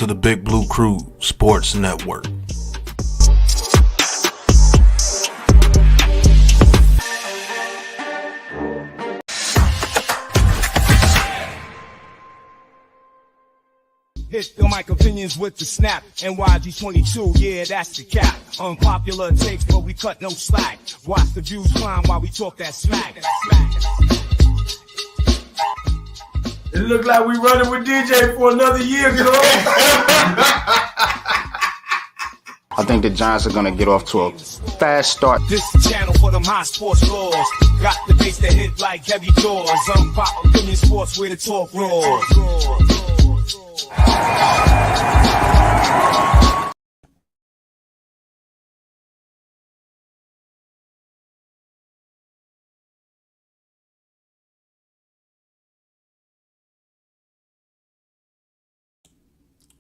the Big Blue Crew Sports Network. Hit the mic opinions with the snap. NYG22, yeah, that's the cap. Unpopular takes, but we cut no slack. Watch the views climb while we talk that smack. It look like we running with DJ for another year, girl. I think the Giants are going to get off to a fast start. This channel for them high sports laws. Got the bass that hit like heavy doors. Unpop opinion sports where the talk roars.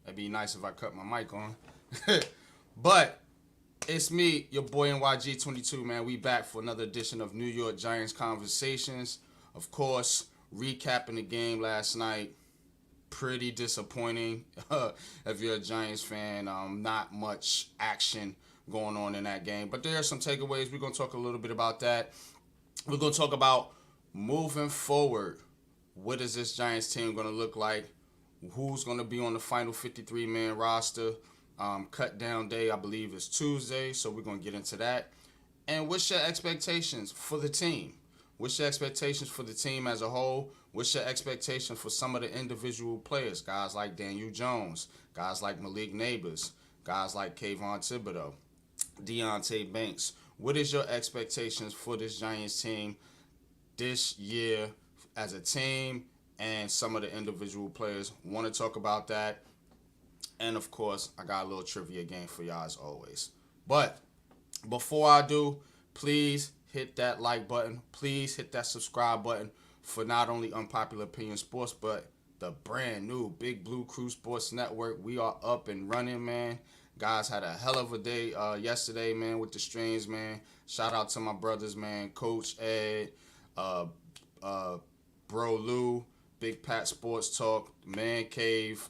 It'd be nice if I cut my mic on. But it's me, your boy NYG22, man. We back for another edition of New York Giants Conversations. Of course, recapping the game last night. Pretty disappointing. If you're a Giants fan, not much action going on in that game. But there are some takeaways. We're going to talk a little bit about that. We're going to talk about moving forward. What is this Giants team going to look like? Who's going to be on the final 53-man roster? Cut down day, I believe, is Tuesday, so we're going to get into that. And what's your expectations for the team? What's your expectations for the team as a whole? What's your expectation for some of the individual players? Guys like Daniel Jones, guys like Malik Neighbors, guys like Kayvon Thibodeau, Deonte Banks. What is your expectations for this Giants team this year as a team and some of the individual players? Want to talk about that. And, of course, I got a little trivia game for y'all as always. But before I do, please hit that like button. Please hit that subscribe button for not only Unpopular Opinion Sports, but the brand new Big Blue Crew Sports Network. We are up and running, man. Guys had a hell of a day yesterday, man, with the streams, man. Shout out to my brothers, man. Coach Ed, Bro Lou, Big Pat Sports Talk, Man Cave,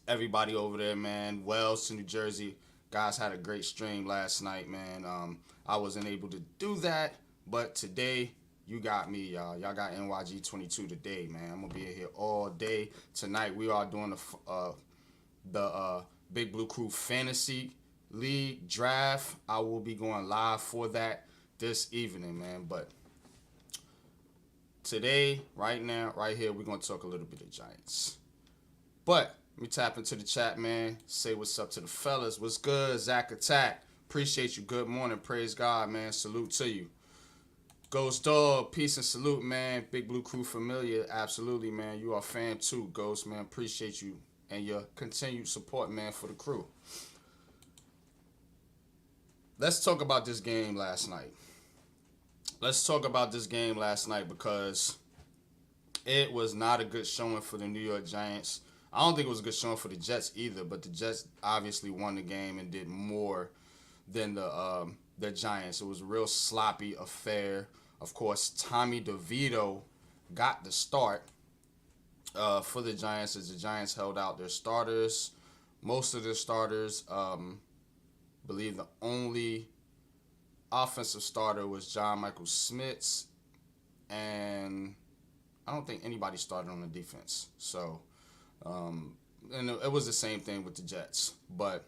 everybody over there, man. Wells to New Jersey. Guys had a great stream last night, man. I wasn't able to do that, but today you got me, y'all. Y'all got NYG22 today, man. I'm gonna be here all day tonight. We are doing the Big Blue Crew Fantasy League draft. I will be going live for that this evening, man. But today, right now, right here, we're gonna talk a little bit of Giants. But let me tap into the chat, man. Say what's up to the fellas. What's good, Zach Attack? Appreciate you. Good morning. Praise God, man. Salute to you. Ghost Dog, peace and salute, man. Big Blue Crew familiar. Absolutely, man. You are a fan too, Ghost, man. Appreciate you and your continued support, man, for the crew. Let's talk about this game last night. Because it was not a good showing for the New York Giants. I don't think it was a good showing for the Jets either, but the Jets obviously won the game and did more than the Giants. It was a real sloppy affair. Of course, Tommy DeVito got the start for the Giants as the Giants held out their starters. Most of their starters, believe the only offensive starter was John Michael Schmitz, and I don't think anybody started on the defense. So, and it was the same thing with the Jets. But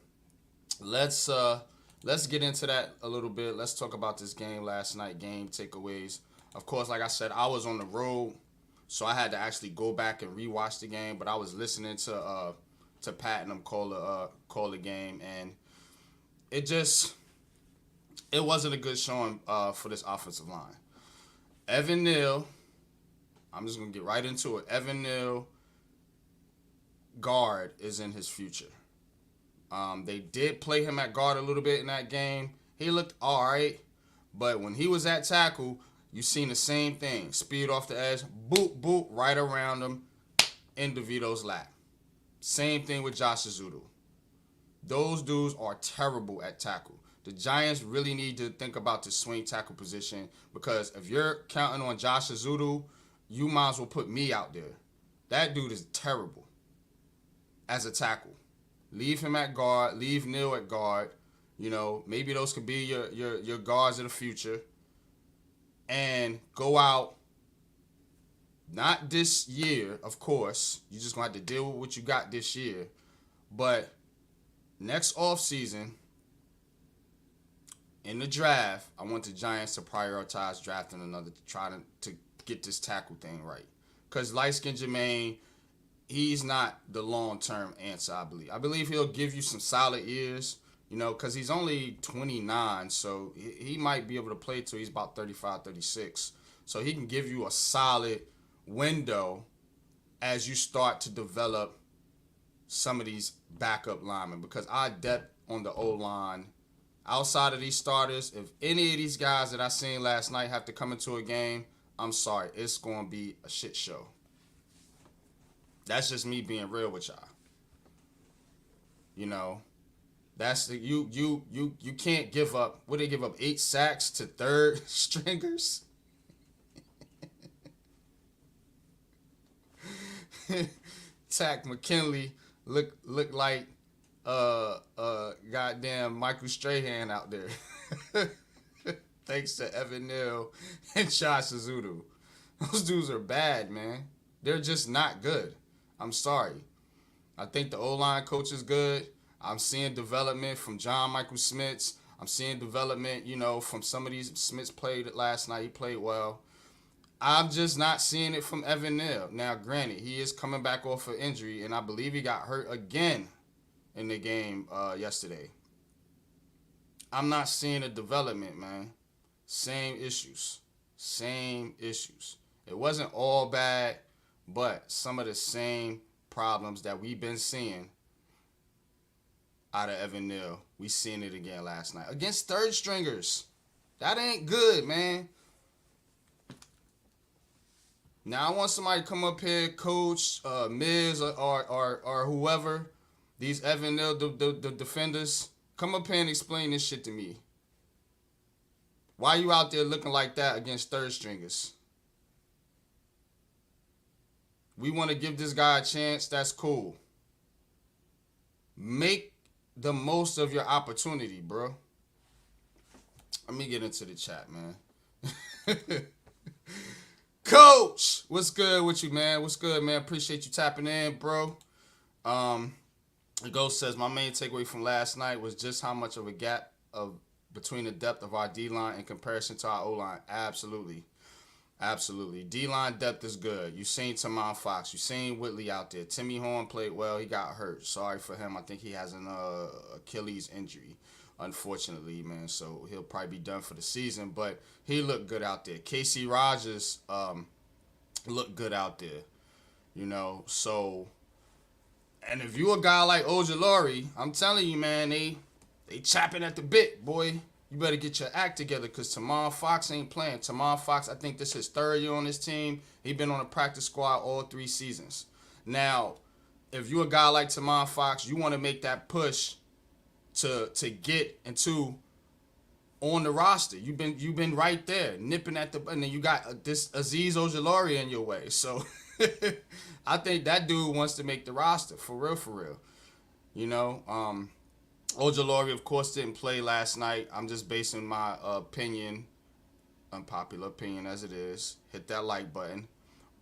let's get into that a little bit. Let's talk about this game last night, game takeaways. Of course, like I said, I was on the road, so I had to actually go back and rewatch the game. But I was listening to Pat and them call the game, and it wasn't a good showing for this offensive line. Evan Neal, I'm just gonna get right into it. Evan Neal, guard, is in his future. They did play him at guard a little bit in that game. He looked all right, but when he was at tackle, you seen the same thing. Speed off the edge, boop, boop, right around him, in DeVito's lap. Same thing with Josh Azudu. Those dudes are terrible at tackle. The Giants really need to think about the swing tackle position, because if you're counting on Josh Azudu, you might as well put me out there. That dude is terrible. as a tackle. Leave him at guard. Leave Neal at guard. You know, maybe those could be your guards of the future. And go out. Not this year, of course. You're just going to have to deal with what you got this year. But next offseason, in the draft, I want the Giants to prioritize drafting another to try to get this tackle thing right. Because light-skinned Jermaine, he's not the long-term answer, I believe. I believe he'll give you some solid years, you know, because he's only 29, so he might be able to play till he's about 35, 36. So he can give you a solid window as you start to develop some of these backup linemen, because our depth on the O-line, outside of these starters, if any of these guys that I seen last night have to come into a game, I'm sorry, it's going to be a shit show. That's just me being real with y'all. You know, that's the you can't give up. What they give up 8 sacks to third stringers? Tack McKinley look like goddamn Michael Strahan out there. Thanks to Evan Neal and Josh Azudu. Those dudes are bad, man. They're just not good. I'm sorry. I think the O-line coach is good. I'm seeing development from John Michael Smits. I'm seeing development, you know, from some of these. Smits played it last night. He played well. I'm just not seeing it from Evan Neal. Now, granted, he is coming back off an injury, and I believe he got hurt again in the game yesterday. I'm not seeing a development, man. Same issues. It wasn't all bad, but some of the same problems that we've been seeing out of Evan Neal, we seen it again last night. Against third stringers. That ain't good, man. Now, I want somebody to come up here, Coach, Miz, or whoever, these Evan Neal, the defenders, come up here and explain this shit to me. Why you out there looking like that against third stringers? We want to give this guy a chance. That's cool. Make the most of your opportunity, bro. Let me get into the chat, man. Coach, what's good with you, man? What's good, man? Appreciate you tapping in, bro. The Ghost says, my main takeaway from last night was just how much of a gap between the depth of our D-line in comparison to our O-line. Absolutely. D-line depth is good. You seen Tamon Fox. You seen Whitley out there. Timmy Horn played well. He got hurt. Sorry for him. I think he has an Achilles injury, unfortunately, man. So he'll probably be done for the season. But he looked good out there. Casey Rogers looked good out there. You know, so... And if you a guy like Ojulari, I'm telling you, man, they chopping at the bit, boy. You better get your act together, because Tamon Fox ain't playing. Tamon Fox, I think this is his 3rd year on this team. He been on a practice squad all 3 seasons. Now, if you a guy like Tamon Fox, you want to make that push to get into on the roster. You've been right there, nipping at the, and then you got this Azeez Ojulari in your way. So I think that dude wants to make the roster, for real. You know, Ojulari, of course, didn't play last night. I'm just basing my opinion, unpopular opinion as it is, hit that like button,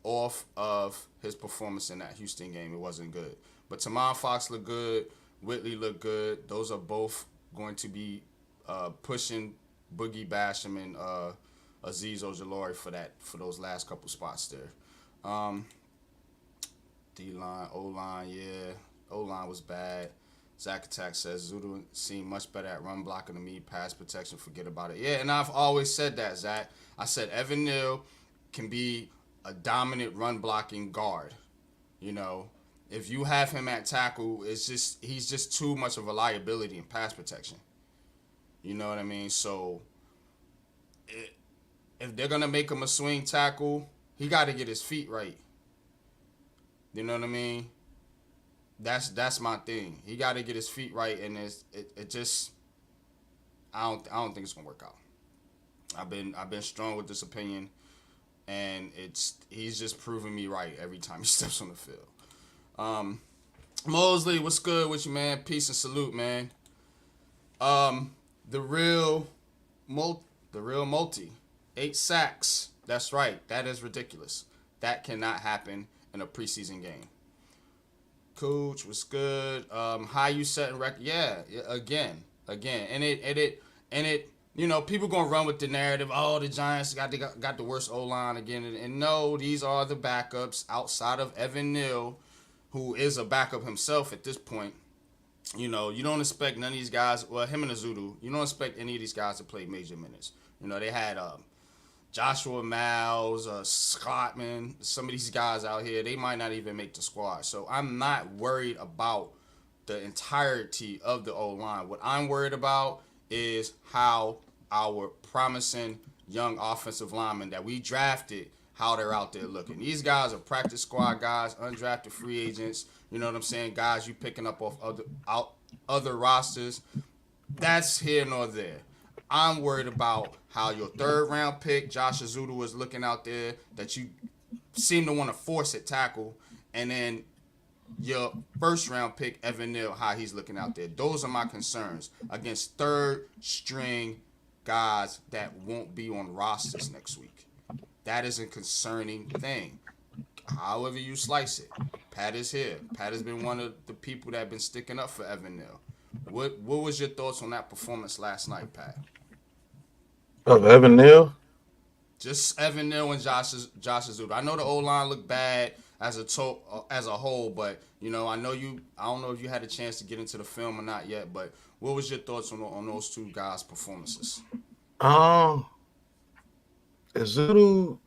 off of his performance in that Houston game. It wasn't good. But Tamon Fox looked good. Whitley looked good. Those are both going to be pushing Boogie Basham and Azeez Ojulari for those last couple spots there. D-line, O-line, yeah. O-line was bad. Zach Attack says, Zudu seemed much better at run blocking than me. Pass protection, forget about it. Yeah, and I've always said that, Zach. I said Evan Neal can be a dominant run blocking guard. You know, if you have him at tackle, he's just too much of a liability in pass protection. You know what I mean? So if they're going to make him a swing tackle, he got to get his feet right. You know what I mean? That's my thing. He got to get his feet right, and it just I don't think it's gonna work out. I've been strong with this opinion, and he's just proving me right every time he steps on the field. Mosley, what's good with you, man? Peace and salute, man. The real, the real multi, 8 sacks. That's right. That is ridiculous. That cannot happen in a preseason game. Coach, what's good? How you setting record? Yeah, again, and it. You know, people gonna run with the narrative. Oh, the Giants got the worst O line again, and no, these are the backups outside of Evan Neal, who is a backup himself at this point. You know, you don't expect none of these guys. Well, him and Azudu, you don't expect any of these guys to play major minutes. You know, they had Joshua Miles, Scottman, some of these guys out here, they might not even make the squad. So I'm not worried about the entirety of the O-line. What I'm worried about is how our promising young offensive linemen that we drafted, how they're out there looking. These guys are practice squad guys, undrafted free agents. You know what I'm saying? Guys you picking up off other rosters. That's here nor there. I'm worried about how your third-round pick, Josh Azudu, was looking out there, that you seem to want to force at tackle, and then your first-round pick, Evan Neal, how he's looking out there. Those are my concerns against third-string guys that won't be on rosters next week. That is a concerning thing. However you slice it, Pat is here. Pat has been one of the people that have been sticking up for Evan Neal. What was your thoughts on that performance last night, Pat? Of Evan Neal? Just Evan Neal and Josh Azudu. I know the O-line looked bad as a whole, but you know, I don't know if you had a chance to get into the film or not yet, but what was your thoughts on those two guys' performances? Azudu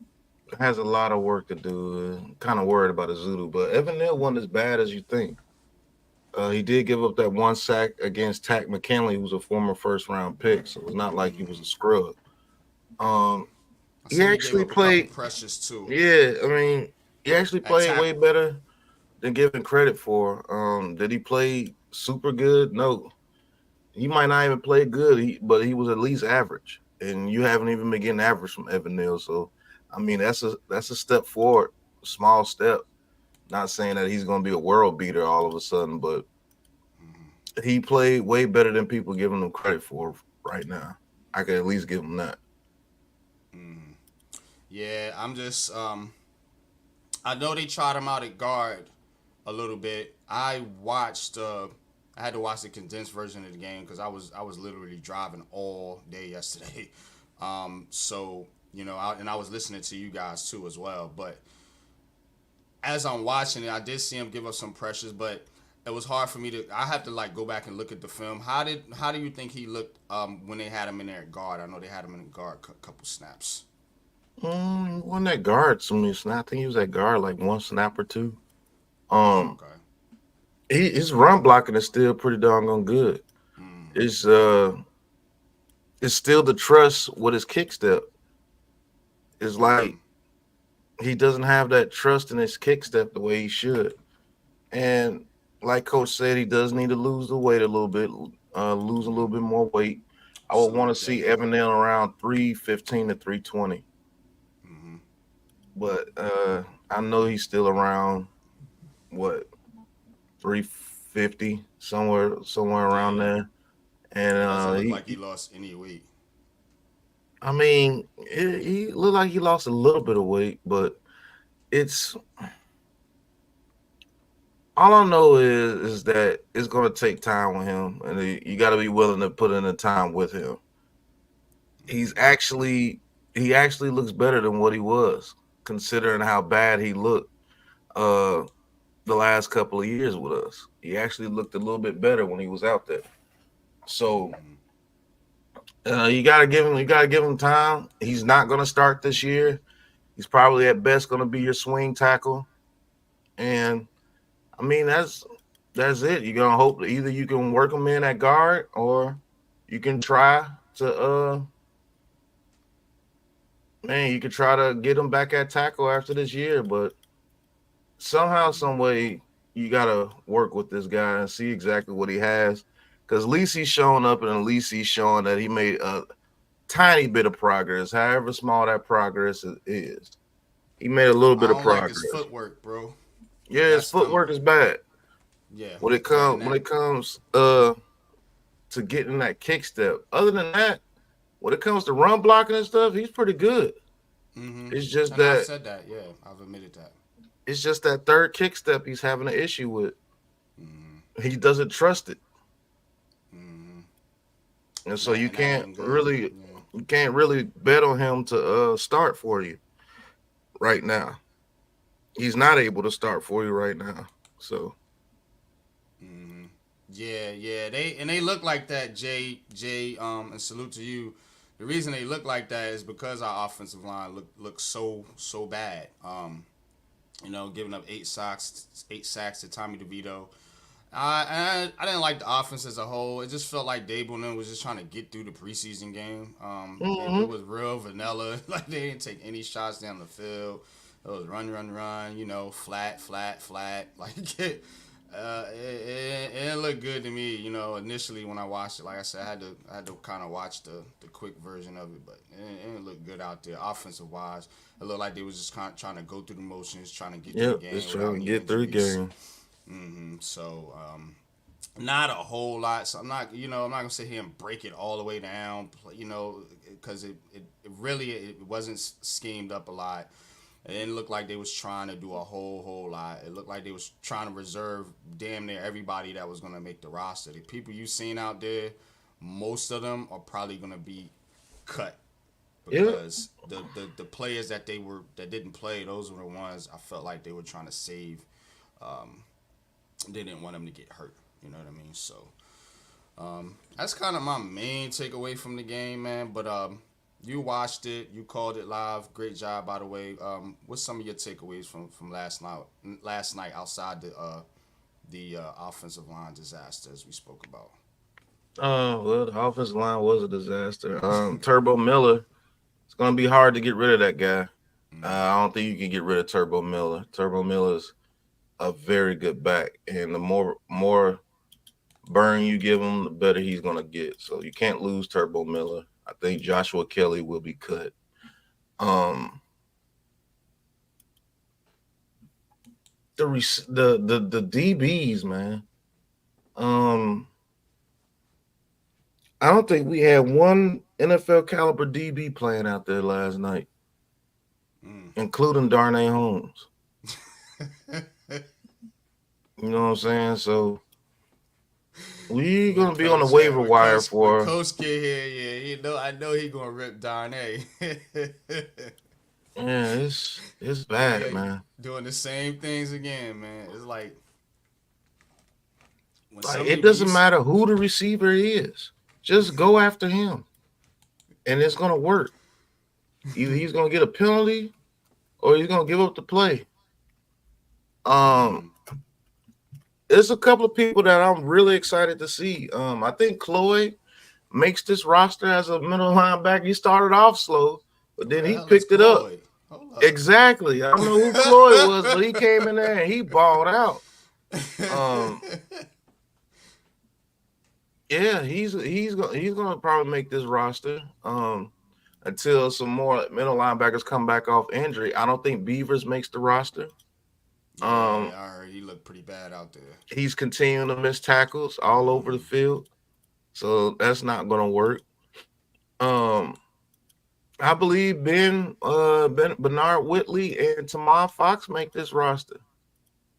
has a lot of work to do. Kind of worried about Azudu, but Evan Neal wasn't as bad as you think. He did give up that 1 sack against Tack McKinley, who's a former first-round pick, so it's not like he was a scrub. He actually played precious too. Yeah, I mean, he actually played way better than given credit for. Did he play super good? No. He might not even play good, but he was at least average. And you haven't even been getting average from Evan Neal. So, I mean, that's a step forward, a small step. Not saying that he's going to be a world beater all of a sudden, but he played way better than people giving him credit for right now. I could at least give him that. Yeah, I'm just I know they tried him out at guard a little bit. I had to watch the condensed version of the game because I was literally driving all day yesterday. So, you know, I was listening to you guys too as well. But as I'm watching it, I did see him give up some pressures, but it was hard for me I have to like go back and look at the film. How do you think he looked when they had him in there at guard? I know they had him in guard a couple snaps. Wasn't that guard so many snaps? I think he was at guard like 1 snap or 2. Okay. His run blocking is still pretty doggone good. It's still the trust with his kick step. It's like he doesn't have that trust in his kick step the way he should. And like Coach said, he does need to lose the weight a little bit, lose a little bit more weight. I would want to see Evan Neal around 315 to 320. But I know he's still around, 350, somewhere around there. And doesn't look like he lost any weight. I mean, he looked like he lost a little bit of weight, but it's all I know is that it's going to take time with him, and you got to be willing to put in the time with him. He actually looks better than what he was, considering how bad he looked the last couple of years with us. He actually looked a little bit better when he was out there. So you gotta give him time. He's not gonna start this year. He's probably at best gonna be your swing tackle. And I mean that's it. You're gonna hope that either you can work him in at guard or you can try to you could try to get him back at tackle after this year, but somehow, some way, you gotta work with this guy and see exactly what he has. Because at least he's showing up, and at least he's showing that he made a tiny bit of progress, however small that progress is. He made a little bit of progress. Like his footwork, bro. Yeah, his footwork is bad. Yeah. When it comes to getting that kick step. Other than that, when it comes to run blocking and stuff, he's pretty good. It's just And I've that said that. Yeah, I've admitted that. third kick step he's having an issue with. He doesn't trust it. And so Man, that ain't good. Yeah. you can't really bet on him to start for you right now. He's not able to start for you right now. So Yeah. They look like that, Jay. And salute to you. The reason they look like that is because our offensive line looks so bad. Giving up 8 sacks to Tommy DeVito. I didn't like the offense as a whole. It just felt like Dable and them was just trying to get through the preseason game. It was real vanilla. Like they didn't take any shots down the field. It was run. Flat. Like it didn't look good to me. Initially when I watched it, like I said, I had to kind of watch the quick version of it, but it didn't look good out there offensive wise. It looked like they was just kind of trying to go through the motions, trying to get through the game. Just trying to get through the game. So, not a whole lot. So I'm not gonna sit here and break it all the way down, because it really wasn't schemed up a lot. It didn't look like they was trying to do a whole lot. It looked like they was trying to reserve damn near everybody that was gonna make the roster. The people you seen out there, most of them are probably gonna be cut. Because the players that didn't play, those were the ones I felt like they were trying to save. They didn't want them to get hurt. You know what I mean? So that's kind of my main takeaway from the game, man. But you watched it, you called it live. Great job, by the way. What's some of your takeaways from last night outside the offensive line disaster as we spoke about? Well, the offensive line was a disaster. Turbo Miller. It's going to be hard to get rid of that guy. I don't think you can get rid of Turbo Miller. Turbo Miller's a very good back, and the more burn you give him, the better he's going to get. So you can't lose Turbo Miller. I think Joshua Kelly will be cut. The DBs, man. I don't think we had one NFL caliber DB playing out there last night, including Darnay Holmes. You know what I'm saying? So we're gonna be on the waiver wire for Coach Kid here. Yeah, I know he gonna rip Darnay. Yeah, it's bad, man. Doing the same things again, man. It's like it doesn't matter who the receiver is. Just go after him, and it's gonna work. Either he's gonna get a penalty, or he's gonna give up the play. There's a couple of people that I'm really excited to see. I think Cloyd makes this roster as a middle linebacker. He started off slow, but then he picked it up. Exactly. I don't know who Cloyd was, but he came in there and he balled out. Yeah, he's gonna probably make this roster until some more middle linebackers come back off injury. I don't think Beavers makes the roster. I heard he looked pretty bad out there. He's continuing to miss tackles all over the field, so that's not gonna work. I believe Bernard Whitley and Tamar Fox make this roster.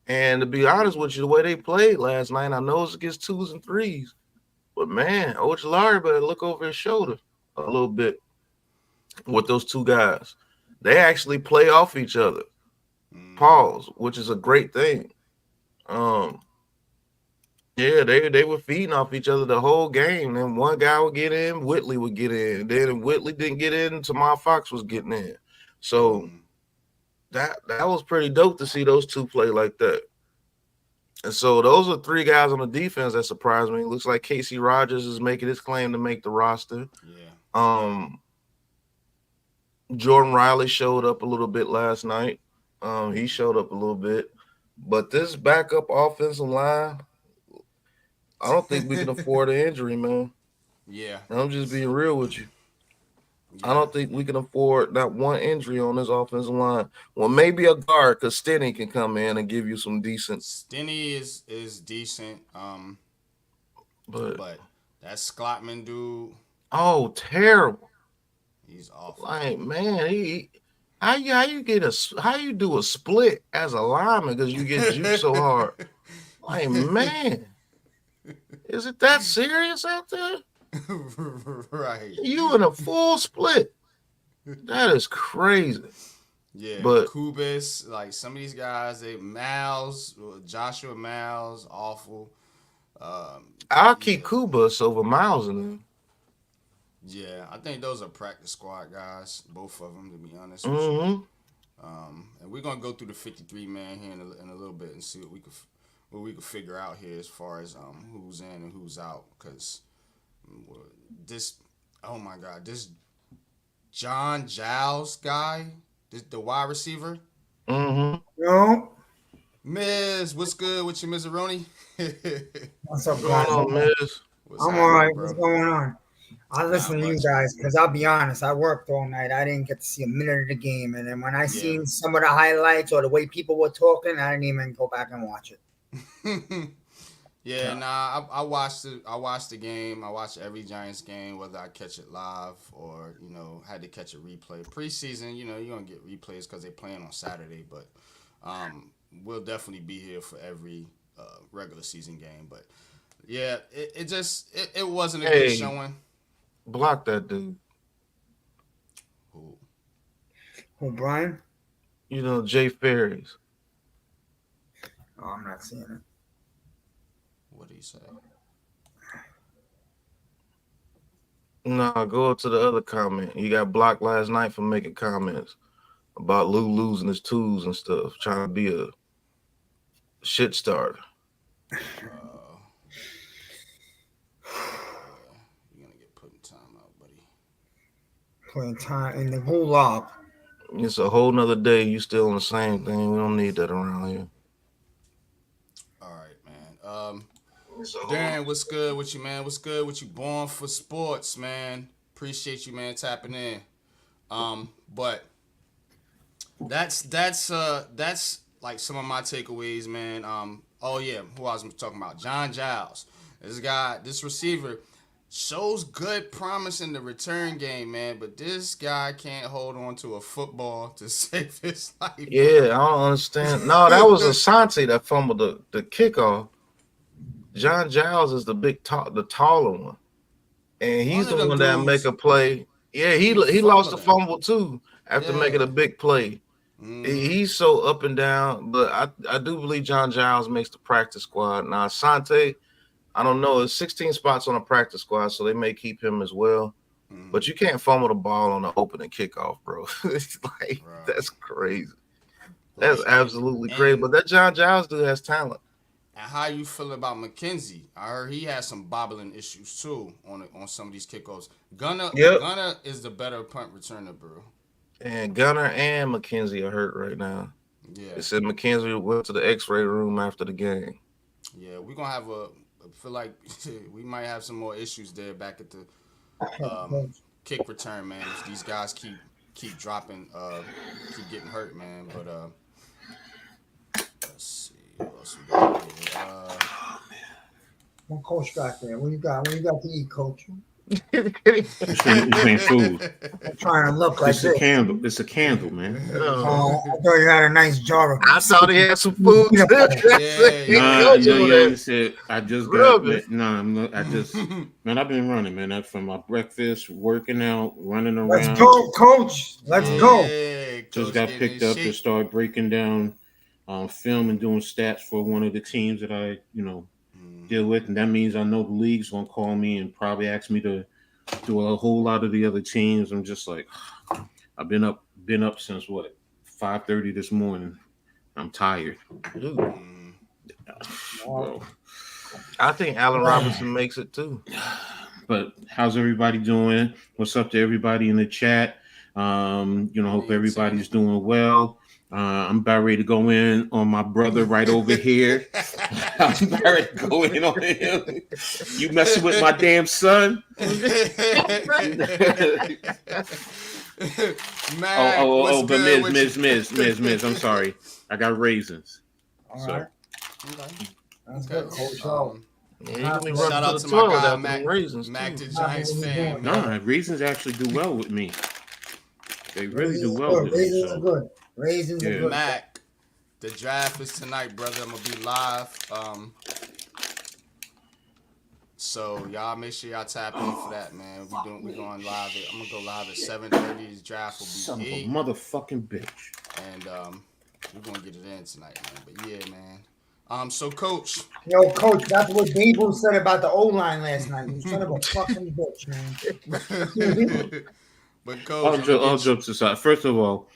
And to be honest with you, the way they played last night, I know it's against 2s and 3s. But, man, Ojulari better look over his shoulder a little bit with those two guys. They actually play off each other. Pause, which is a great thing. Yeah, they were feeding off each other the whole game. And one guy would get in, Whitley would get in. Then if Whitley didn't get in, Tamar Fox was getting in. So that was pretty dope to see those two play like that. And so those are three guys on the defense that surprised me. It looks like Casey Rogers is making his claim to make the roster. Yeah. Jordan Riley showed up a little bit last night. He showed up a little bit. But this backup offensive line, I don't think we can afford an injury, man. Yeah. I'm just being real with you. I don't think we can afford not one injury on this offensive line. Well, maybe a guard, because Stinney can come in and give you some decent. Stinney is decent. But that Scottman dude. Oh, terrible. He's awful. Like, man, how you do a split as a lineman because you get juked so hard? Like, man, is it that serious out there? Right. You in a full split. That is crazy. Yeah, but Kubis, like some of these guys, Joshua Miles, awful. I'll keep Kubis over Miles in them. Yeah, I think those are practice squad guys, both of them, to be honest. Mm-hmm. With you. And we're gonna go through the 53-man here in a little bit and see what we could figure out here as far as who's in and who's out. Because this John Giles guy, the wide receiver. Mm-hmm. No. Miz, what's good with you, Mizaroni? What's up, going on, Miz? I'm all right. What's going on? I listen to you guys because I'll be honest, I worked all night. I didn't get to see a minute of the game, and then when I seen some of the highlights or the way people were talking, I didn't even go back and watch it. I watched the game. I watched every Giants game, whether I catch it live or had to catch a replay. Preseason, you're gonna get replays because they're playing on Saturday, but we'll definitely be here for every regular season game. But yeah, it wasn't a good showing. Block that dude. Who, Brian? Jay Ferries. Oh, I'm not seeing it. What did he say? No, go to the other comment. He got blocked last night for making comments about Lou losing his tools and stuff, trying to be a shit starter. You're gonna get put in timeout, buddy. Playing time in the gulag. It's a whole nother day. You still on the same thing. We don't need that around here. All right, man. Darren, what's good with you, man? What's good with you? Born for sports, man. Appreciate you, man, tapping in. But that's like some of my takeaways, man. Who I was talking about? John Giles. This receiver shows good promise in the return game, man, but this guy can't hold on to a football to save his life. Yeah, I don't understand. No, that was Asante that fumbled the kickoff. John Giles is the taller one, and he's the one that make a play. Yeah, he lost the fumble too after making a big play. He's so up and down, but I do believe John Giles makes the practice squad. Now Asante, I don't know. There's 16 spots on the practice squad, so they may keep him as well. But you can't fumble the ball on the opening kickoff, bro. It's like that's crazy. That's absolutely crazy. But that John Giles dude has talent. And how you feel about McKenzie? I heard he has some bobbling issues too on some of these kickoffs. Gunner is the better punt returner, bro. And Gunner and McKenzie are hurt right now. Yeah. They said McKenzie went to the X-ray room after the game. Yeah, we're gonna have I feel like we might have some more issues there back at the kick return, man. If these guys keep dropping, keep getting hurt, man. But let's see. What else we got here? One coach back there. What you got to eat, coach? This ain't food. I'm trying to look like it's a candle. It's a candle, man. I thought you had a nice jar of. I thought he had some food. I just got. No, I just. Man, I've been running, man. That's from my breakfast, working out, running around. Let's go, coach. Let's go. Just got picked up to start breaking down film and doing stats for one of the teams that I, deal with, and that means I know the league's gonna call me and probably ask me to do a whole lot of the other teams. I'm just like, I've been up since 5:30 this morning. I'm tired. Bro. I think Allen Robinson makes it too. But how's everybody doing? What's up to everybody in the chat? Hope everybody's doing well. I'm about ready to go in on my brother right over here. I'm about ready to go in on him. You messing with my damn son? What's but good Miz, I'm sorry. I got raisins. All right. Okay. That's good, Coach. Yeah, you Shout out to my guy Mac, the Giants fan. No, raisins actually do well with me. They really do well with me. Raisins are good. Raisins are good. Mac, the draft is tonight, brother. I'm gonna be live. So y'all make sure y'all tap in for that, man. We going live. I'm gonna go live at 7:30. His draft will be Son 8. of a motherfucking bitch. And we're gonna get it in tonight, man. But yeah, man. So Coach. Yo, Coach, that's what Dable said about the O-line last night. You son of a fucking bitch, man. But Coach, all jokes aside, first of all,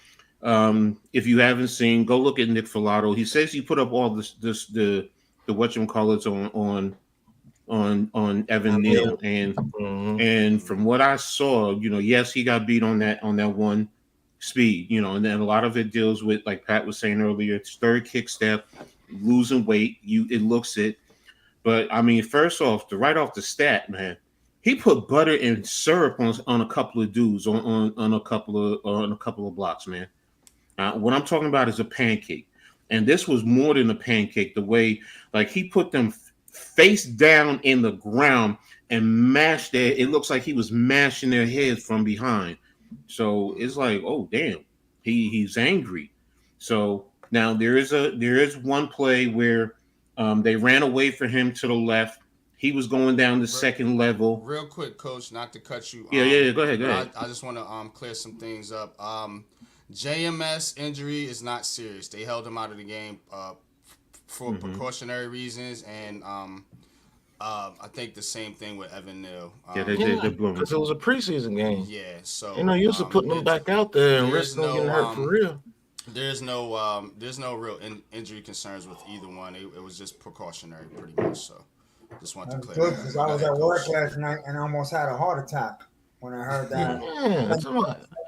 if you haven't seen, go look at Nick Filato. He says he put up all the whatchamacallits on Evan Neal, and from what I saw, yes, he got beat on that one speed, and then a lot of it deals with, like Pat was saying earlier, it's third kick step, losing weight. It looks it, but I mean, first off, right off the stat, man, he put butter and syrup on a couple of dudes on a couple of blocks, man. What I'm talking about is a pancake, and this was more than a pancake. The way, like, he put them face down in the ground and mashed it looks like he was mashing their heads from behind. So it's like, oh damn, he's angry. So now there is one play where they ran away for him to the left. He was going down the second level. Real quick, Coach, not to cut you. Yeah. Go ahead. I just want to clear some things up. JMS injury is not serious. They held him out of the game for precautionary reasons, and I think the same thing with Evan Neal. Because it was a preseason game. Yeah, so used to putting them back out there and risking them getting hurt for real. There's no real injury concerns with either one. It was just precautionary, pretty much. So just want to clear. Good, because I was at work last night and almost had a heart attack when I heard that.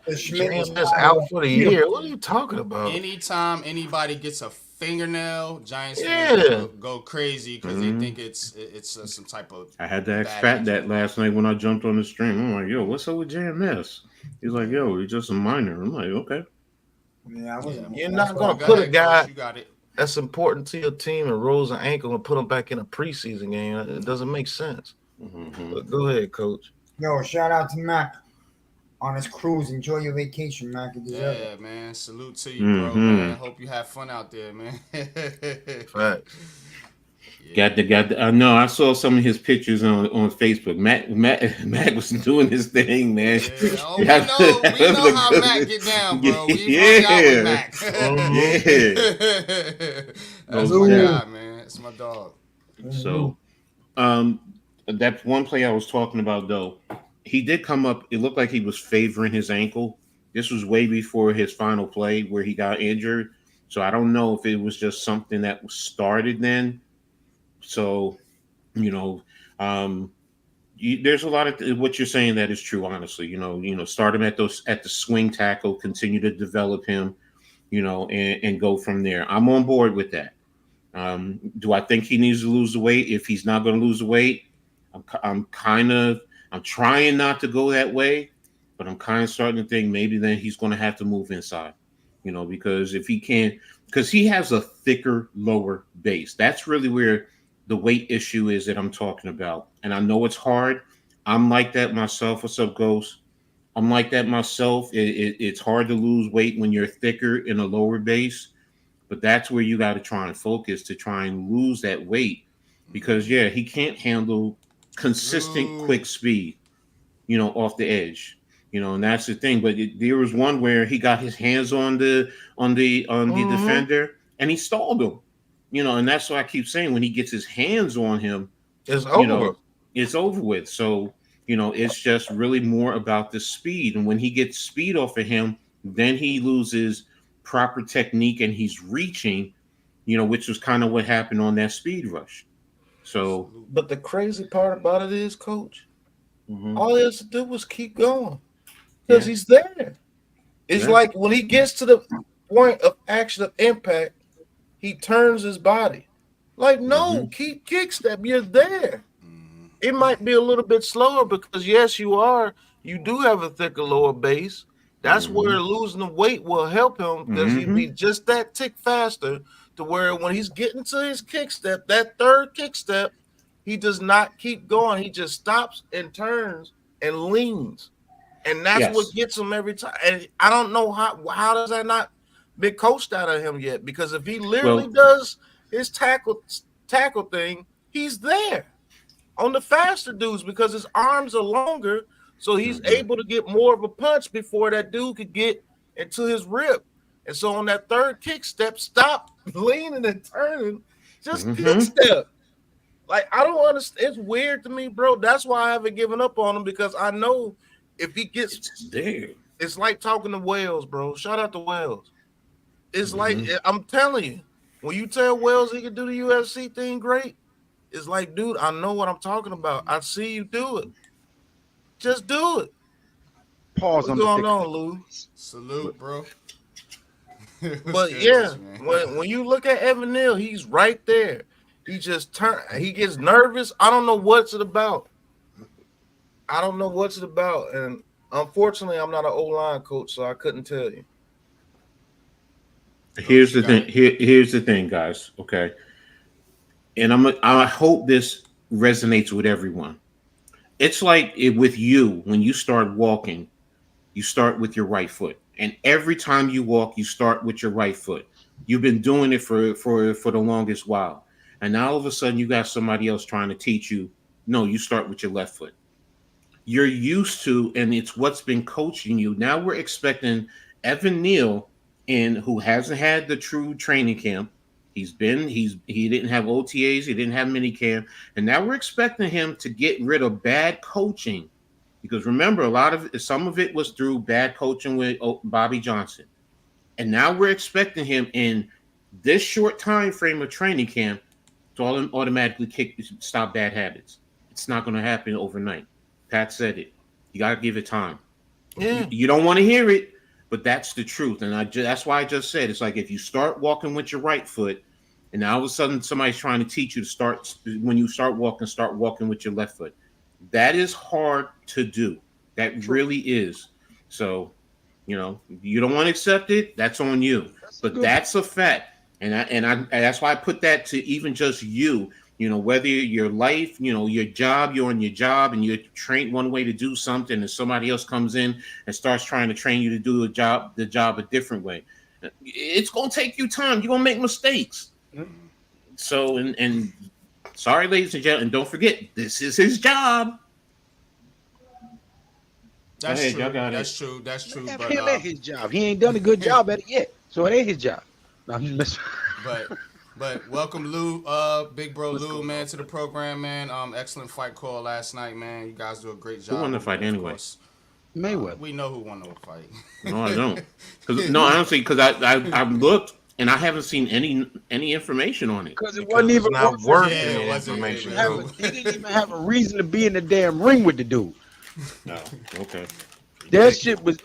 Yeah, Schmidt is out for the year. What are you talking about? Anytime anybody gets a fingernail, Giants fans go crazy because they think it's some type of. I had to ask Pat that last night when I jumped on the stream. I'm like, yo, what's up with JMS? He's like, yo, he's just a minor. I'm like, okay. Yeah, you're not gonna put a guy Coach, that's important to your team and rolls an ankle and put him back in a preseason game. It doesn't make sense. But go ahead, Coach. Yo, shout out to Mac on his cruise. Enjoy your vacation, Mac. Yeah, man. Salute to you, bro. Man. Hope you have fun out there, man. Facts. Got the. No, I saw some of his pictures on Facebook. Mac was doing his thing, man. Yeah. Oh, we know how Mac get down, bro. We hung out with Mac. That's my guy, man. That's my dog. So, that one play I was talking about, though, he did come up. It looked like he was favoring his ankle. This was way before his final play where he got injured. So I don't know if it was just something that was started then. So, there's a lot of what you're saying that is true. Honestly, start him at the swing tackle, continue to develop him, and go from there. I'm on board with that. Do I think he needs to lose the weight? If he's not going to lose the weight, I'm trying not to go that way, but I'm kind of starting to think maybe then he's going to have to move inside, because if he can't, because he has a thicker lower base. That's really where the weight issue is that I'm talking about. And I know it's hard. I'm like that myself. What's up, Ghost? I'm like that myself. It's hard to lose weight when you're thicker in a lower base, but that's where you got to try and focus to try and lose that weight because, he can't handle consistent quick speed, off the edge, and that's the thing. But there was one where he got his hands on the defender and he stalled him. And that's why I keep saying when he gets his hands on him, it's over. It's over with. So, it's just really more about the speed. And when he gets speed off of him, then he loses proper technique and he's reaching, which was kind of what happened on that speed rush. So, but the crazy part about it is, Coach, all he has to do was keep going because he's there. It's like when he gets to the point of action of impact, he turns his body. Like, no, keep kick step. You're there. It might be a little bit slower because yes, you do have a thicker lower base. That's where losing the weight will help him because he'd be just that tick faster to where when he's getting to his kick step, that third kick step, he does not keep going. He just stops and turns and leans. And that's what gets him every time. And I don't know how does that not been coached out of him yet? Because if he literally does his tackle thing, he's there on the faster dudes because his arms are longer, so he's able to get more of a punch before that dude could get into his rib. And so on that third kick step, stop leaning and turning, just kick step. Like, I don't understand. It's weird to me, bro. That's why I haven't given up on him because I know if he gets there, it's like talking to Wells, bro. Shout out to Wells. It's like, I'm telling you, when you tell Wells he can do the UFC thing great, it's like, dude, I know what I'm talking about. I see you do it. Just do it. Pause. What's going on, Lou? Salute, bro. But yeah, when you look at Evan Neal, he's right there. He just he gets nervous. I don't know what's it about. And unfortunately, I'm not an O-line coach, so I couldn't tell you. Here's the thing. Here's the thing, guys. Okay, and I hope this resonates with everyone. It's like with you when you start walking, you start with your right foot, and every time you walk, you start with your right foot. You've been doing it for the longest while, and now all of a sudden you got somebody else trying to teach you. No, you start with your left foot. You're used to, and it's what's been coaching you. Now we're expecting Evan Neal, who hasn't had the true training camp. He didn't have OTAs, he didn't have mini camp, and now we're expecting him to get rid of bad coaching, because remember, some of it was through bad coaching with Bobby Johnson, and now we're expecting him in this short time frame of training camp to automatically stop bad habits. It's not going to happen overnight. Pat said it. You got to give it time. Yeah. You don't want to hear it, but that's the truth. And that's why I just said, it's like if you start walking with your right foot, and now all of a sudden somebody's trying to teach you to start walking with your left foot. That is hard to do. That really is. So, you don't want to accept it. That's on you. But that's a fact. And that's why I put that to even just you. Whether your life, your job, you're on your job and you're trained one way to do something, and somebody else comes in and starts trying to train you to do the job a different way. It's gonna take you time. You're gonna make mistakes. So, and sorry, ladies and gentlemen, and don't forget, this is his job. That's true. That's true. But him at his job. He ain't done a good job at it yet, so it ain't his job. But welcome, Lou, big bro Lou, man, to the program, man. Excellent fight call last night, man. You guys do a great job. Who won the fight anyway? Mayweather. We know who won the fight. No, I don't. Honestly, because I looked and I haven't seen any information on it. Because it wasn't even worth any information. He didn't even have a reason to be in the damn ring with the dude. No, okay. That shit was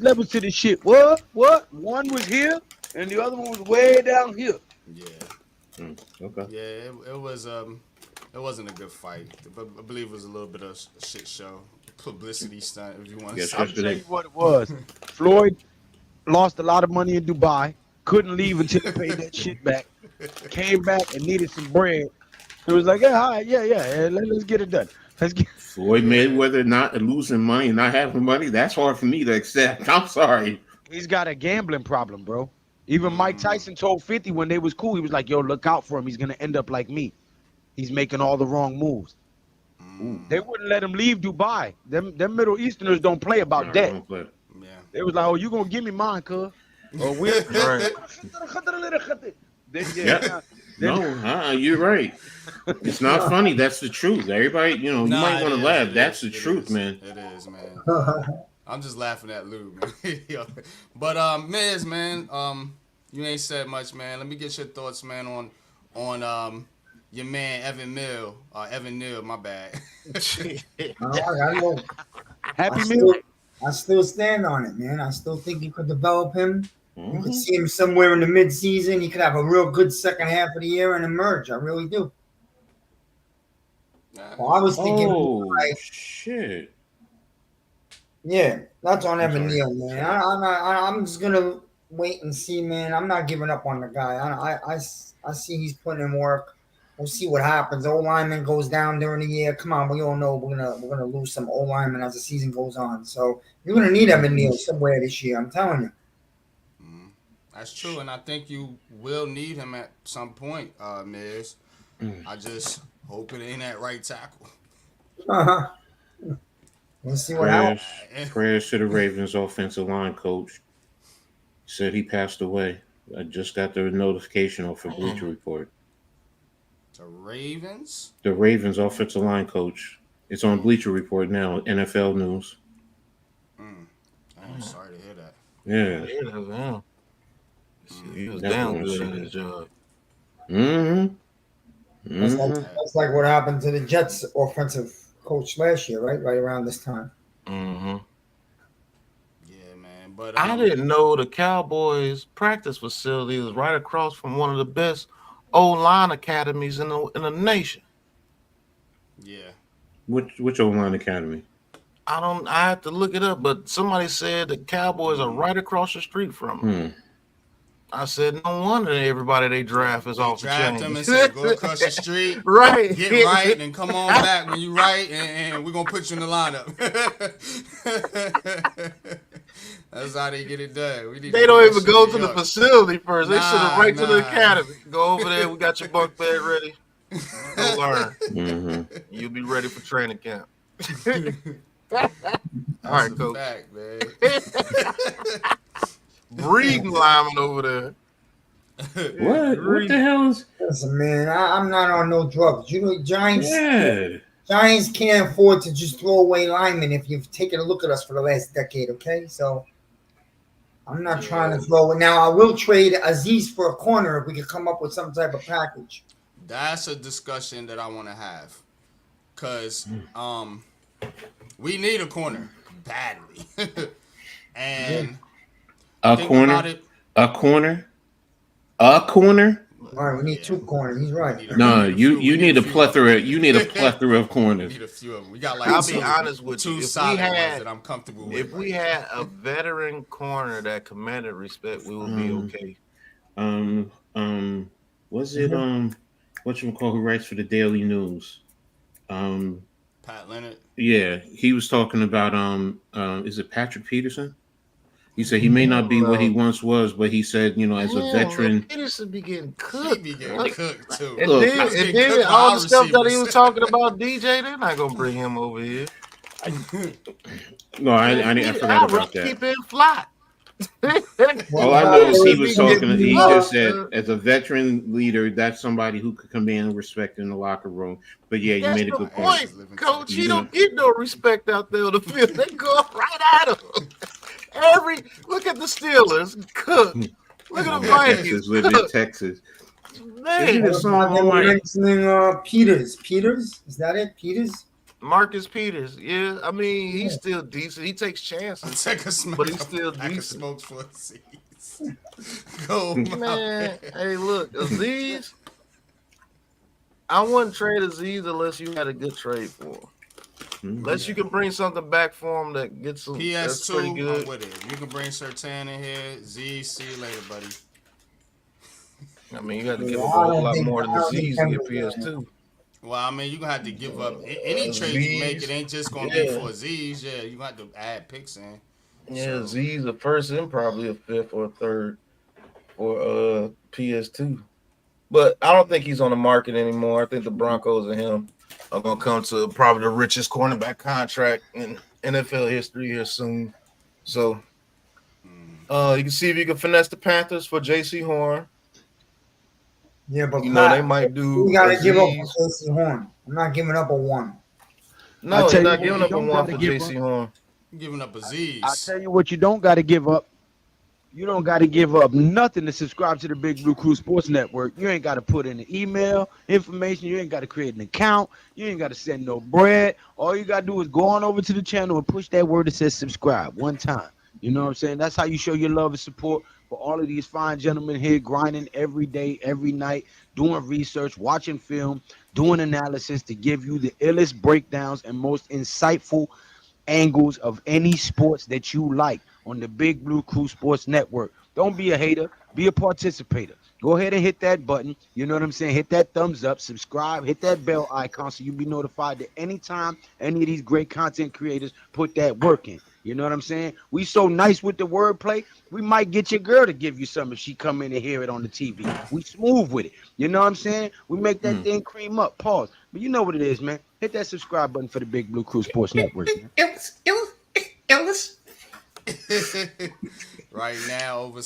levels to the shit. What? One was here and the other one was way down here. Yeah. Okay. Yeah, it wasn't a good fight. I believe it was a little bit of a shit show, publicity stunt, if you want to say. I'll tell you what it was. Floyd lost a lot of money in Dubai. Couldn't leave until he paid that shit back. Came back and needed some bread. It was like, yeah, all right, yeah. Let's get it done. Floyd Mayweather not losing money and not having money. That's hard for me to accept. I'm sorry. He's got a gambling problem, bro. Even Mike Tyson told 50 when they was cool, he was like, yo, look out for him. He's going to end up like me. He's making all the wrong moves. They wouldn't let him leave Dubai. Them Middle Easterners don't play about that. Don't play. Yeah. They was like, oh, you going to give me mine, cuz. Or we're No, you're right. It's not funny. That's the truth. Everybody, you might want to laugh. That's the truth, man. It is, man. I'm just laughing at Lou, man. But Miz, man, you ain't said much, man. Let me get your thoughts, man, on your man Evan Neal, my bad. Happy Meal. I still stand on it, man. I still think you could develop him You could see him somewhere in the mid-season. He could have a real good second half of the year and emerge. I really do. Well, I was thinking, shit. Yeah, that's on Evan Neal, man. I'm just gonna wait and see, man. I'm not giving up on the guy. I see he's putting in work. We'll see what happens. O lineman goes down during the year. Come on, we all know we're gonna lose some O lineman as the season goes on. So you're gonna need Evan Neal somewhere this year. I'm telling you. That's true, and I think you will need him at some point, Miz. I just hope it ain't at right tackle. We'll see what happens. Prayers to the Ravens offensive line coach. Said he passed away. I just got the notification off of Bleacher Report. The Ravens? The Ravens offensive line coach. It's on Bleacher Report now, NFL News. I'm sorry to hear that. Yeah. He was down good at his job. That's like what happened to the Jets offensive coach last year, right? Right around this time. Yeah, man. But I didn't know the Cowboys practice facility was right across from one of the best O-line academies in the nation. Yeah. Which O-line academy? I have to look it up, but somebody said the Cowboys are right across the street from them. I said, no wonder everybody they draft is off the chain. Draft them and say, go across the street, right? Get right, and come on back when you right, and we're gonna put you in the lineup. That's how they get it done. They don't even go to the facility first. They send them right to the academy. Go over there. We got your bunk bed ready. Go learn. You'll be ready for training camp. All right, coach. Fact, man. Breeding lineman over there. What the hell is? Listen, man, I'm not on no drugs. You know, Giants can't afford to just throw away linemen. If you've taken a look at us for the last decade, okay? So I'm not trying to throw it. Now I will trade Aziz for a corner if we could come up with some type of package. That's a discussion that I want to have, cause we need a corner badly, and. A corner. All right, we need two corners. He's right. No, you need a plethora. You need a plethora of corners. We need a few of them. We got like I'll be honest with you. Two solid ones that I'm comfortable with. If we had a veteran corner that commanded respect, we would be okay. Was it whatchamacallit who writes for the Daily News? Pat Leonard. Yeah, he was talking about is it Patrick Peterson? He said he may not be what he once was, but he said, as a veteran, Peterson be getting cooked. He be getting cooked too. And then all the stuff that he was talking about, DJ, they're not gonna bring him over here. No, I forgot about that. Keep it flat. All I know is he was talking. He just said, as a veteran leader, that's somebody who could command respect in the locker room. But yeah, you made a good point, Coach. You don't get no respect out there on the field. They go right at him. Look at the Steelers, cook. Look at the Vikings, live in Texas. Man, Peters. Is that it? Peters. Marcus Peters. Yeah, I mean he's still decent. He takes chances, but he's still decent. Smokes for Aziz. Go, man. Hey, look, Aziz. I wouldn't trade Aziz unless you had a good trade for him. Unless you can bring something back for him that gets some PS2, good. I'm with it. You can bring Sertan in here. Z, see you later, buddy. I mean, you got to give up a whole lot more than Aziz to get PS2. Well, I mean, you're going to have to give up any trade you make. It ain't just going to be for Aziz. Yeah, you're going to have to add picks in. Yeah, Aziz a first and probably a fifth or a third for PS2. But I don't think he's on the market anymore. I think the Broncos and him are going to come to probably the richest cornerback contract in NFL history here soon. So you can see if you can finesse the Panthers for J.C. Horn. Yeah, but they might do. We got to give up J.C. Horn. I'm not giving up a one. No, you're not giving up a one for J.C. Horn. You're giving up Aziz. I'll tell you what you don't got to give up. You don't got to give up nothing to subscribe to the Big Blue Crew Sports Network. You ain't got to put in the email information. You ain't got to create an account. You ain't got to send no bread. All you got to do is go on over to the channel and push that word that says subscribe one time. You know what I'm saying? That's how you show your love and support for all of these fine gentlemen here grinding every day, every night, doing research, watching film, doing analysis to give you the illest breakdowns and most insightful angles of any sports that you like on the Big Blue Crew Sports Network. Don't be a hater, be a participator. Go ahead and hit that button. You know what I'm saying? Hit that thumbs up, subscribe, hit that bell icon so you'll be notified that anytime any of these great content creators put that work in. You know what I'm saying? We so nice with the wordplay, we might get your girl to give you some if she come in and hear it on the TV. We smooth with it. You know what I'm saying? We make that thing cream up. Pause. But you know what it is, man. Hit that subscribe button for the Big Blue Crew Sports Network, man. Right now, over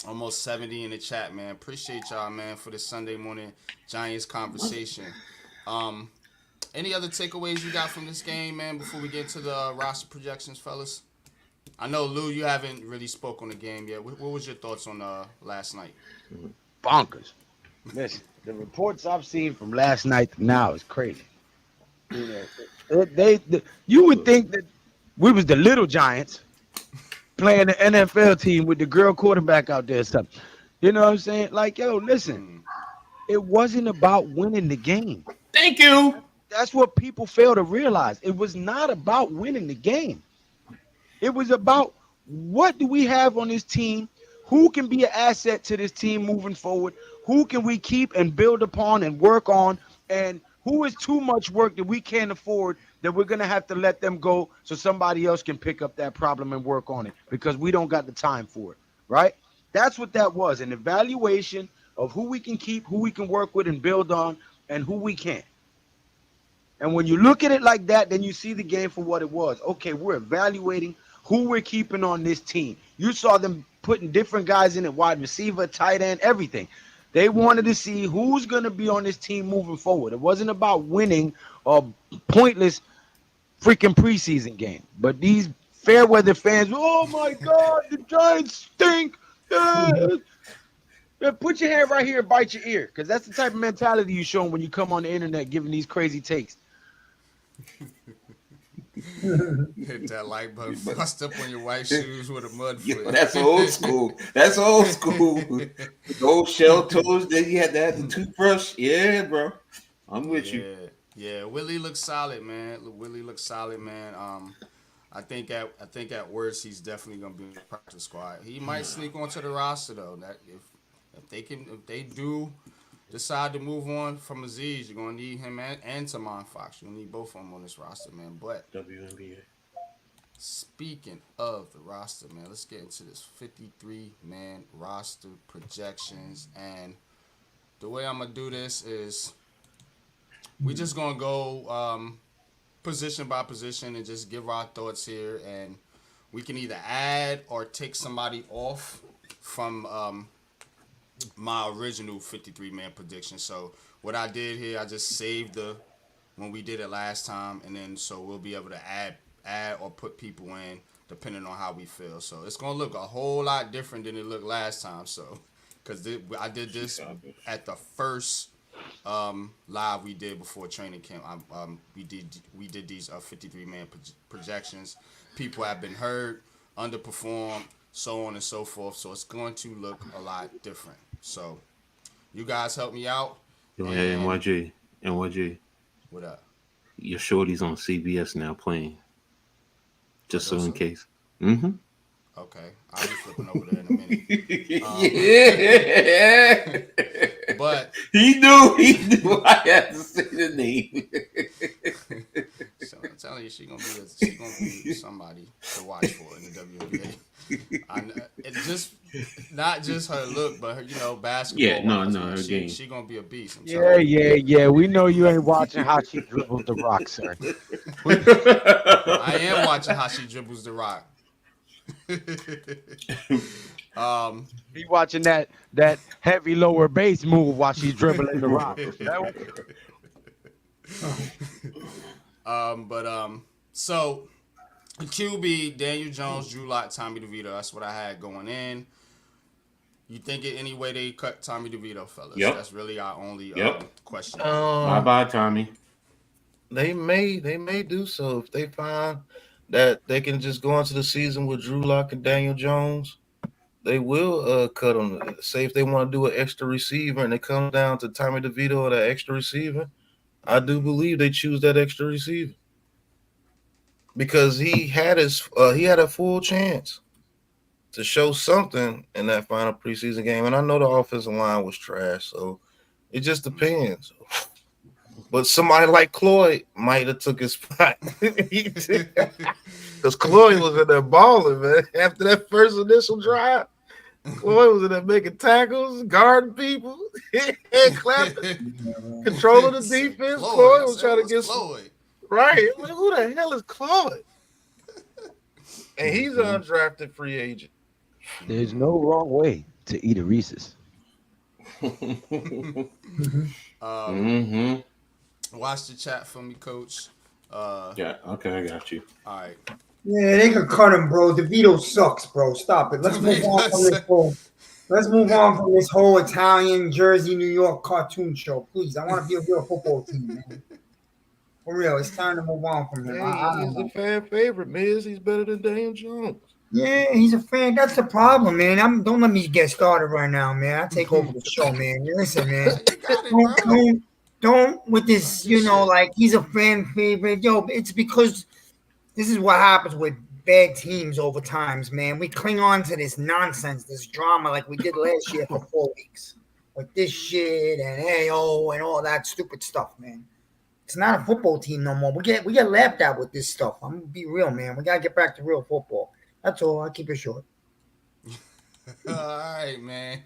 almost 70 in the chat, man. Appreciate y'all, man, for this Sunday morning Giants conversation. Any other takeaways you got from this game, man, before we get to the roster projections, fellas? I know, Lou, you haven't really spoke on the game yet. What was your thoughts on last night? Bonkers. Listen, the reports I've seen from last night to now is crazy. You know, you would think that we was the little Giants playing the NFL team with the girl quarterback out there or something. You know what I'm saying? Like, yo, listen, it wasn't about winning the game. Thank you. That's what people fail to realize. It was not about winning the game. It was about what do we have on this team? Who can be an asset to this team moving forward? Who can we keep and build upon and work on? And who is too much work that we can't afford that we're going to have to let them go so somebody else can pick up that problem and work on it because we don't got the time for it, right? That's what that was, an evaluation of who we can keep, who we can work with and build on, and who we can't. And when you look at it like that, then you see the game for what it was. Okay, we're evaluating who we're keeping on this team. You saw them putting different guys in at wide receiver, tight end, everything. They wanted to see who's going to be on this team moving forward. It wasn't about winning a pointless freaking preseason game. But these fair weather fans, oh my God, the Giants stink. Put your hand right here and bite your ear, because that's the type of mentality you show when you come on the internet giving these crazy takes. Hit that like button, bust up on your white shoes with a mud foot. Yo, that's old school. That's old school. Those shell toes, then you had to have the toothbrush. Yeah, bro. I'm with you. Yeah, Willie looks solid, man. I think at worst he's definitely gonna be in the practice squad. He might sneak onto the roster though. That if they do decide to move on from Aziz, you're gonna need him and Tamon Fox. You'll need both of them on this roster, man. But WNBA. Speaking of the roster, man, let's get into this 53-man roster projections. And the way I'm gonna do this is we just gonna go position by position and just give our thoughts here, and we can either add or take somebody off from my original 53-man prediction. So what I did here, I just saved when we did it last time, and then so we'll be able to add or put people in depending on how we feel. So it's gonna look a whole lot different than it looked last time. So because I did this at the first live we did before training camp. We did these 53-man projections. People have been hurt, underperformed, so on and so forth. So it's going to look a lot different. So you guys help me out. Hey, NYG. What up? Your shorty's on CBS now playing. Just so in case. Okay, I'll be flipping over there in a minute. Yeah. But he knew I had to say the name. So I'm telling you, she's gonna be somebody to watch for in the WNBA. It's just not just her look, but her, basketball. Yeah, no, her game. She gonna be a beast. Yeah. We know you ain't watching how she dribbles the rock, sir. I am watching how she dribbles the rock. He watching that heavy lower base move while she's dribbling the rock. So the QB, Daniel Jones, Drew Lock, Tommy DeVito. That's what I had going in. You think it any way they cut Tommy DeVito, fellas? Yep. That's really our only question. Bye, Tommy. They may do so if they find that they can just go into the season with Drew Lock and Daniel Jones, they will cut them. Say if they want to do an extra receiver and it comes down to Tommy DeVito or that extra receiver, I do believe they choose that extra receiver because he had a full chance to show something in that final preseason game. And I know the offensive line was trash, so it just depends. But somebody like Cloyd might have took his spot. Because Cloyd was in there balling, man. After that first initial drive, Cloyd was in there making tackles, guarding people, and clapping, controlling the defense. Cloyd was trying to get Cloyd. Right. Like, who the hell is Cloyd? And he's an undrafted free agent. There's no wrong way to eat a Reese's. Watch the chat for me, Coach. Yeah, okay, I got you. All right. Yeah, they could cut him, bro. DeVito sucks, bro. Stop it. Let's move on from this whole. Let's move on from this whole Italian, Jersey, New York cartoon show, please. I want to be a real football team, man. For real, it's time to move on from him. He's a fan favorite, Miz. He's better than Daniel Jones. Yeah, he's a fan. That's the problem, man. Don't let me get started right now, man. I take over the show, man. Listen, man. Don't with this, like he's a fan favorite. Yo, it's because this is what happens with bad teams over times, man. We cling on to this nonsense, this drama like we did last year for 4 weeks. With this shit and AO and all that stupid stuff, man. It's not a football team no more. We get laughed at with this stuff. I'm gonna be real, man. We gotta get back to real football. That's all. I'll keep it short. All right, man.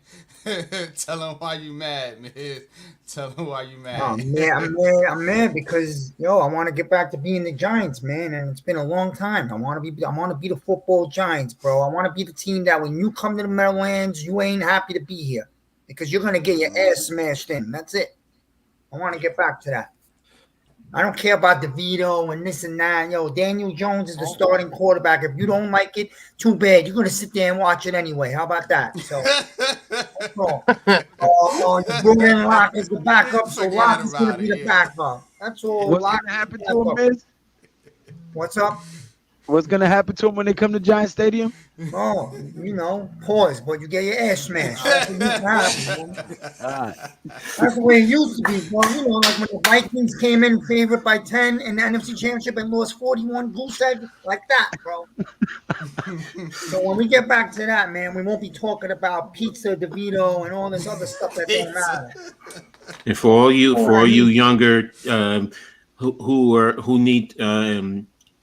Tell them why you mad, man. Tell them why you mad. Oh, man, I'm mad because I want to get back to being the Giants, man, and it's been a long time. I want to be the football Giants, bro. I want to be the team that when you come to the Meadowlands, you ain't happy to be here because you're gonna get your ass smashed in. That's it. I want to get back to that. I don't care about DeVito and this and that. Daniel Jones is the starting quarterback. If you don't like it, too bad. You're going to sit there and watch it anyway. How about that? So, that's all. Julian Locke is the backup, so Locke is going to be the backup. That's all. What's going to happen to him, Miz? What's up? What's going to happen to him when they come to Giant Stadium? Oh, pause, but you get your ass smashed. That's what used to happen, That's the way it used to be, bro. Like when the Vikings came in favorite by 10 in the NFC Championship and lost 41 goose egg, like that, bro. So when we get back to that, man, we won't be talking about pizza, DeVito, and all this other stuff that don't matter. And for all you younger who need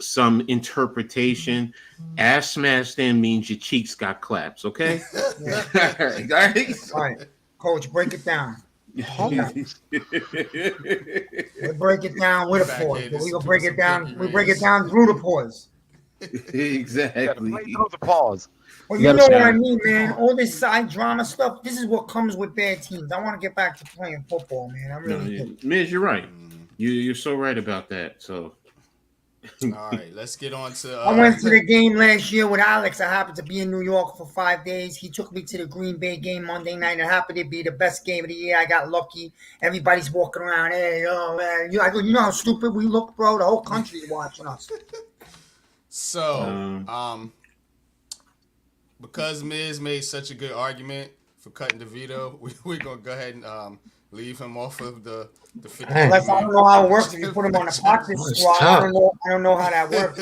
some interpretation, ass smashed in means your cheeks got claps, okay? Yeah. All right, Coach, break it down. We break it down with a pause. We're gonna break it down. We break it down through the pause. Exactly. Through the pause. Well, you know what I mean, man. All this side drama stuff. This is what comes with bad teams. I want to get back to playing football, man. I really do. Miz, you're right. You're so right about that. So. All right, let's get on to. I went to the game last year with Alex. I happened to be in New York for 5 days. He took me to the Green Bay game Monday night. It happened to be the best game of the year. I got lucky. Everybody's walking around. Hey, man. I go, you know how stupid we look, bro? The whole country's watching us. So, because Miz made such a good argument for cutting DeVito, we're gonna go ahead and leave him off of the 50. Unless I don't know how it works if you put him on the practice squad. I don't know how that works.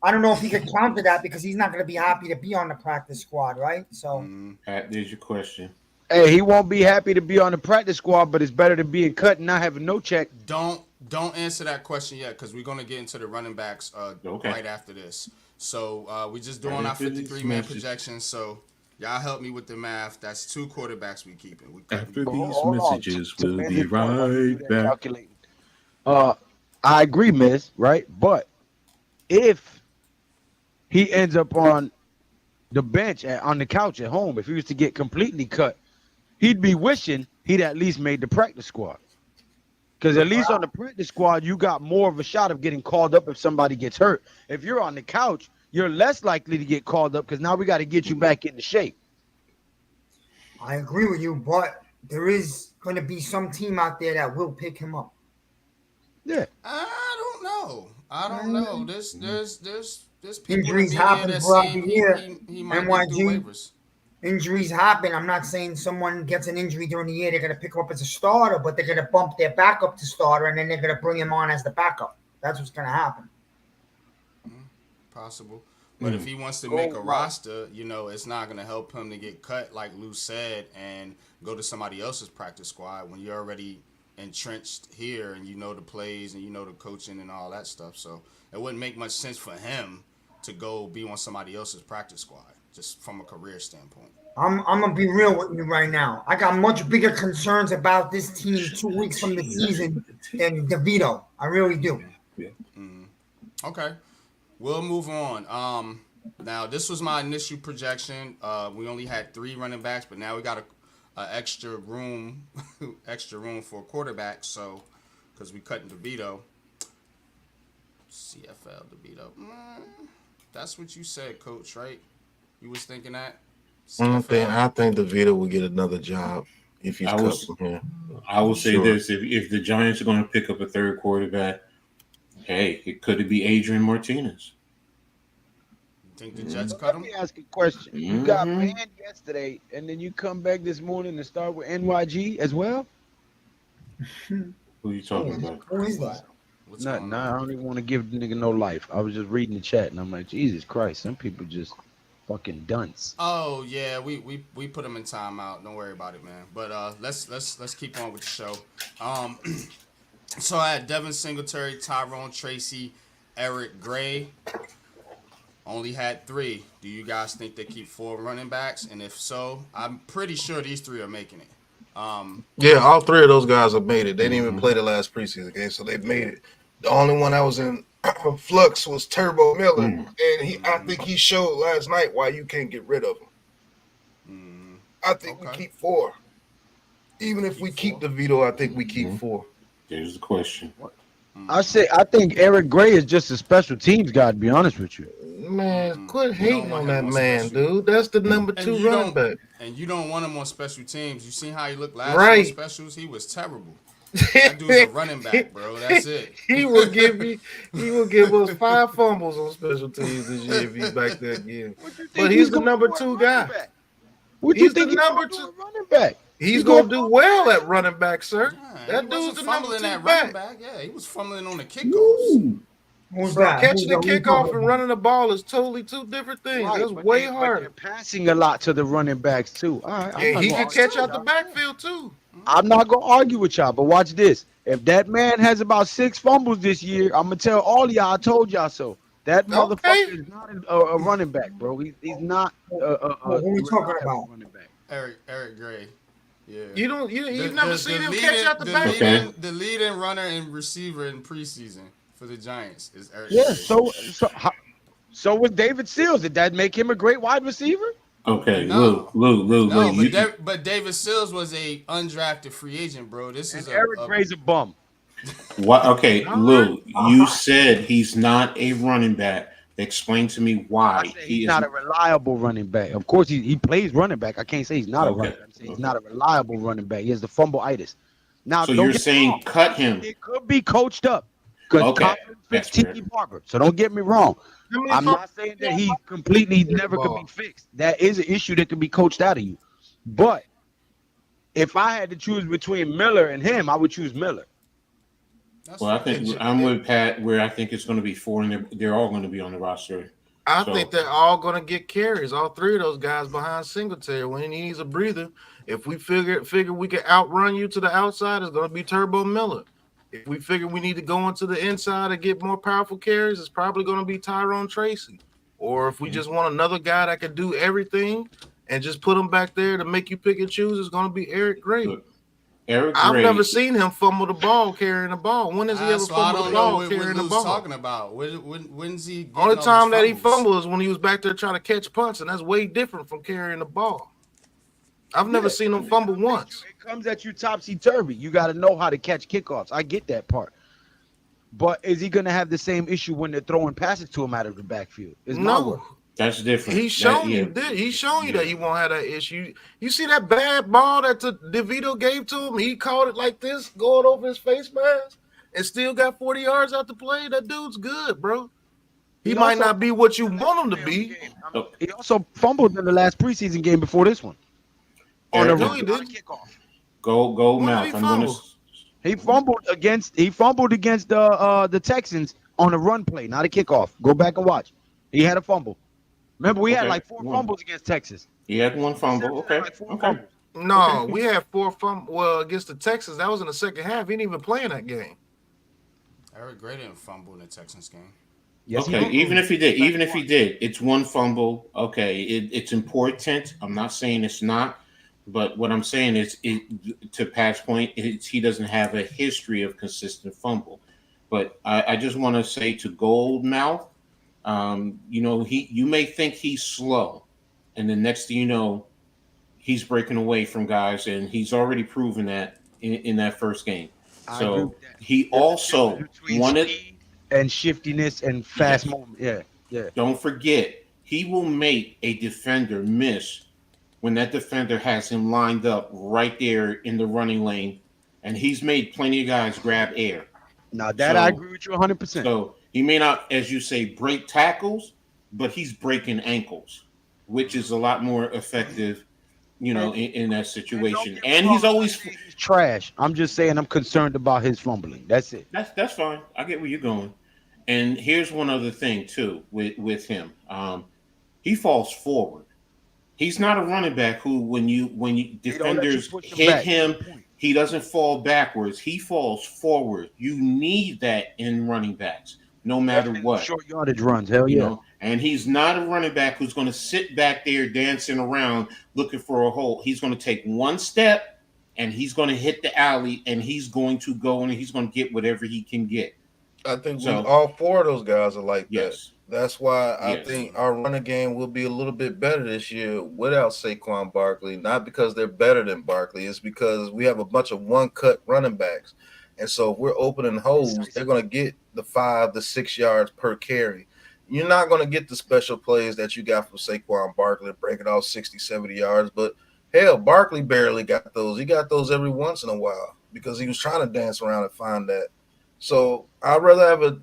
I don't know if he could counter that because he's not going to be happy to be on the practice squad, right? So, there's your question. Hey, he won't be happy to be on the practice squad, but it's better to being cut and not having no check. Don't answer that question yet because we're gonna get into the running backs right after this. So we're just doing our 53-man projections. So y'all help me with the math. That's 2 quarterbacks we keeping. After these messages, we'll be right back. I agree, Miz, right? But if he ends up on the bench, on the couch at home, if he was to get completely cut, he'd be wishing he'd at least made the practice squad. Because at least on the practice squad, you got more of a shot of getting called up if somebody gets hurt. If you're on the couch, you're less likely to get called up because now we got to get you back into shape. I agree with you, but there is going to be some team out there that will pick him up. Yeah. I don't know. I don't know. There's people Injuries in the media happen that throughout seem the year. he might get through NYG. waivers. Injuries happen. I'm not saying someone gets an injury during the year, they're going to pick him up as a starter, but they're going to bump their backup to starter, and then they're going to bring him on as the backup. That's what's going to happen. Possible. But if he wants to make a roster, it's not going to help him to get cut, like Lou said, and go to somebody else's practice squad when you're already entrenched here and you know the plays and you know the coaching and all that stuff. So it wouldn't make much sense for him to go be on somebody else's practice squad, just from a career standpoint. I'm gonna be real with you right now. I got much bigger concerns about this team 2 weeks from the season than DeVito. I really do. Okay, we'll move on. Now this was my initial projection. We only had 3 running backs, but now we got a extra room for a quarterback. So, because we cut DeVito, CFL DeVito. That's what you said, Coach. Right? You was thinking that. I think DeVito will get another job if he's cut from here. I will say this: if the Giants are going to pick up a third quarterback, hey, it could be Adrian Martinez. You think the Jets cut him? Let me ask a question. You got banned yesterday, and then you come back this morning and start with NYG as well? Who are you talking about? Who is that? Nothing. I don't even want to give the nigga no life. I was just reading the chat, and I'm like, Jesus Christ, some people just fucking dunce. Oh yeah, we put him in timeout. Don't worry about it, man. But let's keep on with the show. So I had Devin Singletary, Tyrone Tracy, Eric Gray. Only had 3. Do you guys think they keep 4 running backs? And if so, I'm pretty sure these 3 are making it. Yeah, all 3 of those guys have made it. They didn't even play the last preseason game, so they've made it. The only one that was in flux was Turbo Miller, and I think he showed last night why you can't get rid of him. I think we keep 4. Even if we keep DeVito, I think we keep 4. There's the question. I think Eric Gray is just a special teams guy, to be honest with you. Man, quit hating on that man, dude. That's the number 2 running back. And you don't want him on special teams. You seen how he looked last year on specials? He was terrible. That dude's a running back, bro. That's it. He will give us 5 fumbles on special teams this year if he's back there again. But he's the number 2 guy. What do you think he's number 2 running back? He's gonna do well at running back, sir. That dude's the number 2 back. Yeah, he was fumbling on the kickoffs. Catching the kickoff and running the ball is totally 2 different things. Right, That's way hard. They're passing a lot to the running backs too. All right, and he can catch out the backfield too. I'm not gonna argue with y'all, but watch this. If that man has about 6 fumbles this year, I'm gonna tell all of y'all I told y'all so. That motherfucker is not a running back, bro. He's not what are we talking about? Running back. Eric Gray. Yeah. You've never seen him catch out the backfield. The leading runner and receiver in preseason for the Giants is Eric Yeah, Gray. so was David Sills. Did that make him a great wide receiver? Okay, no. Lou. But David Sills was a undrafted free agent, bro. This is Eric Gray's a bum. What? Okay, Lou, you said he's not a running back. Explain to me why he's not a reliable running back. Of course, he plays running back. I can't say he's not a running back. I'm saying he's not a reliable running back. He has the fumbleitis. Now, so you're saying cut him? It could be coached up. Because fix Tiki Barber. So don't get me wrong. I'm not saying that he completely never could be fixed. That is an issue that could be coached out of you. But if I had to choose between Miller and him, I would choose Miller. Well, I think I'm with Pat where I think it's going to be 4 and they're all going to be on the roster. I think they're all going to get carries. All 3 of those guys behind Singletary. When he needs a breather, if we figure we can outrun you to the outside, it's going to be Turbo Miller. If we figure we need to go into the inside and get more powerful carries, it's probably going to be Tyrone Tracy. Or if we just want another guy that can do everything and just put him back there to make you pick and choose, it's going to be Eric Gray. Look, I've never seen him fumble the ball carrying the ball. When has he ever fumbled the ball carrying the ball? Talking about when's he? Only time that he fumbled is when he was back there trying to catch punts, and that's way different from carrying the ball. I've never seen him fumble once. It comes at you topsy-turvy. You got to know how to catch kickoffs. I get that part. But is he going to have the same issue when they're throwing passes to him out of the backfield? No. That's different. He's shown you that. He's shown you that he won't have that issue. You see that bad ball that DeVito gave to him? He caught it like this, going over his face mask. and still got 40 yards out the play. That dude's good, bro. He might not be what you want him to be. He also fumbled in the last preseason game before this one. On a kickoff. Go mouth. He fumbled against the Texans on a run play, not a kickoff. Go back and watch. He had a fumble. Remember, we had like 4 fumbles against Texas. He had 1 fumble. Okay. No, we had 4 fumbles. Well, against the Texans, that was in the second half. He didn't even play in that game. Eric Gray didn't fumble in the Texans game. Yes, okay, even if he did, it's 1 fumble. Okay, it's important. I'm not saying it's not, but what I'm saying is, to Pat's point, he doesn't have a history of consistent fumble. But I just want to say to Goldmouth, you may think he's slow, and the next thing you know, he's breaking away from guys, and he's already proven that in that first game. So he also wanted and shiftiness and fast movement. Yeah. Don't forget, he will make a defender miss when that defender has him lined up right there in the running lane, and he's made plenty of guys grab air. Now that I agree with you 100%. So he may not, as you say, break tackles, but he's breaking ankles, which is a lot more effective, in that situation. And he's always trash. I'm just saying I'm concerned about his fumbling. That's it. That's fine. I get where you're going. And here's one other thing too with him. He falls forward. He's not a running back who, when you defenders hit him, he doesn't fall backwards. He falls forward. You need that in running backs, no matter what. Short yardage runs, hell yeah. And he's not a running back who's going to sit back there dancing around looking for a hole. He's going to take 1 step, and he's going to hit the alley, and he's going to go and he's going to get whatever he can get. I think all 4 of those guys are like that. That's why I think our running game will be a little bit better this year without Saquon Barkley. Not because they're better than Barkley. It's because we have a bunch of one-cut running backs. And so if we're opening holes, they're going to get the 5 to 6 yards per carry. You're not going to get the special plays that you got from Saquon Barkley, breaking off 60, 70 yards. But, hell, Barkley barely got those. He got those every once in a while because he was trying to dance around and find that. So I'd rather have a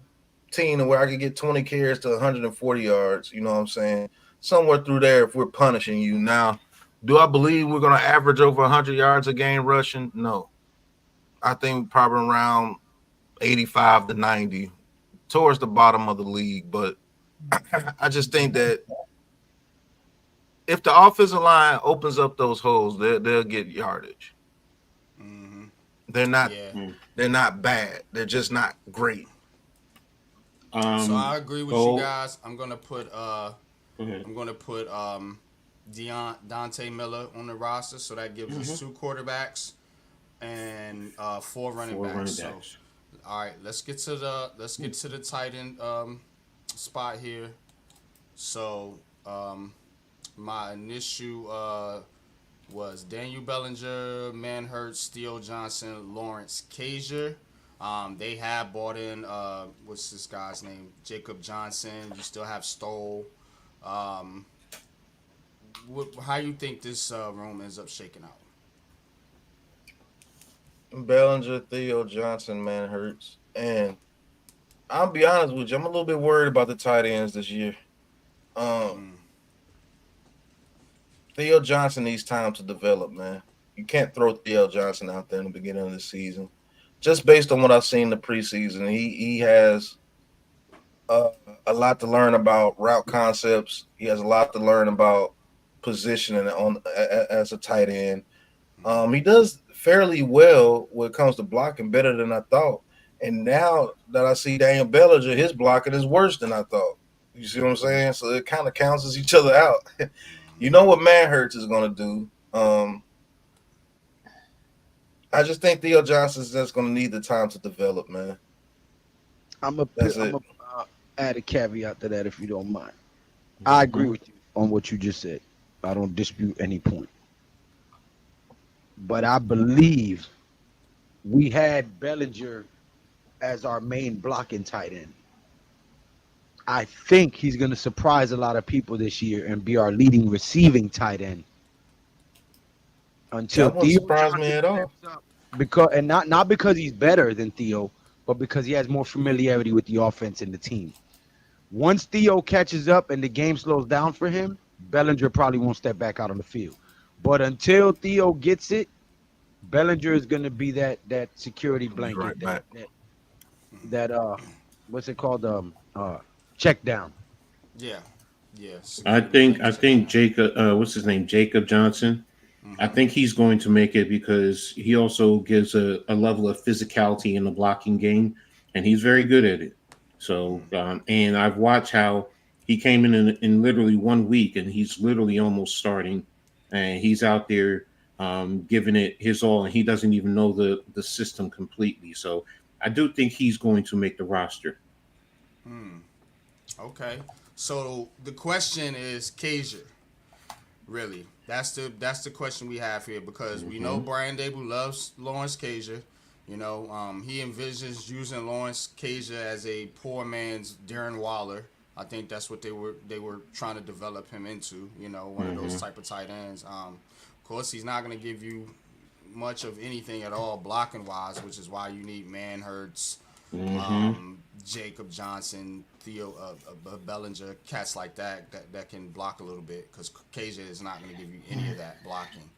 team where I could get 20 carries to 140 yards, you know what I'm saying? Somewhere through there if we're punishing you. Now, do I believe we're going to average over 100 yards a game rushing? No. I think probably around 85 to 90, towards the bottom of the league. But I just think that if the offensive line opens up those holes, they'll get yardage. Mm-hmm. They're not bad. They're just not great. So I agree with you guys. I'm gonna put Dante Miller on the roster, so that gives us 2 quarterbacks and 4 running backs. So, all right, let's get to the tight end spot here. So my initial was Daniel Bellinger, Manhurts, Theo Johnson, Lawrence Cager. They have bought in what's this guy's name? Jacob Johnson. You still have Stoll. How you think this room ends up shaking out? Bellinger, Theo Johnson, Manhurts, and I'll be honest with you, I'm a little bit worried about the tight ends this year. Theo Johnson needs time to develop, man. You can't throw Theo Johnson out there in the beginning of the season. Just based on what I've seen in the preseason, he has a lot to learn about route concepts. He has a lot to learn about positioning as a tight end. He does fairly well when it comes to blocking, better than I thought. And now that I see Daniel Bellinger, his blocking is worse than I thought. You see what I'm saying? So it kind of cancels each other out. You know what Manhurts is going to do. I just think Theo Johnson's just going to need the time to develop, man. I'm going to add a caveat to that if you don't mind. I agree with you on what you just said. I don't dispute any point. But I believe we had Bellinger as our main blocking tight end. I think he's going to surprise a lot of people this year and be our leading receiving tight end. Until that won't surprise me at all. Not because he's better than Theo, but because he has more familiarity with the offense and the team. Once Theo catches up and the game slows down for him, Bellinger probably won't step back out on the field. But until Theo gets it, Bellinger is going to be that security I'll be blanket, right back. that what's it called, check down. Yeah, yeah. I Security think blanket. Jacob. What's his name? Jacob Johnson. I think he's going to make it because he also gives a level of physicality in the blocking game, and he's very good at it. So, and I've watched how he came in literally 1 week, and he's literally almost starting, and he's out there giving it his all, and he doesn't even know the system completely. So, I do think he's going to make the roster. Okay. So the question is Kaiser. Really, that's the question we have here because we know Brian Dable loves Lawrence Kaiser. You know, he envisions using Lawrence Kaiser as a poor man's Darren Waller. I think that's what they were trying to develop him into. You know, one of those type of tight ends. Of course, he's not going to give you much of anything at all blocking wise, which is why you need Manhurts, Jacob Johnson, Theo Bellinger, cats like that can block a little bit because KJ is not going to give you any of that blocking.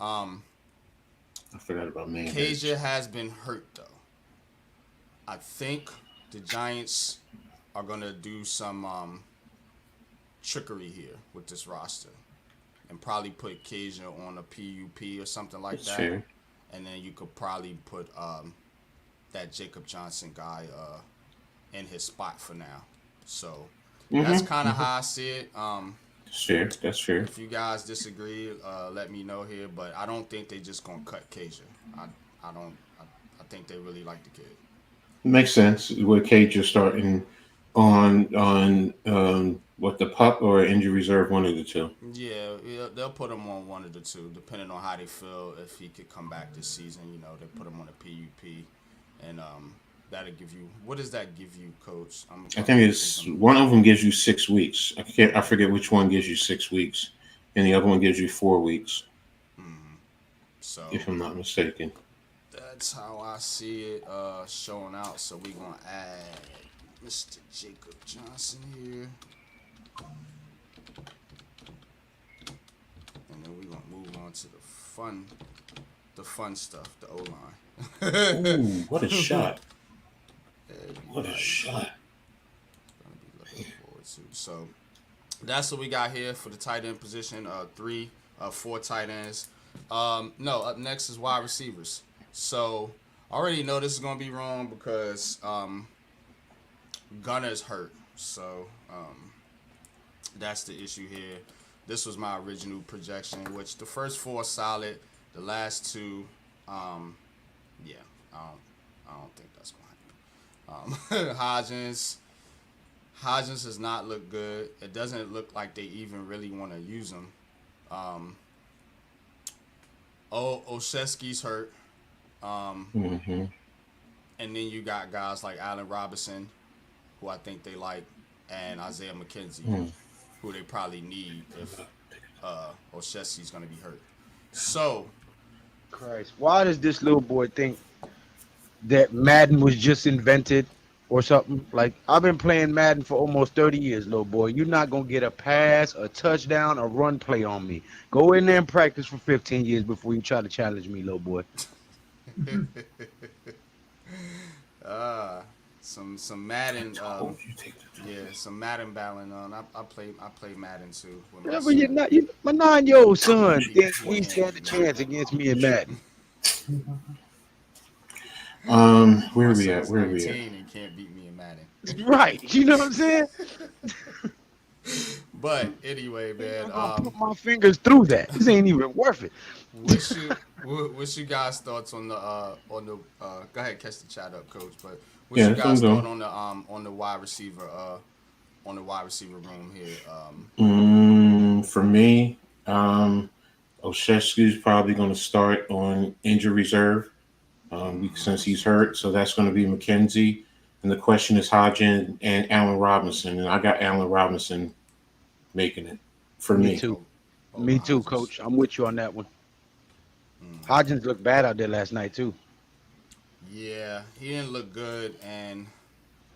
I forgot about Manhurts. KJ has been hurt though. I think the Giants are going to do some trickery here with this roster and probably put KJ on a PUP or something like that. Sure. And then you could probably put that Jacob Johnson guy in his spot for now. So that's kind of how I see it. Sure, that's fair. If you guys disagree, let me know here. But I don't think they just gonna cut Kaiser. I think they really like the kid. Makes sense. With Cage starting on what, the pup or injury reserve, one of the two. Yeah, they'll put him on one of the two, depending on how they feel. If he could come back this season, you know, they put him on a PUP, and that'll give you. What does that give you, Coach? I think it's one of them gives you 6 weeks. I forget which one gives you 6 weeks, and the other one gives you 4 weeks. So, if I'm not mistaken, that's how I see it showing out. So we're gonna add Mr. Jacob Johnson here. And then we're gonna move on to the fun stuff, the O-line. Ooh, what a shot. What a shot. Gonna be looking forward to. So that's what we got here for the tight end position. 4 tight ends. No, up next is wide receivers. So I already know this is gonna be wrong because Gunner's hurt. So that's the issue here. This was my original projection, which the first 4 are solid. The last 2, I don't think that's gonna happen. Hodgins does not look good. It doesn't look like they even really want to use him. Olszewski's hurt. And then you got guys like Allen Robinson, who I think they like, and Isaiah McKenzie, who they probably need if Olszewski's going to be hurt. So, Christ, why does this little boy think that Madden was just invented or something? Like, I've been playing Madden for almost 30 years, little boy. You're not going to get a pass, a touchdown, a run play on me. Go in there and practice for 15 years before you try to challenge me, little boy. Some Madden, some Madden battling on. I play Madden too. Yeah, but my 9-year-old son thinks he stand a chance against me in Madden. Where are we at? And can't beat me in Madden. Right, you know what I'm saying? But anyway, man, I'll put my fingers through that. This ain't even worth it. What's you guys' thoughts on the go ahead, catch the chat up, Coach. But what's you guys' thought on the wide receiver room here? For me, Olszewski's probably going to start on injury reserve since he's hurt. So that's going to be McKenzie. And the question is Hodgins and Allen Robinson. And I got Allen Robinson making it for me. Me too, Coach. I'm with you on that one. Hodgins looked bad out there last night too. Yeah, he didn't look good, and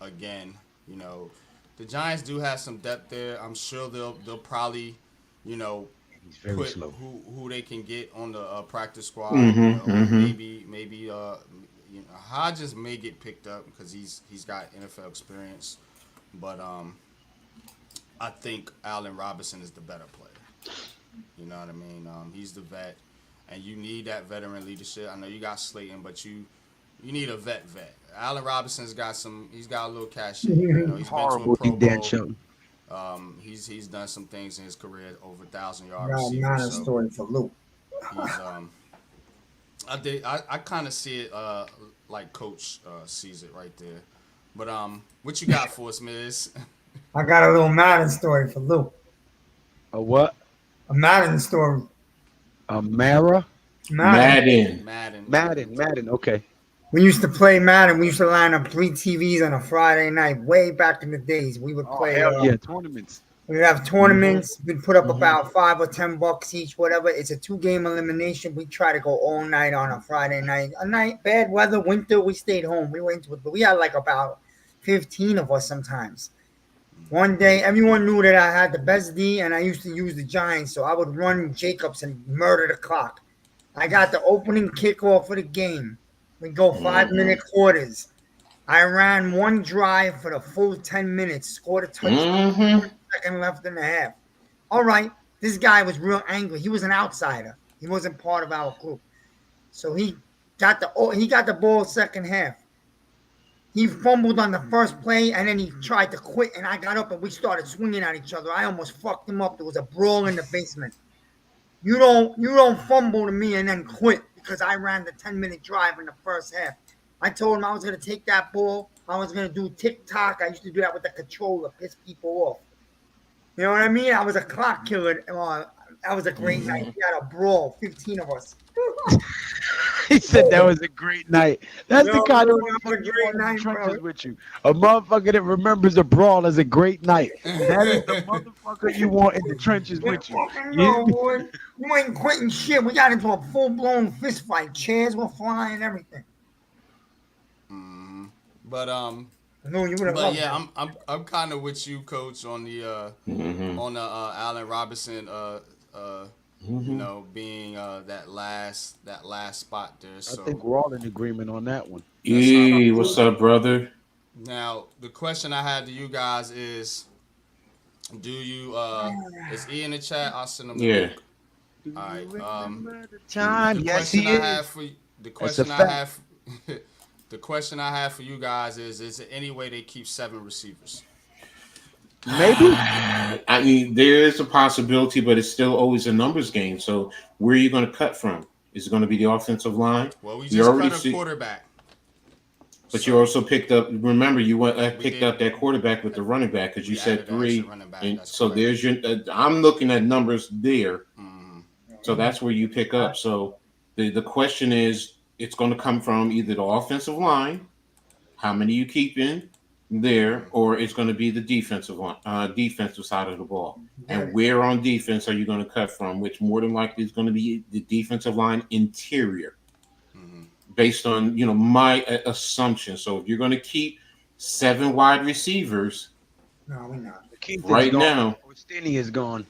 again, you know, the Giants do have some depth there. I'm sure they'll probably, you know, He's very put slow. who they can get on the practice squad. You Mm-hmm. know, Mm-hmm. maybe you know, Hodges may get picked up because he's got NFL experience, but I think Allen Robinson is the better player. You know what I mean? He's the vet, and you need that veteran leadership. I know you got Slayton, but you need a vet. Allen Robinson's got some. He's got a little cachet. You know, he's been to a Horrible, Pro you Dan Bowl. Shelton. He's done some things in his career, over 1,000 yard Got receiver. not a So story for Luke. he's I kind of see it like Coach sees it right there. But what you got for us, Miz? I got a little Madden story for Luke. A what? A Madden story. A Mara? Madden. Madden. Okay. We used to play Madden. We used to line up 3 TVs on a Friday night, way back in the days. We would Oh play. hell yeah, tournaments. We'd have tournaments. We'd put up Mhm. about $5 or $10 each, whatever. It's a 2-game elimination. We try to go all night on a Friday night. A night, bad weather, winter. We stayed home. We went to it, but we had like about 15 of us sometimes. One day, everyone knew that I had the best D, and I used to use the Giants, so I would run Jacobs and murder the clock. I got the opening kickoff for the game. We go 5-minute quarters. I ran one drive for the full 10 minutes, scored a touchdown, Mm-hmm. second left in the half. All right, this guy was real angry. He was an outsider. He wasn't part of our group. So he got the ball second half. He fumbled on the first play, and then he tried to quit, and I got up, and we started swinging at each other. I almost fucked him up. There was a brawl in the basement. You don't fumble to me and then quit because I ran the 10-minute drive in the first half. I told him I was going to take that ball. I was going to do tick-tock. I used to do that with the controller, piss people off. You know what I mean? I was a clock killer. That was a great night. We had a brawl, 15 of us. He said that was a great night. That's the kind of that was a motherfucker you great want in the night, trenches bro. with you. A motherfucker that remembers a brawl as a great night. That is the motherfucker you want in the trenches with you. No, boy. You ain't quitting shit. We got into a full-blown fist fight. Chairs were flying and everything. But No, you would have but loved yeah, that. I'm kind of with you, Coach, on the Allen Robinson you know, being that last spot there. So I think we're all in agreement on that one. Hey, what's up, brother? now the question I had to you guys is, do you is E in the chat? I'll send them. Yeah. All right. The time, The yes, question he I is. have for the That's a question I fact. have the question I have for you guys is there any way they keep 7 receivers? Maybe. I mean, there is a possibility, but it's still always a numbers game. So where are you going to cut from? Is it going to be the offensive line? Well, we You just already cut a see- quarterback. But So, you also picked up. Remember, you picked did. up that quarterback with the running back because you We said added an 3. extra running back, And that's so correct. there's your. I'm looking at numbers there. Mhm. So that's where you pick up. So the question is, it's going to come from either the offensive line, how many you keep in there, or it's going to be the defensive side of the ball. And where on defense are you going to cut from? Which more than likely is going to be the defensive line interior, based on my assumption. So if you're going to keep 7 wide receivers No, we're not. McKeithen's right gone. now, Or Stinney is gone.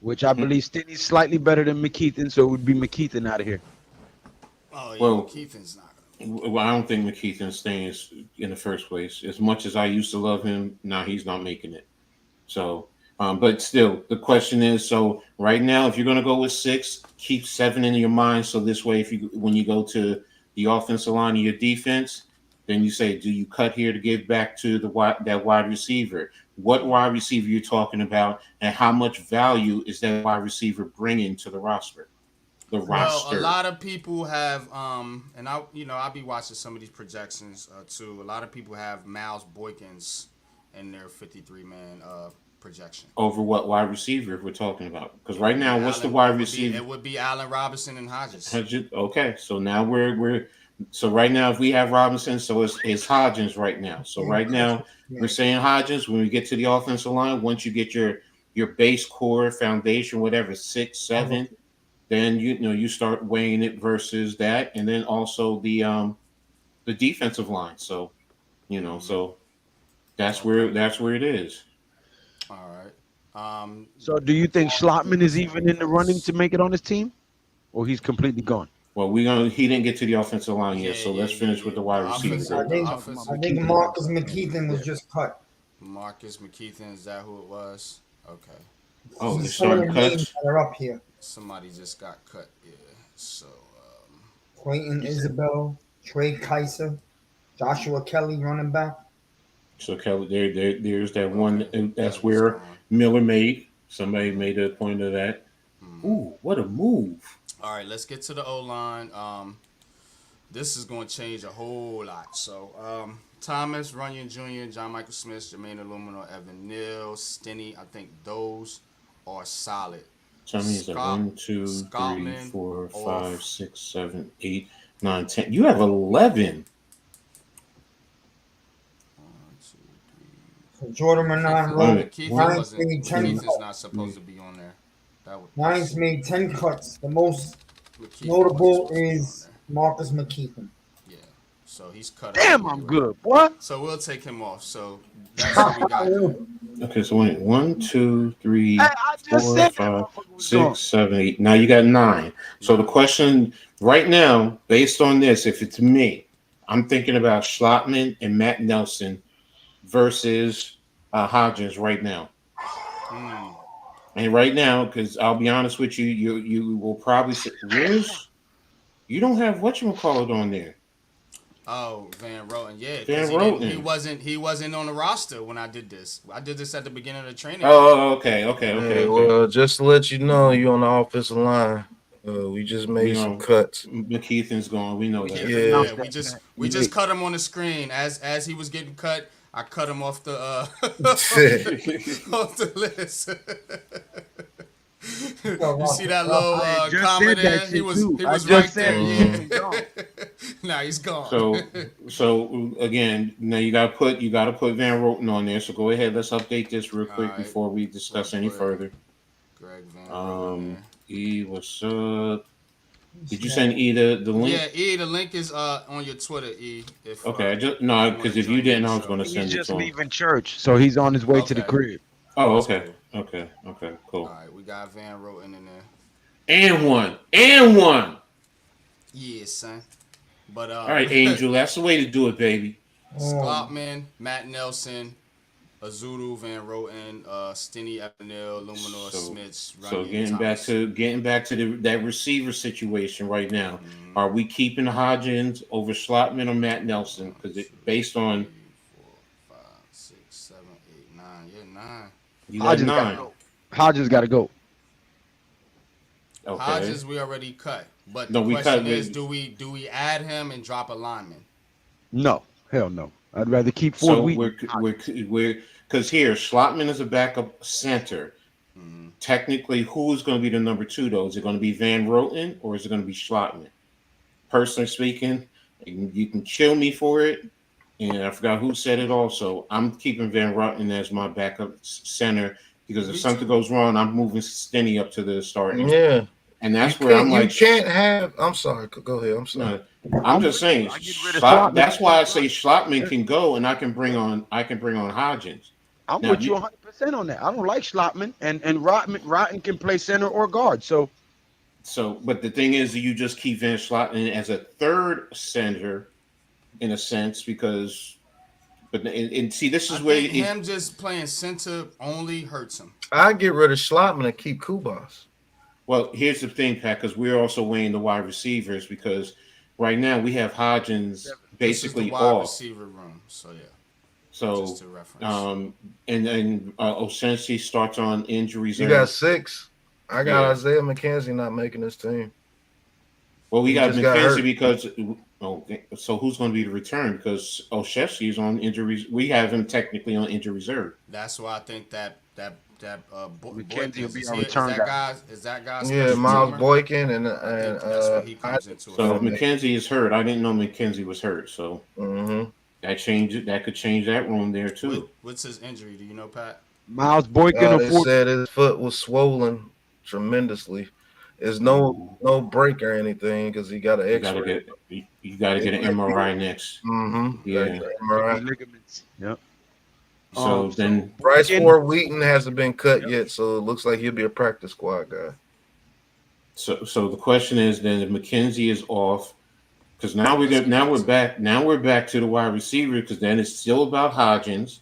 Which I believe Stinney's slightly better than McKeithen, so it would be McKeithen out of here. Oh yeah, Well, Keithan's not. well, I don't think McKeithen's staying in the first place. As much as I used to love him, now he's not making it. So, but still, the question is: so right now, if you're going to go with 6, keep 7 in your mind. So this way, when you go to the offensive line of your defense, then you say, do you cut here to give back to that wide receiver? What wide receiver you're talking about, and how much value is that wide receiver bringing to the roster? Well, a lot of people have, and I'll be watching some of these projections too. A lot of people have Miles Boykins in their 53-man projection. Over what wide receiver we're talking about? Because right now, what's the wide receiver? It would be Allen Robinson and Hodges. Okay, so now so right now, if we have Robinson, so it's Hodgins right now. So right now, we're saying Hodgins. When we get to the offensive line, once you get your base core foundation, whatever, 6, 7, then you start weighing it versus that, and then also the the defensive line. So, so that's where it is. All right. So do you think Schlottman is even in the running to make it on his team, or he's completely gone? Well, he didn't get to the offensive line yet, so let's finish with the wide receiver. I think Marcus McKeithen was just cut. Marcus McKeithen, is that who it was? Okay. Oh, they're starting cuts. They're up here. Somebody just got cut. Yeah. So. Clayton Isabel, Trey Kaiser, Joshua Kelly, running back. So Kelly, there's that one. That's where Miller somebody made a point of that. Ooh, what a move! All right, let's get to the O-line. This is going to change a whole lot. So, Thomas, Runyon Jr., John Michael Smith, Jermaine Illumino, Evan Neal, Stinney, I think those are solid. So that means 1, 2, 3, 4, 5, 6, 7, 8, 9, 10. You have 11. So Jordan Renan wrote McKeithen's not supposed to be on there. Lions made 10 cuts. The most notable is Marcus McKeithen. Yeah, so he's cut. Damn, I'm good. What? So we'll take him off. So that's what we got. Okay, so wait, 1, 2, 3, 4, 5, 6, 7, 8. Now you got 9. So the question right now, based on this, if it's me, I'm thinking about Schlottman and Matt Nelson versus Hodgins right now. And right now, because I'll be honest with you, you will probably say, you don't have whatchamacallit on there. Oh, Van Roten, yeah. Van Roten. He wasn't on the roster when I did this. I did this at the beginning of the training. Oh, okay. Well, just to let you know, you on the offensive line. We just made some cuts. McKeithen's gone. We know that. Yeah, we just cut him on the screen as he was getting cut. I cut him off the off the list. You see that little comment there? He was right there. Yeah. Now he's gone. So again, now you gotta put Van Roten on there. So go ahead, let's update this real quick before we discuss any further. Greg Van Roten. What's up? Did you send E the link? Yeah, E, the link is on your Twitter, E. Because if you didn't, I was going to send it to him. He's just leaving church, so he's on his way to the crib. Oh, okay, cool. All right, we got Van Roten in there. And one. Yeah, son. But all right, Angel, that's the way to do it, baby. Schlottman, Matt Nelson, Azulu, Van Roten, Stinney, Evanil, Luminor, Smith. So getting back to that receiver situation right now, are we keeping Hodgins over Schlottman or Matt Nelson? Because based on 3, 4, 5, 6, 7, 8, 9. Yeah, 9. You got 9. Hodgins got to go. Okay. Hodgins we already cut, but the question is, do we add him and drop a lineman? No, hell no. I'd rather keep 4 weeks. We're because here Schlottman is a backup center. Technically, who's going to be the number 2 though? Is it going to be Van Roten or is it going to be Schlottman? Personally speaking, you can kill me for it. And I forgot who said it also. I'm keeping Van Roten as my backup center because if something goes wrong, I'm moving Stinney up to the starting. Yeah. And that's where I'm like, you can't have. I'm sorry. Go ahead. I'm sorry. No, I'm just saying. That's why I say Schlottman can go, and I can bring on Hodgins. I'm with you 100% on that. I don't like Schlottman, and Rotten can play center or guard. So, but the thing is, you just keep Van Schlottman as a third center, in a sense, because. But and see, this is where him just playing center only hurts him. I get rid of Schlottman and keep Kubas. Well, here's the thing, Pat, because we're also weighing the wide receivers because right now we have Hodgins basically wide off. Receiver room, so yeah. So, just to reference. and Osensi starts on injuries. You got 6. I got Isaiah McKenzie not making this team. Well, we got McKenzie because so who's going to be the return? Because Oshevsky is on injuries. We have him technically on injury reserve. That's why I think that McKenzie will be our return guy. Is that guy? Yeah, Miles Boykin and that's what he comes into. So if McKenzie is hurt, I didn't know McKenzie was hurt. So that could change that room there too. What's his injury? Do you know, Pat? Miles Boykin. They said his foot was swollen tremendously. It's no break or anything because he got an X-ray. You got to get an MRI next. Mm-hmm. Yeah. MRI. Ligaments. Yep. So then Bryce Ford Wheaton hasn't been cut yet, so it looks like he'll be a practice squad guy. So the question is then if McKenzie is off, because now we're back to the wide receiver because then it's still about Hodgins,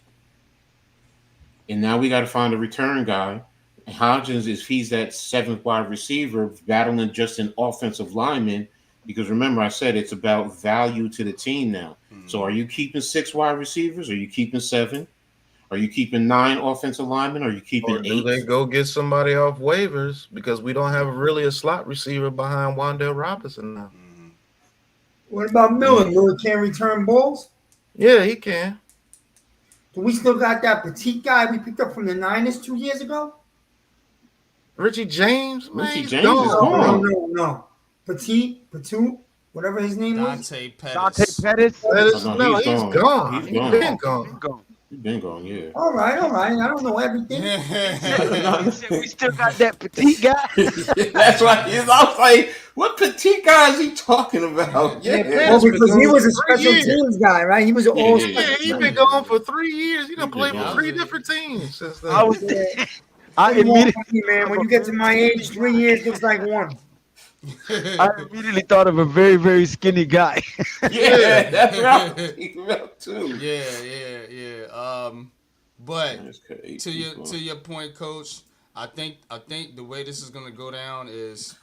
and now we got to find a return guy. And Hodgins, if he's that seventh wide receiver battling just an offensive lineman, because remember I said it's about value to the team now. So are you keeping 6 wide receivers? Are you keeping 7? Are you keeping 9 offensive linemen? Are you keeping 8? Do they go get somebody off waivers because we don't have really a slot receiver behind Wan'Dale Robinson now? What about Miller? Miller can't return balls? Yeah, he can. Do we still got that petite guy we picked up from the Niners 2 years ago? Richie James? Richie Man, James is gone. No. Petit, whatever his name was. Dante Pettis. Dante Pettis. No, he's gone. He's been gone. He's been gone, yeah. All right. I don't know everything. He said we still got that petite guy. That's why I was like, what petite guy is he talking about? Well, because he was a special teams guy, right? He was an all. Yeah, he's been gone for 3 years. He done played for 3 different teams since then. I immediately, man, when you get to my age, 3 years looks like one. I immediately thought of a very, very skinny guy. Yeah, that's what I was thinking about too. Yeah. But to your point, Coach, I think the way this is gonna go down is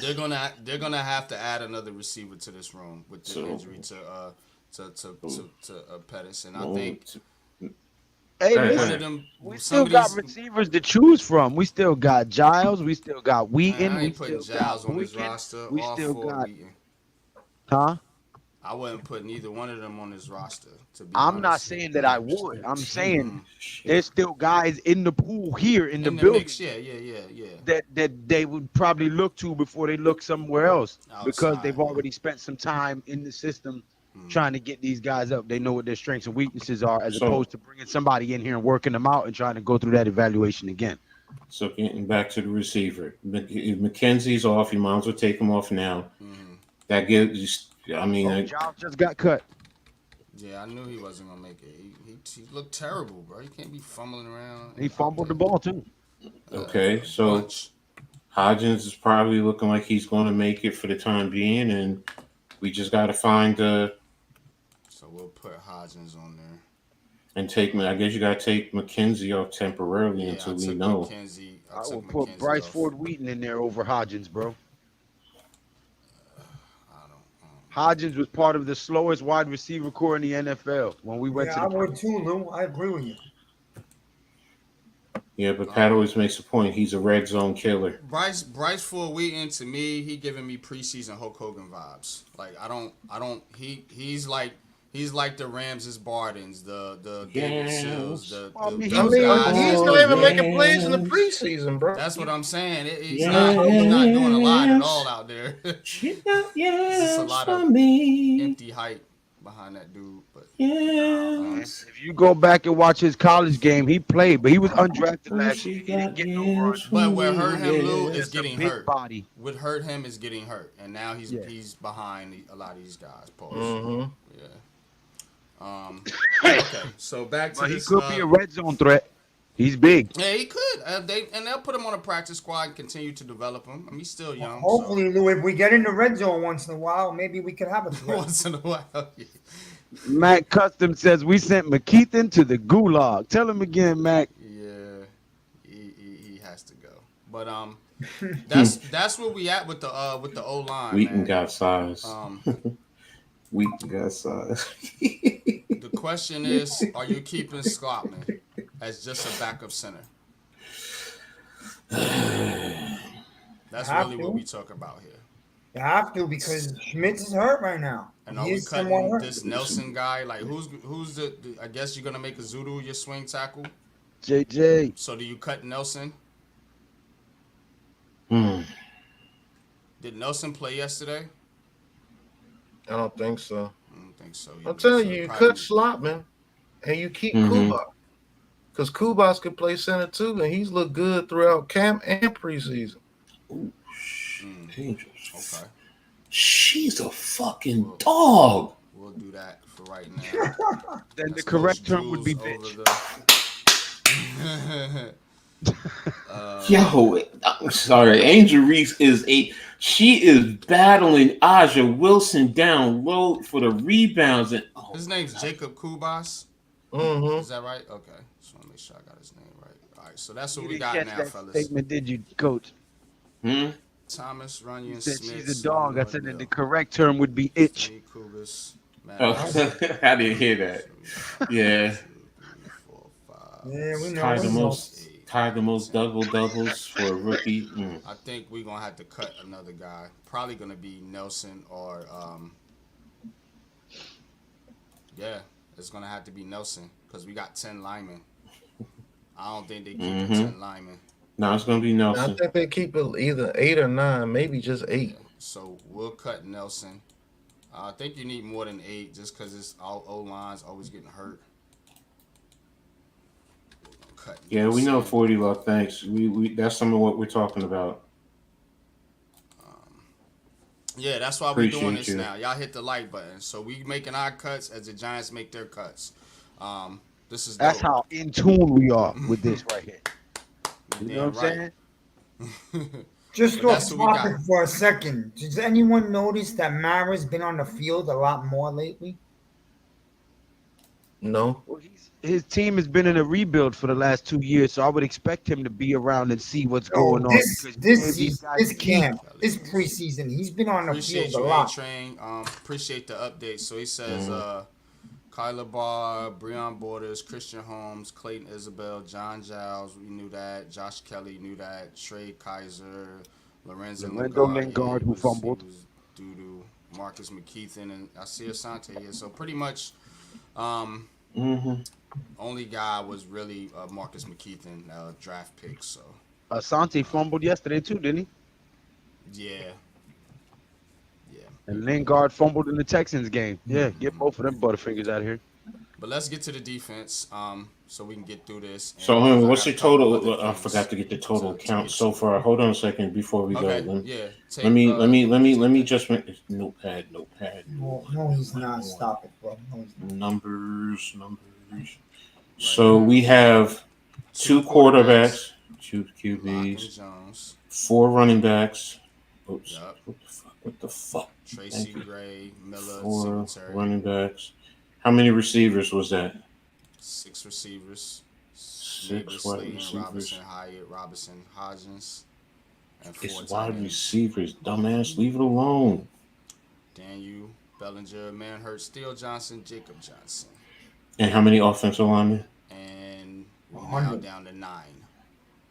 they're gonna have to add another receiver to this room with the injury to Pettis, and I think. Hey, listen, we still got receivers to choose from. We still got Giles. We still got Wheaton. I ain't putting Giles on his roster. We still got Wheaton. Huh? I wouldn't put neither one of them on his roster. I'm not saying that I would. I'm saying there's still guys in the pool here in the building. Mix. Yeah. That they would probably look to before they look somewhere else because they've already spent some time in the system trying to get these guys up. They know what their strengths and weaknesses are, as opposed to bringing somebody in here and working them out and trying to go through that evaluation again. So getting back to the receiver, if McKenzie's off, you might as well take him off now. That gives, Giles just got cut. Yeah, I knew he wasn't gonna make it. He looked terrible, bro. He can't be fumbling around. He fumbled the ball too. Okay, so Hodgins is probably looking like he's going to make it for the time being, and we just got to find So we'll put Hodgins on there. And I guess you got to take McKenzie off temporarily until we know. I will put Bryce Ford Wheaton in there over Hodgins, bro. Hodgins was part of the slowest wide receiver core in the NFL when we went to the. I would too, Lou. I agree with you. Yeah, but Pat always makes a point. He's a red zone killer. Bryce Ford Wheaton, to me, he giving me preseason Hulk Hogan vibes. Like he's like the Ramses Bardens, the David Sills, he's not even making plays in the preseason, bro. That's what I'm saying. He's not doing a lot at all out there. It's just a lot of empty hype behind that dude. But if you go back and watch his college game, he played, but he was undrafted last year. He didn't get no run. But what hurt him, Lou, is getting hurt. Body. What hurt him is getting hurt, and now he's behind a lot of these guys. Okay, so back to this. He could be a red zone threat. He's big. Yeah, he could. They'll put him on a practice squad and continue to develop him. I mean, he's still young. Hopefully, Lou, if we get in the red zone once in a while, maybe we could have a threat. Once in a while. Yeah. Mac Custom says we sent McKeithen to the gulag. Tell him again, Mac. Yeah, he has to go. But that's where we at with the O line. Wheaton got size. Wheaton got size. The question is, are you keeping Slotman as just a backup center? That's really what we talk about here. You have to, because Schmitz is hurt right now. And are we cutting this Nelson guy? Like, who's the I guess you're gonna make a Zulu your swing tackle? JJ. So do you cut Nelson? Did Nelson play yesterday? I don't think so. I don't think so. I'm telling you, you cut Slotman and you keep Kubas. Because Kubas could play center too, and he's looked good throughout camp and preseason. Ooh, Angels. Okay. She's a fucking dog. We'll do that for right now. Then the correct term would be bitch. Yo, I'm sorry. Angel Reese she is battling Aja Wilson down low for the rebounds. And his name's Jacob Kubas. Mm-hmm. Is that right? Okay. Just want to make sure I got his name right. All right. So that's what You we didn't got catch now, that fellas. statement, did you, Coach? Thomas, Runyon, You said Smith. she's a dog. I said that the correct term would be itch. Kubas, I didn't hear that. Yeah. 2, 3, 4, 5, Yeah, we know. Tied the most double doubles for a rookie. I think we're gonna have to cut another guy. Probably gonna be Nelson or yeah, it's gonna have to be Nelson because we got 10 linemen. I don't think they keep 10 linemen. No, it's gonna be Nelson. I think they keep it either 8 or 9, maybe just 8. Yeah. So we'll cut Nelson. I think you need more than 8 just because it's all O-lines always getting hurt. Yeah, we know 40 Luck. Thanks. We that's some of what we're talking about. Yeah, that's why we're doing this now. Y'all hit the like button. So we making our cuts as the Giants make their cuts. This is That's dope. how in tune we are with this right here. You know what I'm saying? Just off topic for a second. Does anyone notice that Mara's been on the field a lot more lately? No. Well, his team has been in a rebuild for the last 2 years, so I would expect him to be around and see what's going on. This camp, this preseason, he's been on the field a lot. Train. Appreciate the update. So he says Kyler Barr, Breon Borders, Christian Holmes, Clayton Isabel, John Giles, we knew that. Josh Kelly knew that. Trey Kaiser, Lorenzo Lingard, who fumbled. Doo-doo, Marcus McKeithen, and I see Asante here. So pretty much only guy was really Marcus McKeithen, draft pick. So Asante fumbled yesterday too, didn't he? Yeah. And Lingard fumbled in the Texans game. Yeah, get both of them butterfingers out of here. But let's get to the defense, so we can get through this. So what's your total? I forgot to get the total count so far. Hold on a second before we go. Let me just make this notepad. No, he's not. Stop it, bro. Numbers. So we have 2 quarterbacks, 2 QBs, 4 running backs. Oops. Yep. What the fuck? Tracy Gray, Miller, 4 Singletary. running backs. How many receivers was that? 6 receivers. 6 wide receivers. Robinson, Hyatt, Robinson, Hodgins, and 4 It's wide receivers, dumbass. Leave it alone. Daniel, Bellinger, Manhurst, Steele Johnson, Jacob Johnson. And how many offensive linemen? And we're now down to 9.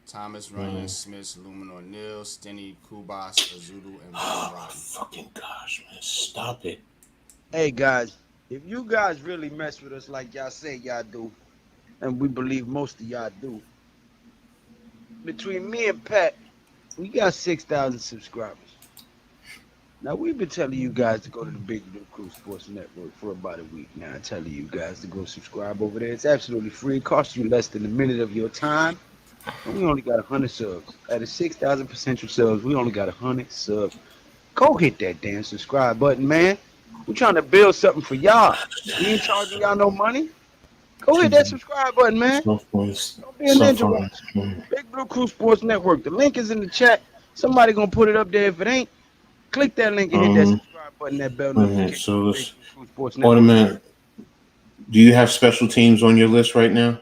Thomas, Runyon, Smith, Lumen O'Neal, Stinney, Kubas, Azudu, and Rodney. Fucking gosh, man. Stop it. Hey, guys, if you guys really mess with us like y'all say y'all do, and we believe most of y'all do, between me and Pat, we got 6,000 subscribers. Now, we've been telling you guys to go to the Big Blue Crew Sports Network for about a week now, telling you guys to go subscribe over there. It's absolutely free. It costs you less than a minute of your time. And we only got 100 subs. Out of 6,000 potential subs, we only got 100 subs. Go hit that damn subscribe button, man. We're trying to build something for y'all. We ain't charging y'all no money. Go hit that subscribe button, man. Don't be a ninja. Big Blue Crew Sports Network. The link is in the chat. Somebody gonna put it up there. If it ain't, click that link and hit that subscribe button, that bell notification. So it's automatic. Do you have special teams on your list right now?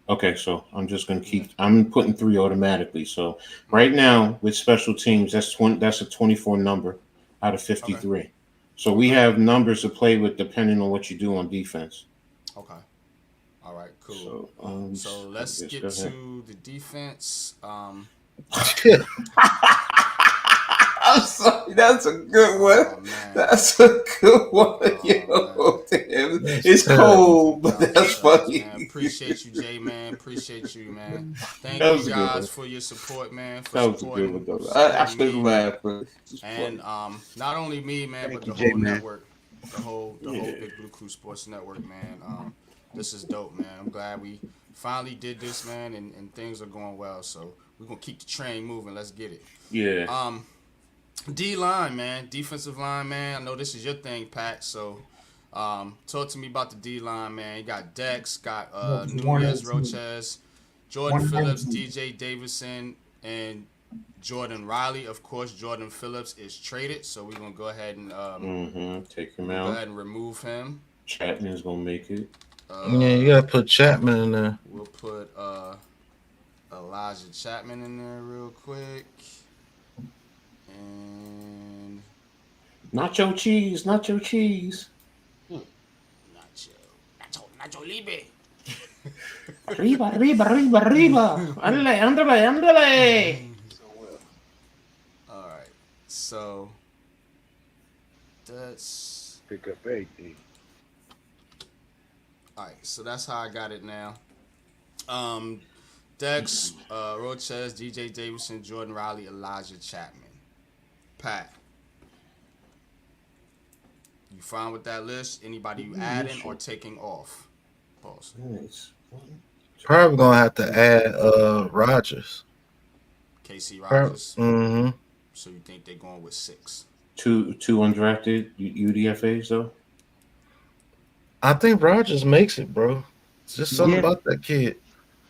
Okay, so I'm just gonna I'm putting 3 automatically. So right now with special teams, that's a 24 number out of 53. Okay. So we have numbers to play with depending on what you do on defense. Okay. All right, cool. So let's get to the defense. I'm sorry, that's a good one. That's a good one. Damn. It's cold, but that's funny. Man. Appreciate you, Jay, man. Appreciate you, man. Thank you guys for your support, man. For supporting. That was a good one, though. I still laugh. And not only me, man, but the whole network. The whole Big Blue Crew Sports Network, man. This is dope, man. I'm glad we finally did this, man, and things are going well. So we're gonna keep the train moving. Let's get it. Yeah. D-line, man. Defensive line, man. I know this is your thing, Pat. So talk to me about the D-line, man. You got Dex, got Nunez, Roches, Jordan Phillips, DJ Davidson, and Jordan Riley. Of course, Jordan Phillips is traded, so we're going to go ahead and take him out. Go ahead and remove him. Chapman is going to make it. Yeah, you got to put Chapman in there. We'll put Elijah Chapman in there real quick. And Nacho cheese. Nacho Libre. Arriba. Ándale. All right. So that's pick up 18. All right. So that's how I got it now. Dex, Roches, DJ Davidson, Jordan Riley, Elijah Chapman. Pat, you fine with that list? Anybody you adding or taking off? Pause. Probably gonna have to add Rogers. KC Rogers. Mm-hmm. So you think they're going with 6? Two undrafted UDFAs though. I think Rogers makes it, bro. It's just something about that kid.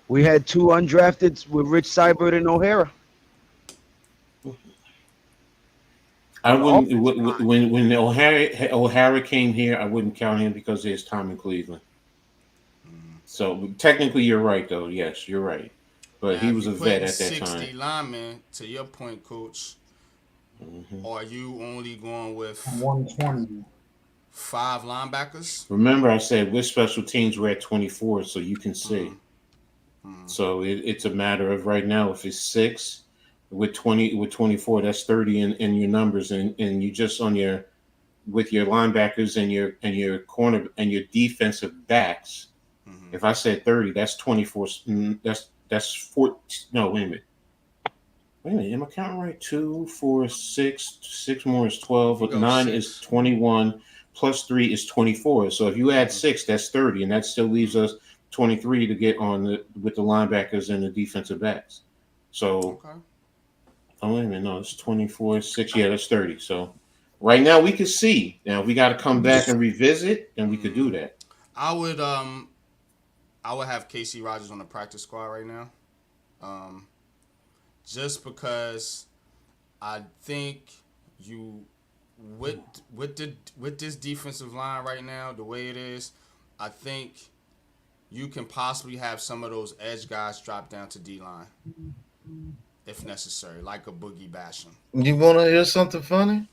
We had 2 undrafteds with Rich Seibert and O'Hara. I wouldn't when O'Hara came here, I wouldn't count him because of his time in Cleveland. So technically, you're right, though. Yes, you're right. But now, he was a vet at that 60 time. 60 linemen, to your point, Coach. Are you only going with 120? 5 linebackers? Remember, I said with special teams we're at 24, so you can see. So it's a matter of right now. If it's 6 with 24, that's 30 in your numbers, and you just on your with your linebackers and your corner and your defensive backs. If I said 30, that's 24. That's 4. No, wait a minute. Am I counting right? 2, 4, 6. 6 more is 12. 9 is 21. Plus 3 is 24. So if you add 6, that's 30, and that still leaves us 23 to get on with the linebackers and the defensive backs. So, oh wait a minute, no, it's 24, 6. Yeah, that's 30. So right now we could see. Now we got to come back and revisit, and we could do that. I would have KC Rogers on the practice squad right now, just because I think you with this defensive line right now, the way it is, I think you can possibly have some of those edge guys drop down to D-line if necessary, like a Boogie Basham. You want to hear something funny?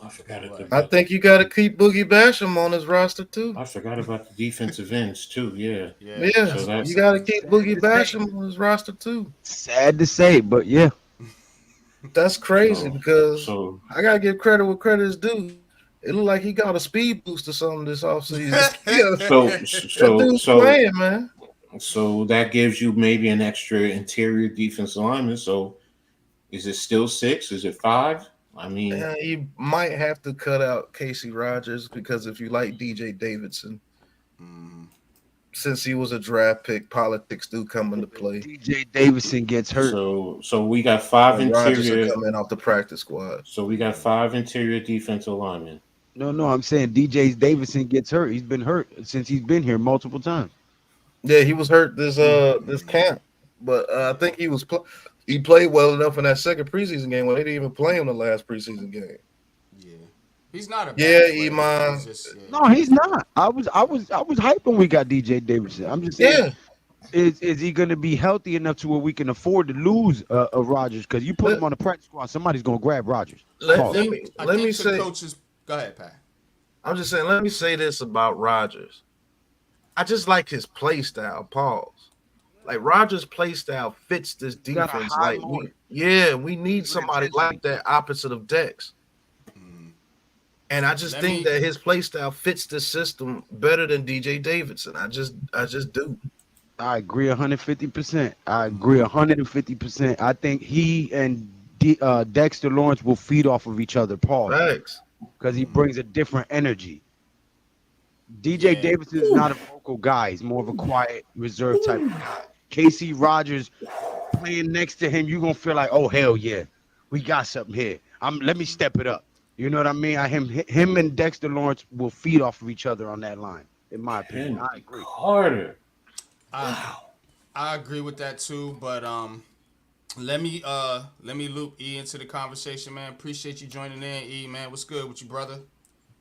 I forgot it. I think you got to keep Boogie Basham on his roster too. I forgot about the defensive ends too. Yeah. So you got to keep Boogie Basham on his roster too. Sad to say, but yeah. That's crazy because I gotta give credit where credit is due. It looked like he got a speed boost or something this offseason. So playing, man. So that gives you maybe an extra interior defensive lineman. So is it still 6? Is it 5? I mean, you might have to cut out Casey Rogers because if you like DJ Davidson, since he was a draft pick, politics do come into play. DJ Davidson gets hurt. So we got 5 interior coming off the practice squad. So we got 5 interior defensive linemen. No, I'm saying DJ Davidson gets hurt. He's been hurt since he's been here multiple times. Yeah, he was hurt this camp, but I think he played well enough in that second preseason game when they didn't even play him the last preseason game. Yeah, he's not a bad player. Iman. No, he's not. I was hyped when we got DJ Davidson. I'm just saying, is he going to be healthy enough to where we can afford to lose a Rodgers? Because you put him on the practice squad, somebody's going to grab Rodgers. Let me say, coaches. Go ahead, Pat. I'm just saying. Let me say this about Rodgers. I just like his play style. Pause. Like Rodgers' play style fits this defense. Like we need somebody like that opposite of Dex. And I just think that his play style fits this system better than DJ Davidson. I just do. I agree 150%. I agree 150%. I think he and Dexter Lawrence will feed off of each other. Pause. Thanks. Because he brings a different energy. DJ Davidson is not a vocal guy. He's more of a quiet, reserved type of guy. Casey Rogers playing next to him, you're gonna feel like, oh hell yeah, we got something here. Let me step it up. You know what I mean? Him and Dexter Lawrence will feed off of each other on that line, in my opinion. I agree. Carter. I agree with that too, but let me loop E into the conversation, man. Appreciate you joining in, E, man. What's good with you, brother?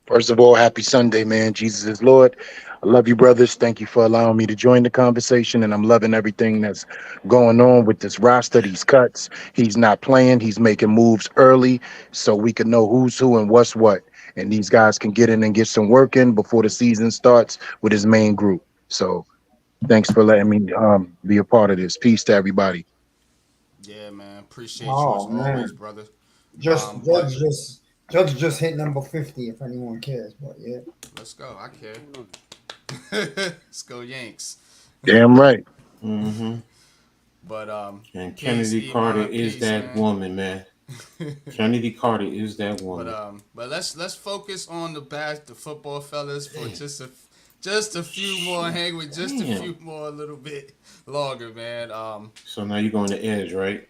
First of all, happy Sunday, man. Jesus is Lord. I love you, brothers. Thank you for allowing me to join the conversation, and I'm loving everything that's going on with this roster, these cuts. He's not playing. He's making moves early so we can know who's who and what's what. And these guys can get in and get some work in before the season starts with his main group. So thanks for letting me be a part of this. Peace to everybody. Yeah, man. Appreciate you as always, brother. Judge just hit number 50 if anyone cares, but yeah. Let's go. I care. Let's go Yanks. Damn right. Mm-hmm. But and Kennedy Carter is that woman, man. Kennedy Carter is that woman. But let's focus on the football fellas for just a few more. Hang with just a few more, a little bit longer, man. So now you're going to Edge, right?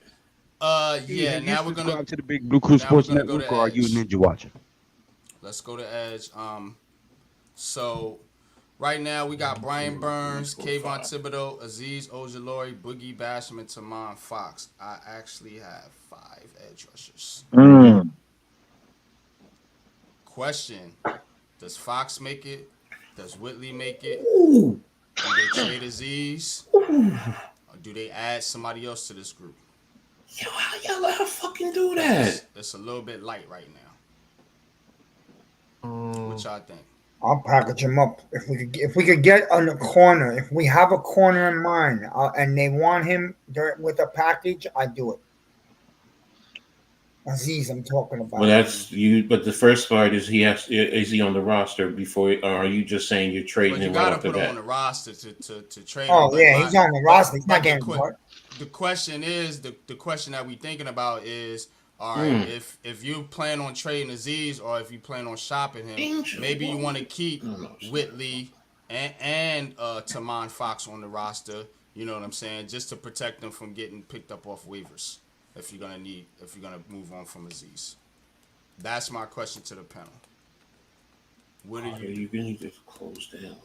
Yeah. Now we're gonna go to the Big Blue Crew Sports Network, or are you Ninja watching? Let's go to Edge. So right now we got Brian Burns, Kayvon Thibodeau, Azeez Ojulari, Boogie Basham, and Tamon Fox. I actually have 5 edge rushers. Question: does Fox make it? Does Whitley make it? Do they trade Azeez? Or do they add somebody else to this group? Yo, how y'all let her fucking do that? It's a little bit light right now. What y'all think? I'll package him up if we could get on the corner. If we have a corner in mind, and they want him with a package, I do it. Azeez, I'm talking about. Well, that's you. But the first part is is he on the roster before, or are you just saying you're trading him right off the bat? You got to put him on the roster to trade him. Oh yeah, he's on the roster. He's not getting cut. The question is the question that we're thinking about is, all right, if you plan on trading Azeez or if you plan on shopping him, maybe you want to keep Whitley and Tamon Fox on the roster. You know what I'm saying? Just to protect them from getting picked up off waivers. If you're gonna move on from Azeez. That's my question to the panel. What are you gonna just close down?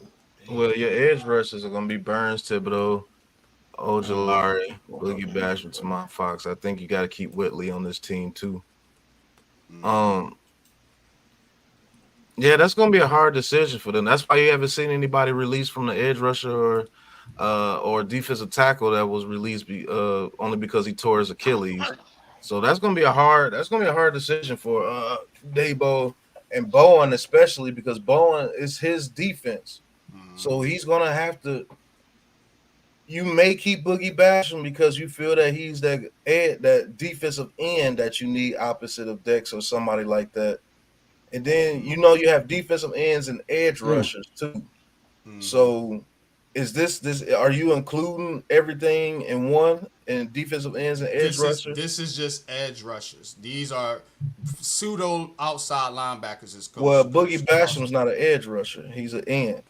Well, your edge rushers are gonna be Burns, Thibodeau, Ojulari, Boogie Basham, Tamon Fox. I think you got to keep Whitley on this team too. Yeah, that's gonna be a hard decision for them. That's why you haven't seen anybody released from the edge rusher or defensive tackle that was released only because he tore his Achilles. So that's gonna be a hard decision for Dabo and Bowen, especially because Bowen is his defense. So he's gonna have to. You may keep Boogie Basham because you feel that he's that defensive end that you need opposite of Dex or somebody like that. And then you have defensive ends and edge rushers too. So is this are you including everything in one in defensive ends and edge rushers? This is just edge rushers. These are pseudo outside linebackers. Well, Boogie Basham's not an edge rusher. He's an end.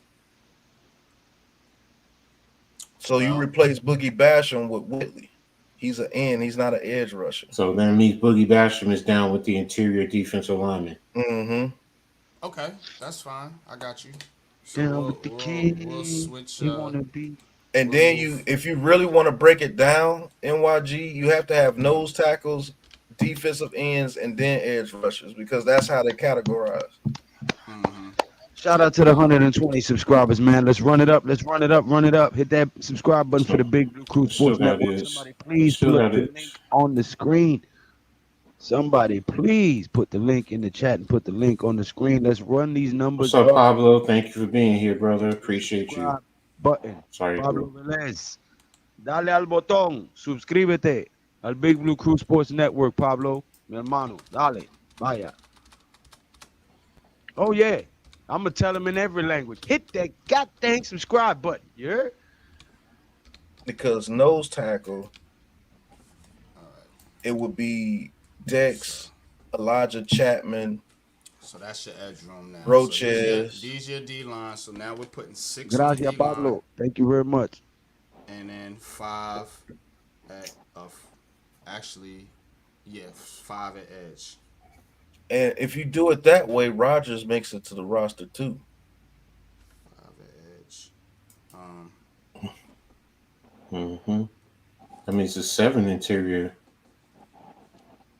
So you replace Boogie Basham with Whitley. He's an end. He's not an edge rusher. So that means Boogie Basham is down with the interior defensive lineman. Mm-hmm. Okay, that's fine. I got you. So we'll switch. And then if you really want to break it down, NYG, you have to have nose tackles, defensive ends, and then edge rushers because that's how they categorize. Shout out to the 120 subscribers, man. Let's run it up. Hit that subscribe button for the Big Blue Crew Sports Network. Somebody please put the link on the screen. Somebody please put the link in the chat and put the link on the screen. Let's run these numbers. What's up, Pablo? Thank you for being here, brother. Appreciate you. Button. Sorry, Pablo Velez. Dale al botón. Suscríbete al Big Blue Crew Sports Network, Pablo. Mi hermano. Dale. Vaya. Oh, yeah. I'm going to tell him in every language. Hit that goddamn subscribe button. You heard? Because nose tackle, it would be Dex, Elijah Chapman, So that's your edge room now. Roaches. So these your D line. So now we're putting 6 on the Gracias, D line, Pablo. Thank you very much. and then 5 at actually, yeah, 5 at edge. And if you do it that way, Rogers makes it to the roster too. 5 at edge. That means it's 7 interior.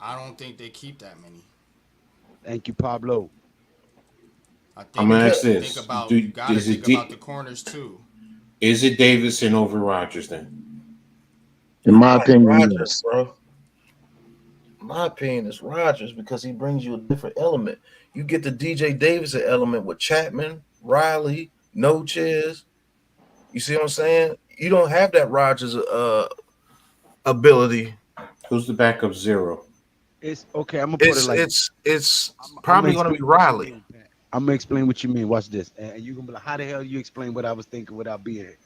I don't think they keep that many. Thank you, Pablo. I'm gonna ask this: Think about you gotta think about the corners too. Is it Davidson over Rogers then? In my opinion, Rogers, bro. My opinion is Rogers because he brings you a different element. You get the DJ Davidson element with Chapman, Riley, No Chiz. You see what I'm saying? You don't have that Rogers ability. Who's the backup 0? It's okay. I'm gonna put it like it's probably gonna be Riley. I'm gonna explain what you mean. Watch this, and you're gonna be like, "How the hell you explain what I was thinking without being here?"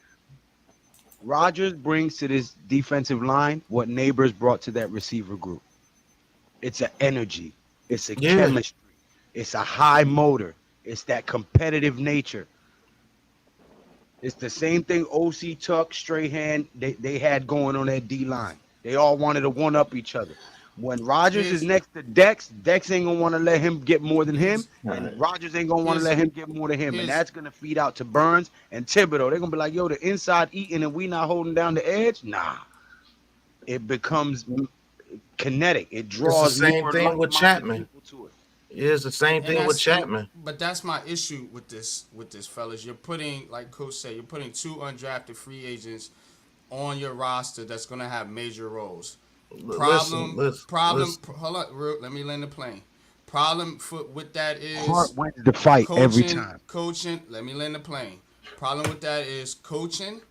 Rogers brings to this defensive line what Neighbors brought to that receiver group. It's an energy. It's a chemistry. It's a high motor. It's that competitive nature. It's the same thing OC Tuck, Strahan, they had going on that D line. They all wanted to one up each other. When Rogers is next to Dex, Dex ain't gonna want to let him get more than him, and Rogers ain't gonna want to let him get more than him, and that's gonna feed out to Burns and Thibodeau. They're gonna be like, "Yo, the inside eating and we not holding down the edge." Nah, it becomes kinetic. It draws it's the same thing with Chapman. To it. Yeah, it's the same thing with Chapman. But that's my issue with this, fellas. You're putting, like Coach said, you're putting 2 undrafted free agents on your roster that's gonna have major roles. Problem. Hold on, let me land the plane. Problem with that is Hart wins the fight every time. Coaching. Let me land the plane. Problem with that is coaching.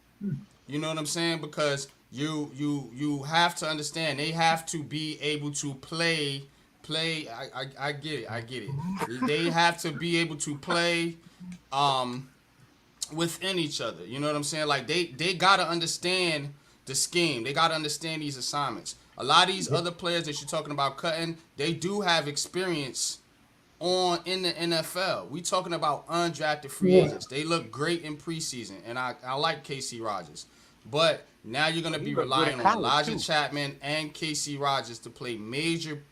You know what I'm saying? Because you have to understand they have to be able to play. I get it. They have to be able to play within each other. You know what I'm saying? Like they gotta understand the scheme. They gotta understand these assignments. A lot of these other players that you're talking about cutting, they do have experience in the NFL. We talking about undrafted free agents. They look great in preseason, and I like KC Rogers. But now you're gonna be relying on Elijah Chapman and KC Rogers to play major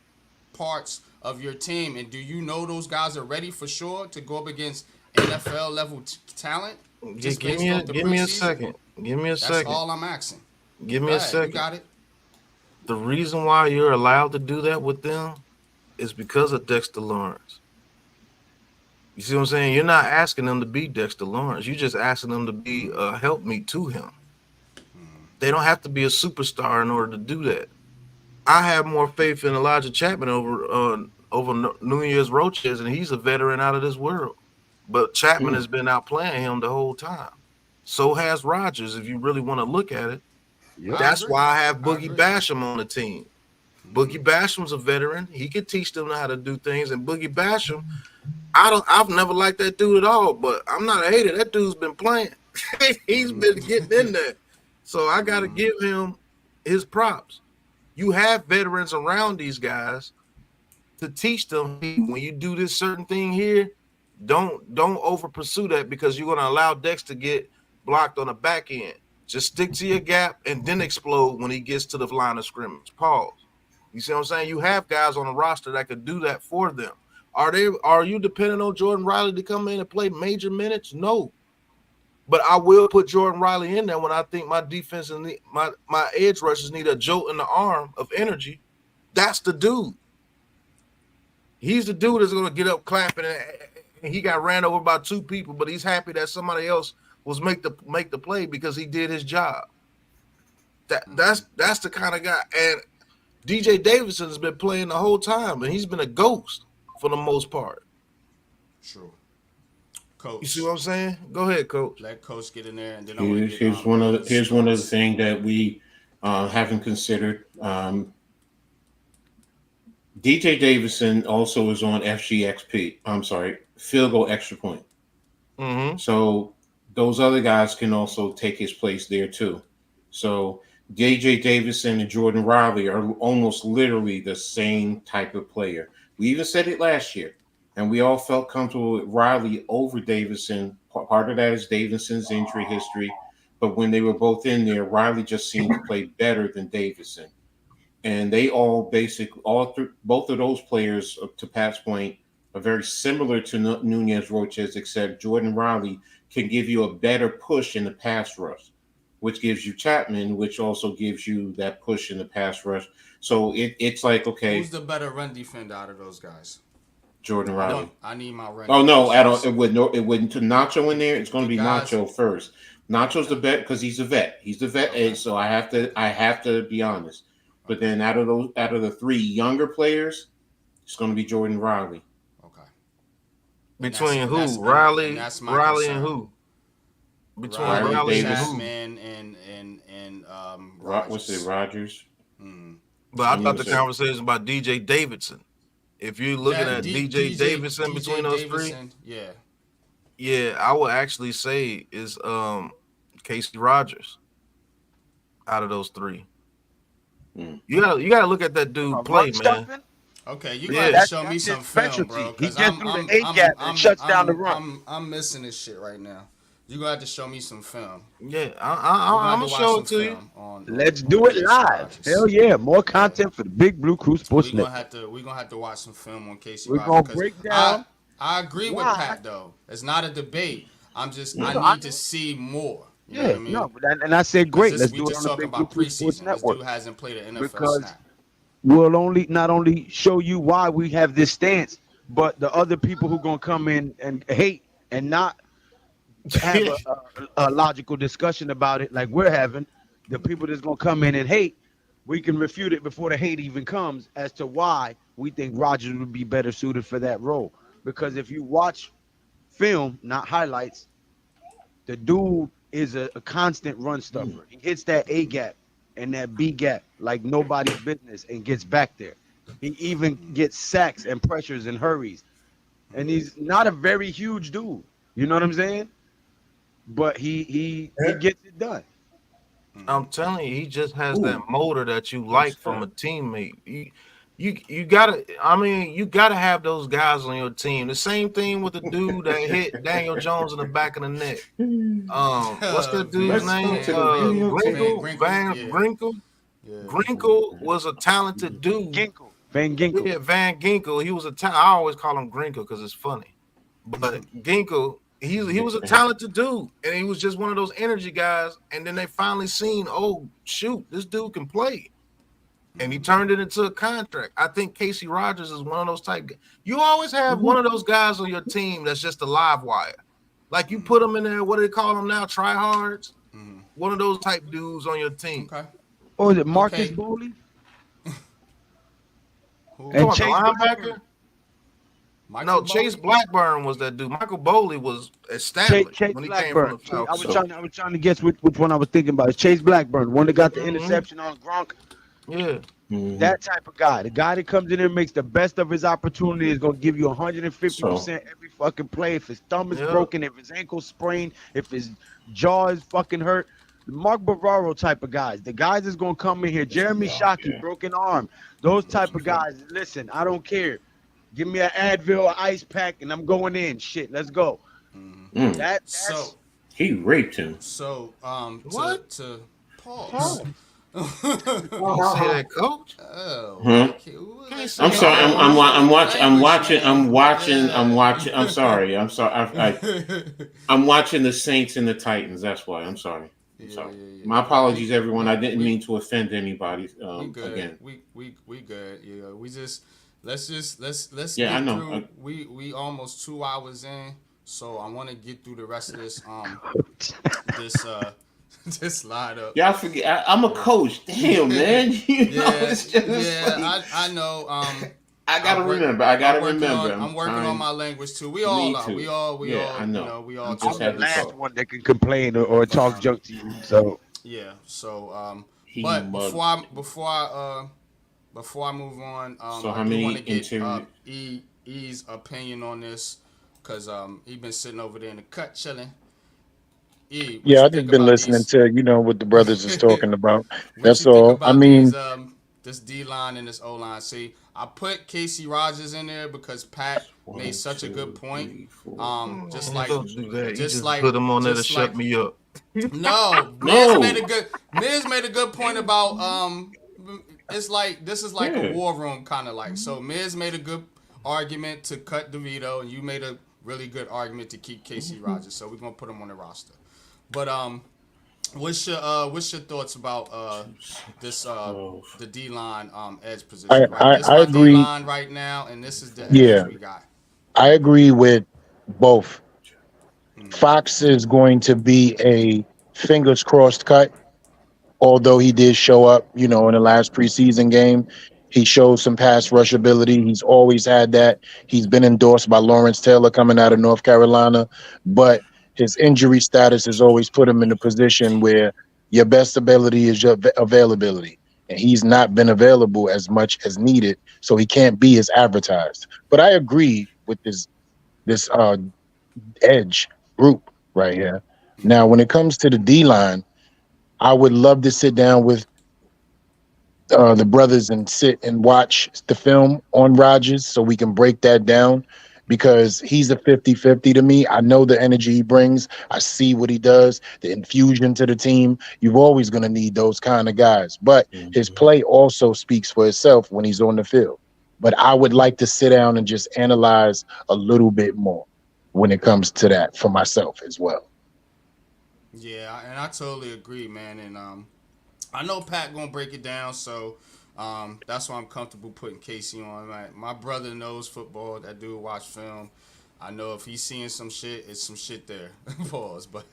parts of your team. And do you know those guys are ready for sure to go up against NFL level talent? Just give me a second. Give me a second. That's all I'm asking. Give me a second. You got it. The reason why you're allowed to do that with them is because of Dexter Lawrence. You see what I'm saying? You're not asking them to be Dexter Lawrence. You're just asking them to be a helpmeet to him. They don't have to be a superstar in order to do that. I have more faith in Elijah Chapman over Nunez Roaches, and he's a veteran out of this world. But Chapman has been outplaying him the whole time. So has Rogers, if you really want to look at it. Yep. That's why I have Boogie Basham on the team. Boogie Basham's a veteran. He can teach them how to do things. And Boogie Basham, I've never liked that dude at all, but I'm not a hater. That dude's been playing. He's been getting in there. So I got to give him his props. You have veterans around these guys to teach them, when you do this certain thing here, don't over pursue that because you're going to allow Dex to get blocked on the back end. Just stick to your gap and then explode when he gets to the line of scrimmage. Pause. You see what I'm saying? You have guys on the roster that could do that for them. Are you depending on Jordan Riley to come in and play major minutes? No. But I will put Jordan Riley in there when I think my defense and my edge rushers need a jolt in the arm of energy. That's the dude. He's the dude that's going to get up clapping, and he got ran over by 2 people, but he's happy that somebody else was make the play because he did his job. That's the kind of guy. And DJ Davidson has been playing the whole time, and he's been a ghost for the most part. True. Coach. You see what I'm saying? Go ahead, Coach. Let Coach get in there, and then here's one of the things that we haven't considered. DJ Davidson also is on FGXP. I'm sorry, field goal extra point. Mm-hmm. So those other guys can also take his place there too. So DJ Davidson and Jordan Riley are almost literally the same type of player. We even said it last year. and we all felt comfortable with Riley over Davidson. Part of that is Davidson's injury history, but when they were both in there, Riley just seemed to play better than Davidson. And they all both of those players, to Pat's point, are very similar to Nunez Roches, except Jordan Riley can give you a better push in the pass rush, which gives you Chapman, which also gives you that push in the pass rush. So it's like, okay, who's the better run defender out of those guys? Jordan Riley. I need my run. Oh no, I don't. It wouldn't to Nacho in there. It's going to be guys, Nacho first. Nacho's the vet because he's a vet. He's the vet, okay. and so I have to be honest. But then out of the three younger players, it's going to be Jordan Riley. Okay. Between who? Riley and who? Between Riley and who? And Rogers. What's it, Rogers? Mm. But I thought the conversation about DJ Davidson. If you're looking at DJ Davidson between those three, yeah, I would actually say is Casey Rogers out of those three. You gotta look at that dude play, man. Okay, you gotta show me some film, bro. He gets through the A gap and shuts down the run. I'm missing this shit right now. You gonna have to show me some film. Yeah, I'm gonna show it to you. Let's do it live. Hell yeah, more content for the Big Blue Crew Sports Network. We're gonna have to watch some film on Casey. We're gonna break down. I agree with Pat though. It's not a debate. I need to see more. You know what I mean? No, and I said great. Let's do it on the Big Blue Crew Sports Network. This dude hasn't played an NFL because snap. We'll not only show you why we have this stance, but the other people who gonna come in and hate and not have a logical discussion about it like we're having, the people that's gonna come in and hate, we can refute it before the hate even comes as to why we think Rodgers would be better suited for that role. Because if you watch film, not highlights, the dude is a constant run stuffer. He hits that A gap and that B gap like nobody's business and gets back there. He even gets sacks and pressures and hurries. And he's not a very huge dude. You know what I'm saying? But he gets it done. I'm telling you, he just has that motor that you like from a teammate. You gotta have those guys on your team. The same thing with the dude that hit Daniel Jones in the back of the neck. What's that dude's name? Grinkle. Grinkle was a talented dude. Van Ginkel. Yeah, Van Ginkel. He was I always call him Grinkle because it's funny. But Ginkel, he was a talented dude, and he was just one of those energy guys. And then they finally seen, oh shoot, this dude can play. And he turned it into a contract. I think Casey Rogers is one of those type. You always have one of those guys on your team that's just a live wire. Like you put them in there. What do they call them now? Tryhards. One of those type dudes on your team. Okay. Or is it Marcus Boley? And Chase linebacker? Chase Blackburn was that dude. Michael Boley was established when he came from the Falcons. I was trying to guess which one I was thinking about. It's Chase Blackburn, one that got the interception on Gronk. Yeah. That type of guy. The guy that comes in there and makes the best of his opportunity is going to give you 150% every fucking play. If his thumb is broken, if his ankle sprained, if his jaw is fucking hurt. The Mark Bavaro type of guys. The guys that's going to come in here. Jeremy Shockey, broken arm. Those type of guys. Listen, I don't care. Give me an Advil, an ice pack, and I'm going in. Shit, let's go. So he raped him. So what? To pause. You say that, coach? Oh, okay. I'm sorry. I'm watching. I'm sorry. I'm watching the Saints and the Titans. That's why. I'm sorry. Yeah. My apologies, everyone. I didn't mean to offend anybody. We good. Again, we good. Yeah, we just let's. Yeah, I know. Through. We almost 2 hours in, so I want to get through the rest of this. This lineup. Yeah, I forget. I'm a coach. Damn, man. I know. I gotta remember. I'm working on my language too. We all are. We all. I know. We all. I'm the last one that can complain or talk junk to you. So yeah. So but before I move on, so I do want to get E's opinion on this because he been sitting over there in the cut chilling. Yeah, I've just been listening to what the brothers is talking about. That's all. I mean, this D line and this O line. See, I put Casey Rogers in there because Pat made such a good point. Just like, don't do that. just you like, put him on there to just shut like. me up. No, No. Miz made a good point about it's like this is like a war room kind of like. So Miz made a good argument to cut DeVito, and you made a really good argument to keep Casey Rogers. So we're gonna put him on the roster. But what's your thoughts about this the D line edge position? Right, this is I my agree. D line right now, and this is the edge Yeah, we got. I agree with both. Fox is going to be a fingers crossed cut, although he did show up, in the last preseason game. He showed some pass rush ability. He's always had that. He's been endorsed by Lawrence Taylor coming out of North Carolina, but his injury status has always put him in a position where your best ability is your availability. And he's not been available as much as needed, so he can't be as advertised. But I agree with this edge group right here. Now, when it comes to the D line, I would love to sit down with the brothers and sit and watch the film on Rodgers so we can break that down, because he's a 50-50 to me. I know the energy he brings. I see what he does, the infusion to the team. You're always going to need those kind of guys. But his play also speaks for itself when he's on the field. But I would like to sit down and just analyze a little bit more when it comes to that for myself as well. Yeah, and I totally agree, man. And I know Pat gonna break it down, so that's why I'm comfortable putting Casey on. Like, my brother knows football. That dude watch film. I know if he's seeing some shit, it's some shit there. Pause. But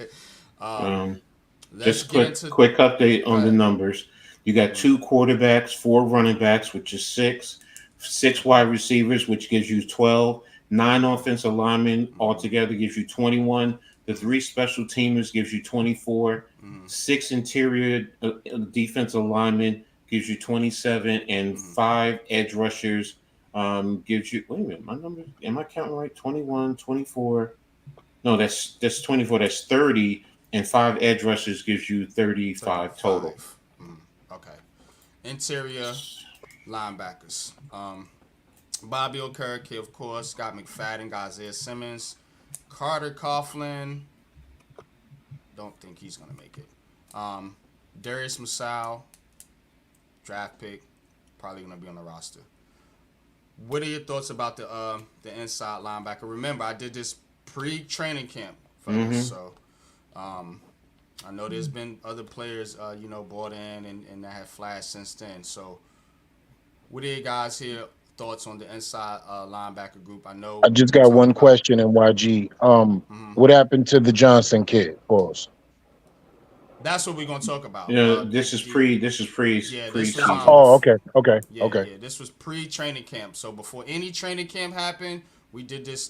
just quick update on the numbers. You got 2 quarterbacks, 4 running backs, which is 6 wide receivers, which gives you 12, 9 offensive linemen altogether gives you 21. The 3 special teamers gives you 24. 6 interior defensive linemen gives you 27, and 5 edge rushers gives you. Wait a minute, my number. Am I counting right? 21, 24. No, that's 24. That's 30, and 5 edge rushers gives you 35 total. Okay. Interior linebackers. Bobby Okereke, of course. Scott McFadden, Isaiah Simmons. Carter Coughlin, don't think he's going to make it. Darius Masau, draft pick, probably going to be on the roster. What are your thoughts about the inside linebacker? Remember, I did this pre-training camp for this, so I know there's been other players, brought in and that have flashed since then. So what are you guys here? Thoughts on the inside linebacker group? I know I just got one question in YG. What happened to the Johnson kid? Pause. That's what we're gonna talk about. Yeah, this is pre. Yeah, this was, okay. Yeah, this was pre-training camp. So before any training camp happened, we did this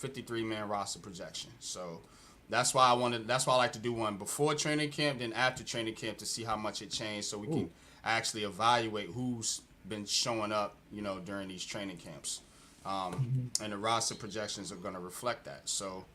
53-man roster projection. So that's why I like to do one before training camp, then after training camp to see how much it changed, so we can actually evaluate who's been showing up, during these training camps. And the roster projections are going to reflect that. So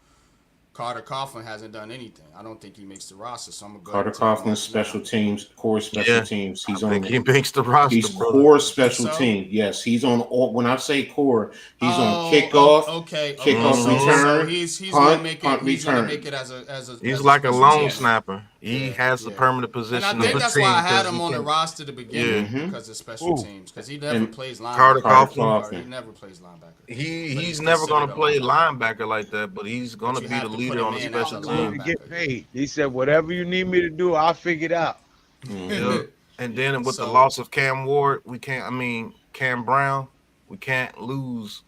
Carter Coughlin hasn't done anything. I don't think he makes the roster. So I'm going to go Carter Coughlin, special teams, core special teams. He's on. He makes the roster. He's core special team. Yes, he's on. When I say core, he's on kickoff. Kickoff return. So he's punt, gonna make punt, it. He's return. gonna make it as a. He's like a lone snapper. He has the permanent position. And I think that's why I had him on the roster to begin with, because of special teams. Because he never plays linebacker. Carter Coughlin. He never plays linebacker. He's never gonna play linebacker like that, but he's gonna be the leader on the special team. Get paid. He said, "Whatever you need me to do, I'll figure it out." Yep. And then with the loss of Cam Ward, Cam Brown, we can't lose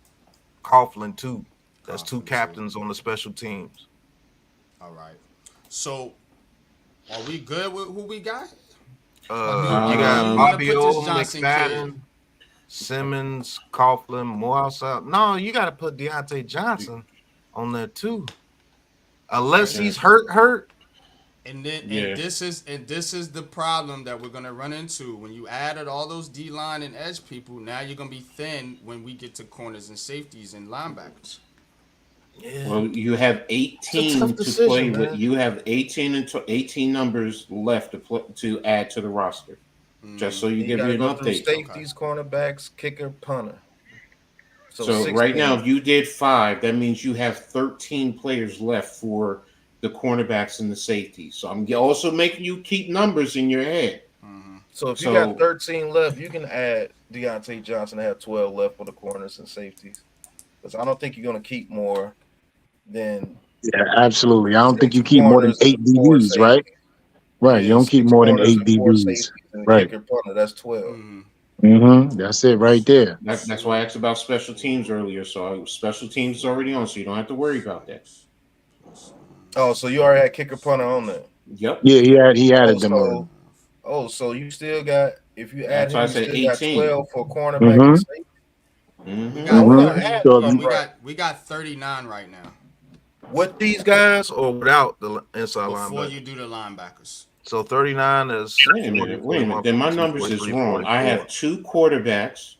Coughlin too. That's 2 captains on the special teams. All right. So, are we good with who we got? You got Bobby O, McFadden, Simmons, Coughlin, Morehouse out. No, you got to put Deontay Johnson on there too, unless he's hurt. And this is the problem that we're gonna run into when you added all those D line and edge people. Now you're gonna be thin when we get to corners and safeties and linebackers. Yeah. Well, you have 18 to play with. You have 18 numbers left to add to the roster. Just so you You give gotta you an go through update. safeties, cornerbacks, kicker, punter. So 6 right now, games. if you did 5, that means you have 13 players left for the cornerbacks and the safeties. So I'm also making you keep numbers in your head. So if you So- got 13 left, you can add Deontay Johnson to have 12 left for the corners and safeties. Because I don't think you're gonna keep more than Yeah, absolutely. I don't think 6 you keep more than corners 8 and 4 DBs, right? safeties. Right. You Yeah, don't keep 6 more than corners 8 and 4 DBs. safeties and the Right. kicker punter. That's 12. That's it right there. That's why I asked about special teams earlier. So special teams is already on, so you don't have to worry about that. Oh, so you already had kicker punter on there. Yep. Yeah, he added them already. So you still got, if you add That's him, why I you said still got 18. 12 for cornerback and safety. We got we're not 30. adding So them, We right? got 39 right now. With these guys or without the inside before linebacker? you do the linebackers. So 39 is Wait a minute. Then my numbers is wrong. I have 2 quarterbacks.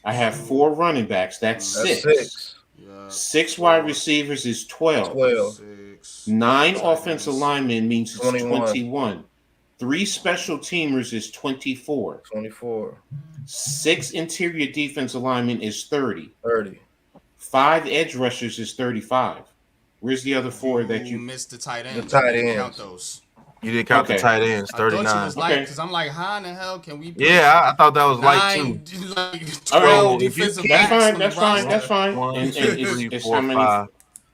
I have 4 running backs. That's 6. 6 wide receivers is 12. 9 offensive linemen means it's 21. 3 special teamers is 24. 6 interior defensive linemen is 30. 5 edge rushers is 35. Where's the other 4 that you missed? The tight ends. The tight You didn't ends. count those. You didn't count the tight ends. I thought 39. you was like, because I'm like, how in the hell can we? Put I thought that was light 9, too. like 12 All right, defensive that's backs fine. on That's the fine. roster. That's fine. 1, And 2, it's 3, it's 4, how many? 5.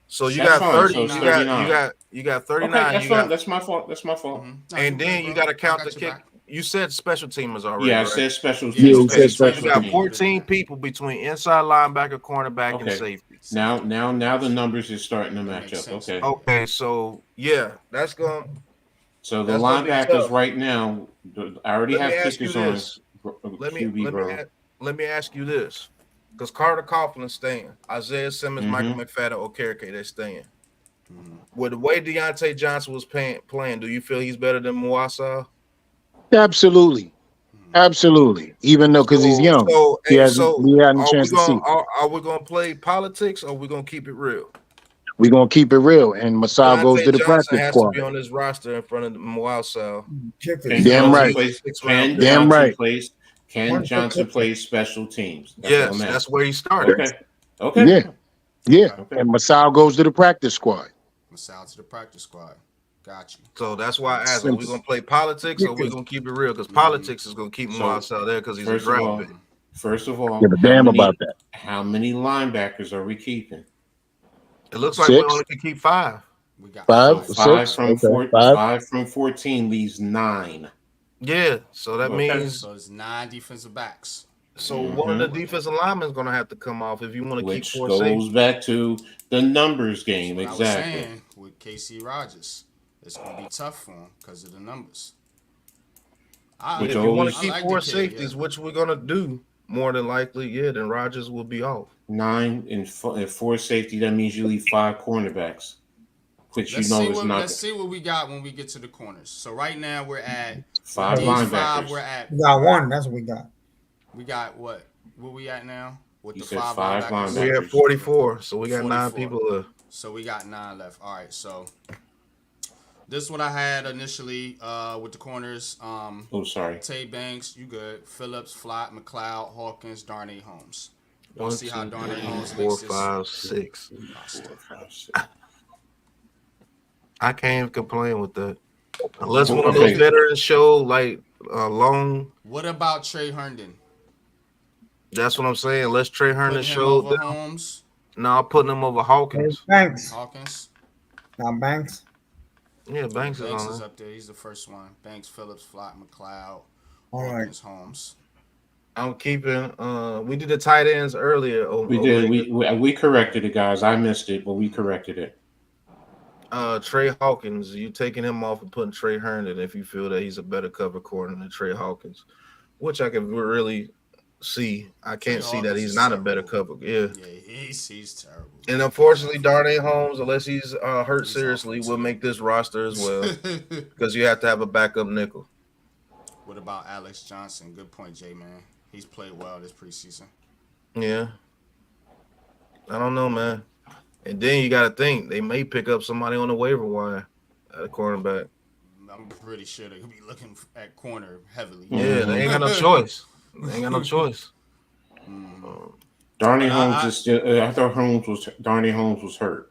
So you That's got fine. 30. So You it's got 39. you got 39. Okay, that's you fine. got, That's my fault. That's my fault. and then you got to count the kick. You said special teamers already. Yeah, I right? said special Yeah, teams. he said So you special got teams. 14 people between inside linebacker, cornerback, and Okay. safety. Now the numbers is starting to match up. Okay. Okay, so yeah, that's going. So the That's gonna be linebackers tough. right now, I already Let me have ask you kickers on this. QB, bro. Let me ask you this, because Carter Coughlin's staying, Isaiah Simmons, Michael McFadden, Okereke, they're staying. With the way Deontay Johnson was playing, do you feel he's better than Muasa? Absolutely. Even though because he's young. We hadn't a chance to see. Are we gonna play politics or are we gonna keep it real? We're gonna keep it real. And Masal goes to the Johnson practice has squad. to be on this roster in front of Muasa. Damn right. Ken Johnson plays special teams. Yes, that's where he started. Okay. Yeah. And Masal goes to the practice squad. Masal to the practice squad. Got you. So that's why I asked, are we gonna play politics or we're gonna keep it real? Because politics is gonna keep Muasa there because he's a draft pick. First of all, give a damn about that. How many linebackers are we keeping? It looks like we only can keep 5. We got 5, 5 6, from 5. 5 from 14 leaves 9. Yeah, so that means so it's 9 defensive backs. So one of the defensive linemen is going to have to come off if you want to keep 4 goes safety. Back to the numbers game. That's exactly. what I was saying with KC Rogers, it's going to be tough for him because of the numbers. If you want to keep 4 safeties, which we're going to do more than likely, then Rogers will be off. 9 and 4 safety. That means you leave 5 cornerbacks, which let's see what we got when we get to the corners. So right now we're at 5 linebackers. We're at. We got 1. That's what we got. We got what? Where we at now? With you the said 5 linebackers. We have 44, so we got 9 people left. So we got 9 left. All right, so this is what I had initially with the corners. Sorry. Tay Banks, you good. Phillips, Flott, McLeod, Hawkins, Darnay Holmes. 1, 2, 3, 4, 5, 6. I can't even complain with that. Unless one of those veterans show like long. What about Trey Herndon? That's what I'm saying. Let's Trey Herndon show over Holmes. No, I'm putting him over Hawkins. Banks. Not Banks. Yeah, Banks is Banks on. is up there. He's the first one. Banks, Phillips, Flott, McLeod, Hawkins, Holmes. I'm keeping. We did the tight ends earlier. We did. We corrected it, guys. I missed it, but we corrected it. Trey Hawkins, you taking him off and putting Trey Herndon if you feel that he's a better cover corner than Trey Hawkins, which I can really see. I can't see that he's not a better cover. Yeah, he's terrible. And unfortunately, Darnay Holmes, unless he's hurt seriously, will make this roster as well because you have to have a backup nickel. What about Alex Johnson? Good point, J-Man. He's played well this preseason. Yeah. I don't know, man. And then you got to think they may pick up somebody on the waiver wire at a cornerback. I'm pretty sure they'll be looking at corner heavily. Yeah, they ain't got no choice. They ain't got no choice. Darnay Holmes is still. I thought Darnay Holmes was hurt.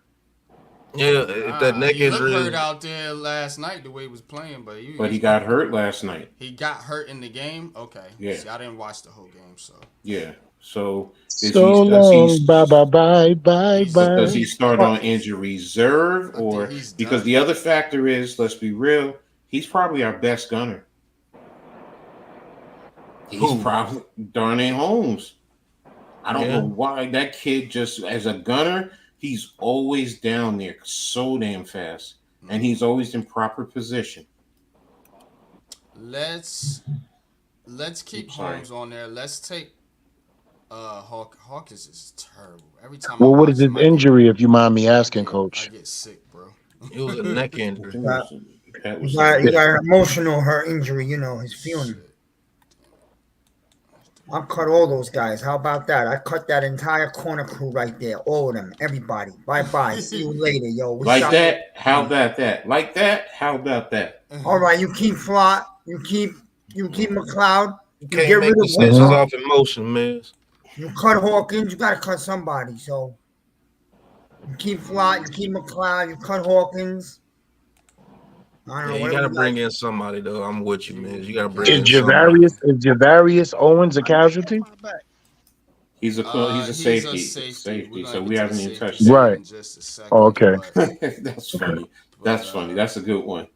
Yeah, if that neck he looked injury hurt out there last night the way he was playing, but he got hurt last night. He got hurt in the game. Okay. Yeah. See, I didn't watch the whole game, so. Yeah. So long. Bye. Does he start on injury reserve, or because the other factor is, let's be real, he's probably our best gunner. He's probably Darnay Holmes. I don't know why that kid just as a gunner. He's always down there so damn fast, and he's always in proper position. Let's keep Holmes on there. Let's take Hawkins is terrible. Every time. Well, what is his injury, if you mind me asking, Coach? I get sick, bro. It was a neck injury. He got an emotional hurt injury, his feeling. I cut all those guys. How about that? I cut that entire corner crew right there. All of them. Everybody. Bye. See you later, yo. Like that? How about that? Like that? How about that? All right, you keep Flott. You keep McLeod. You can't get rid of decisions off emotion, man. You cut Hawkins. You got to cut somebody. So you keep Flott. You keep McLeod. You cut Hawkins. I don't know. You got to bring in somebody, though. I'm with you, man. You got to bring in somebody. Is Javarius Owens a casualty? He's a safety. So we haven't even touched that. Right. Oh, okay. That's funny. That's funny. That's a good one.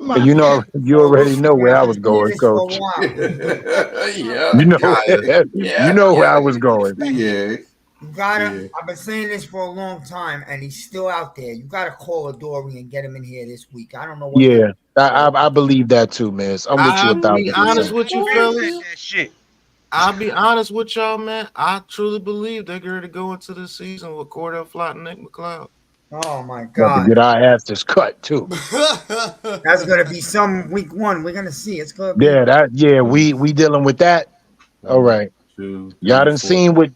You already know where I was going, Coach. Yeah. You know where I was going. Yeah. You gotta. I've been saying this for a long time, and he's still out there. You gotta call Adoree and get him in here this week. I don't know what. Yeah, I believe that too, man. I'm with you 1,000%. I'll be honest with you, fellas. I'll be honest with y'all, man. I truly believe they're going to go into the season with Cordell Flott and Nick McLeod. Oh my God! Get our asses cut too. That's gonna be some week one. We're gonna see. It's gonna be. We dealing with that. All right. Y'all done seen what's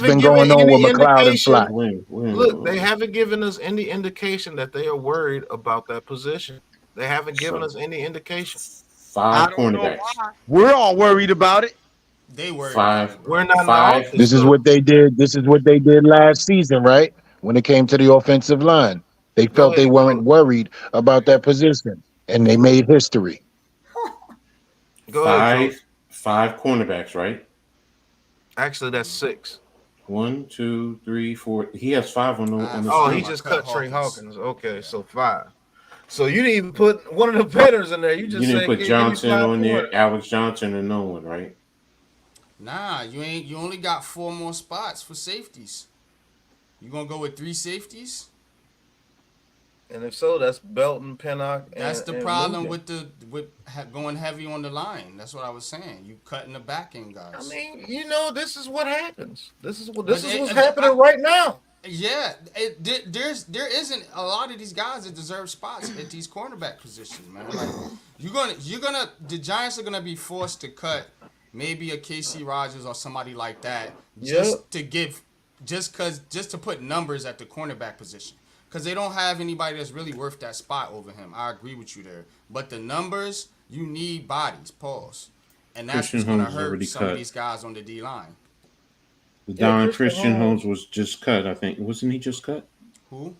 been going on with McLeod and Flott. Look, they haven't given us any indication that they are worried about that position. They haven't given us any indication. 5 cornerbacks. We're all worried about it. They worried. 5. We're not. 5. This is what they did. This is what they did last season, right? When it came to the offensive line, they felt they weren't worried about that position, and they made history. Go ahead, 5 cornerbacks, right? Actually, that's 6. 1, 2, 3, 4. He has 5 on the. Oh, he just cut Trey Hawkins. Okay, so 5. So you didn't even put one of the veterans in there. You didn't put Johnson on there, Alex Johnson, and no one, right? Nah, you only got 4 more spots for safeties. You gonna go with 3 safeties? And if so, that's Belton, Pinnock. That's the problem with going heavy on the line. That's what I was saying. You cutting the back end guys. I mean, this is what happens. This is what's happening right now. Yeah, there isn't a lot of these guys that deserve spots at these cornerback positions, man. Like the Giants are gonna be forced to cut maybe a KC Rogers or somebody like that just to put numbers at the cornerback position. Because they don't have anybody that's really worth that spot over him. I agree with you there. But the numbers, you need bodies, pause. And that's what's going to hurt some of these guys on the D-line. Christian Holmes was just cut, I think. Wasn't he just cut? Who?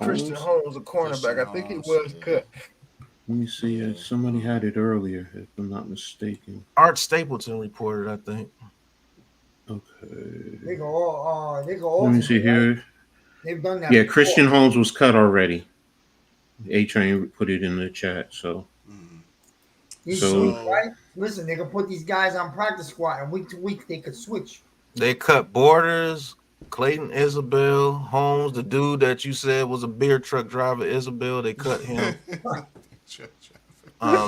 Christian Holmes, a cornerback. I think he was cut. Let me see. Somebody had it earlier, if I'm not mistaken. Art Stapleton reported, I think. Okay. They go all. Let me see here. They've done that. Yeah, Christian Holmes was cut already. A-Train put it in the chat, so. Right? Listen, they can put these guys on practice squad, and week to week they could switch. They cut Borders, Clayton Isabel, Holmes, the dude that you said was a beer truck driver, Isabel. They cut him.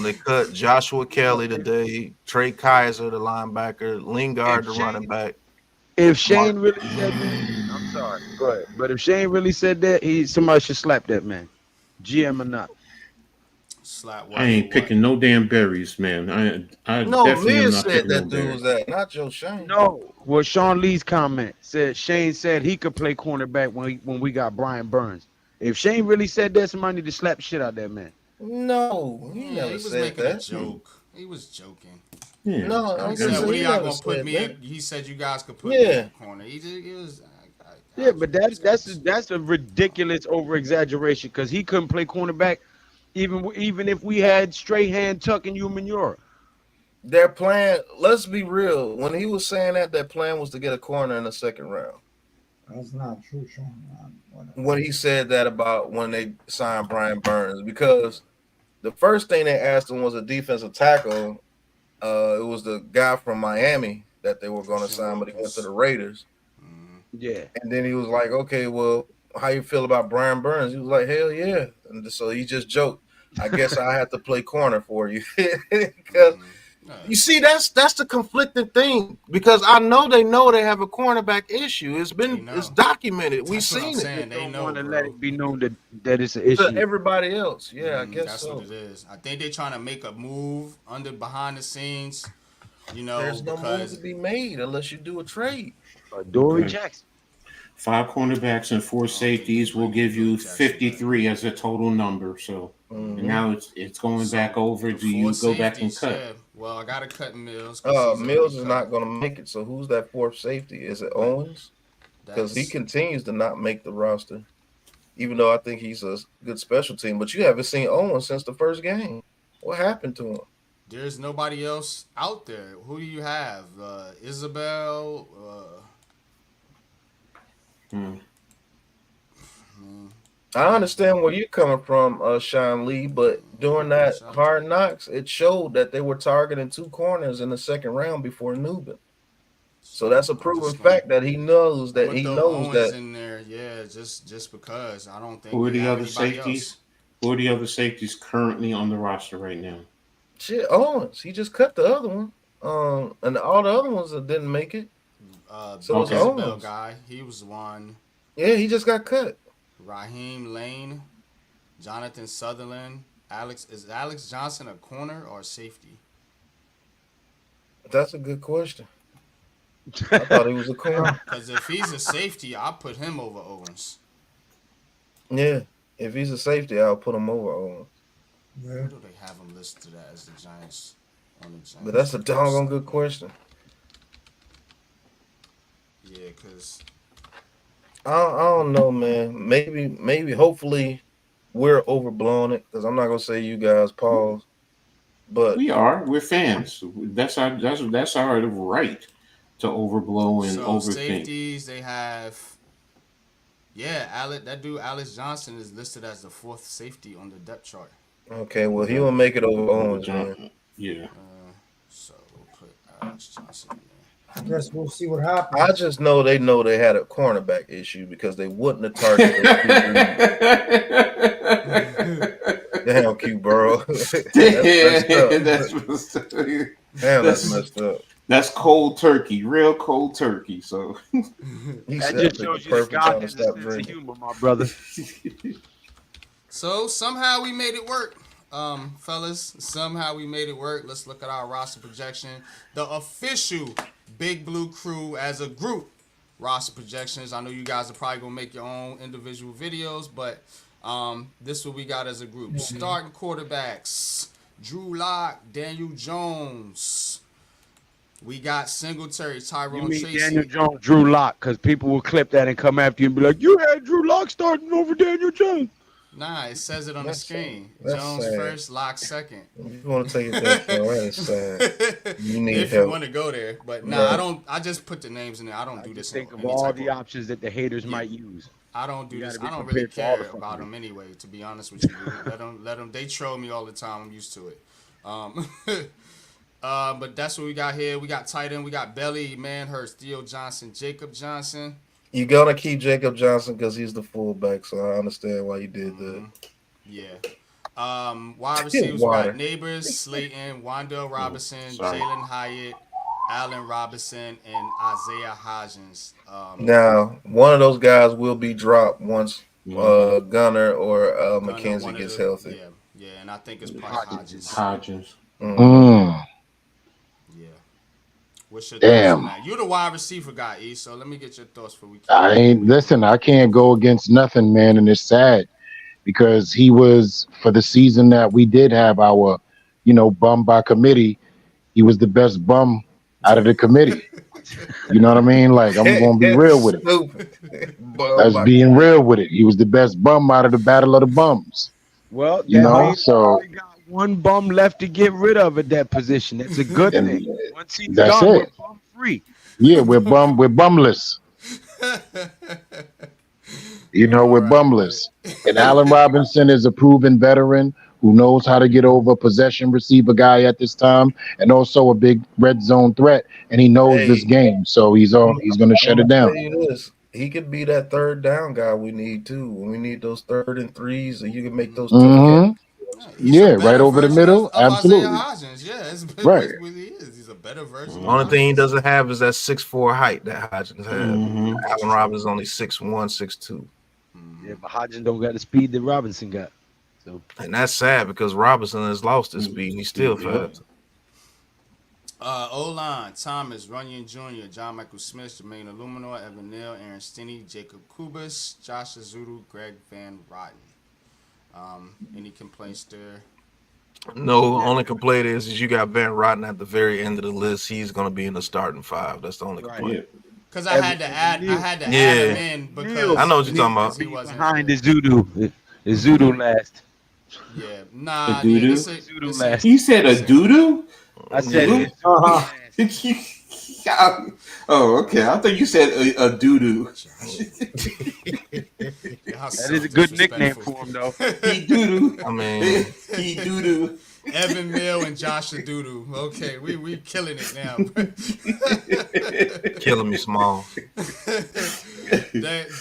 They cut Joshua Kelly today, Trey Kaiser, the linebacker, Lingard, the running back. If Shane really said that, I'm sorry. Go ahead. But if Shane really said that, somebody should slap that man. GM or not. I ain't picking no damn berries, man. I definitely am not picking that dude was that, not Joe Shane. No. Well, Sean Lee's comment said Shane said he could play cornerback when we got Brian Burns. If Shane really said that, somebody need to slap shit out that man. No, he Yeah, never he was said making a that. joke. He was joking. Yeah. No, He I'm said, just saying "What are he y'all never gonna put said me that. in?" He said, "You guys could put me in Yeah, the corner." He was. I Yeah, got but you guys. that's a ridiculous over exaggeration because he couldn't play cornerback even if we had Strahan, Tuck, and Umanura. their plan. Let's be real. When he was saying that, their plan was to get a corner in the second round. That's not true, Sean. Whatever. When he said that about when they signed Brian Burns, because the first thing they asked him was a defensive tackle. It was the guy from Miami that they were going to Christian sign, but he went to Wilkins. the Raiders. Yeah. And then he was like, "Okay, well, how you feel about Brian Burns?" He was like, "Hell yeah!" And so he just joked, "I guess I have to play corner for you," because you see, that's the conflicting thing. Because I know they have a cornerback issue. It's documented. We've That's what I'm seen it saying. Just They don't know, want to let bro. it be known that it's an to issue. everybody else. Yeah, I guess That's what so. it is. I think they're trying to make a move behind the scenes. There's no move to Because be made unless you do a trade. Dory Okay. Jackson. 5 cornerbacks and 4 safeties will give you 53 as a total number. So and now it's going back over. Do you go back and cut? Yeah. Well, I gotta cut Mills. Mills is not going to make it. So who's that fourth safety? Is it Owens? Because he continues to not make the roster, even though I think he's a good special team. But you haven't seen Owens since the first game. What happened to him? There's nobody else out there. Who do you have? Isabel. I understand where you're coming from, Sean Lee, but during that Hard Knocks, it showed that they were targeting 2 corners in the second round before Newman. So that's a proven fact that he knows that Owens in there, yeah, just because I don't think Who are the other anybody safeties? else. Who are the other safeties currently on the roster right now? Shit, Owens. He just cut the other one. And all the other ones that didn't make it. So it's Isabel Owens. guy, he was one. Yeah, he just got cut. Raheem Lane, Jonathan Sutherland, is Alex Johnson a corner or a safety? That's a good question. I thought he was a corner. Because if he's a safety, I'll put him over Owens. Yeah, if he's a safety, I'll put him over Owens. Yeah. Where do they have him listed as the Giants on the Giants? But that's a doggone good question. Yeah, because I don't know, man. Maybe, hopefully, we're overblowing it because I'm not gonna say you guys pause, but we're fans. That's our right to overblow and overthink. Safeties, they have. Yeah, that dude Alex Johnson is listed as the 4th safety on the depth chart. Okay, well he will make it over Owens, man. Yeah. So we'll put Alex Johnson in there. I guess we'll see what happens. I just know they had a cornerback issue because they wouldn't have targeted Damn, Q Burrow. That's messed up. That's messed up. That's cold turkey, real cold turkey. So that just shows you the God has a sense of humor, my brother. So somehow we made it work. Fellas, somehow we made it work. Let's look at our roster projection. The official Big Blue Crew as a group roster projections. I know you guys are probably going to make your own individual videos, but this is what we got as a group. Mm-hmm. Starting quarterbacks, Drew Lock, Daniel Jones. We got Singletary, Tyrone Tracy. Daniel Jones, Drew Lock, because people will clip that and come after you and be like, you had Drew Lock starting over Daniel Jones. Nah, it says it on the screen. Jones sad. First, Lock second. You want to take it that far? That's sad. You need if help. You want to go there, but nah, I don't. I just put the names in there. I don't do this. Think of all the options that the haters might use. I don't do this. I don't really care about them anyway. To be honest with you, let them. They troll me all the time. I'm used to it. But that's what we got here. We got tight end. We got Belly, Manhurst, Theo Johnson, Jacob Johnson. You're going to keep Jacob Johnson because he's the fullback, so I understand why you did that. Yeah. Wide receivers, we got Neighbors, Slayton, Wandell Robinson, Jalen Hyatt, Allen Robinson, and Isaiah Hodgins. Now, one of those guys will be dropped once Gunner or McKenzie gets healthy. Yeah, and I think it's probably Hodgins. What's your Damn. thoughts on that? You're the wide receiver guy, E, so let me get your thoughts for we. I can't go against nothing, man, and it's sad because he was, for the season that we did have our, bum by committee, he was the best bum out of the committee. You know what I mean? Like, I'm gonna be real with it. That's being real with it. He was the best bum out of the battle of the bums. Well, You that know, means so we got one bum left to get rid of at that position. That's a good and thing. Once he's that's gone, we're it. bum free. Yeah, we're bumless. We're bumless. And Allen Robinson is a proven veteran who knows how to get over possession receiver guy at this time, and also a big red zone threat. And he knows this game, so he's going to shut it down. Tell you this, he could be that third down guy we need too. When we need those 3rd and 3s, and you can make those tough catches. Yeah, right over the middle. Absolutely. Isaiah Hodgins. Yeah, it's right. What he is. He's a better version. Only thing he doesn't have is that 6'4" height that Hodgins has. Allen Robinson only 6'1", 6'2". Yeah, but Hodgins don't got the speed that Robinson got. So, and that's sad because Robinson has lost his speed and he's still fast. O-line, Thomas, Runyon Jr., John Michael Smith, Jermaine Illuminor, Evan Neal, Aaron Stinney, Jacob Kubas, Josh Azudu, Greg Van Rotten. Any complaints there? No, only complaint is you got Van Rotten at the very end of the list. He's going to be in the starting 5. That's the only complaint. Because I had to add him in because I know what you're talking about. He wasn't behind the Zudu. The Zudu last. Yeah, nah. A doo-doo? Zudu last. He said a doo-doo? I said Oh, okay. I thought you said a doo-doo. That is a good nickname for him, though. He doo-doo. I mean, he doo-doo. Evan Mill and Joshua Doodoo. Okay, we killing it now. Killing me small.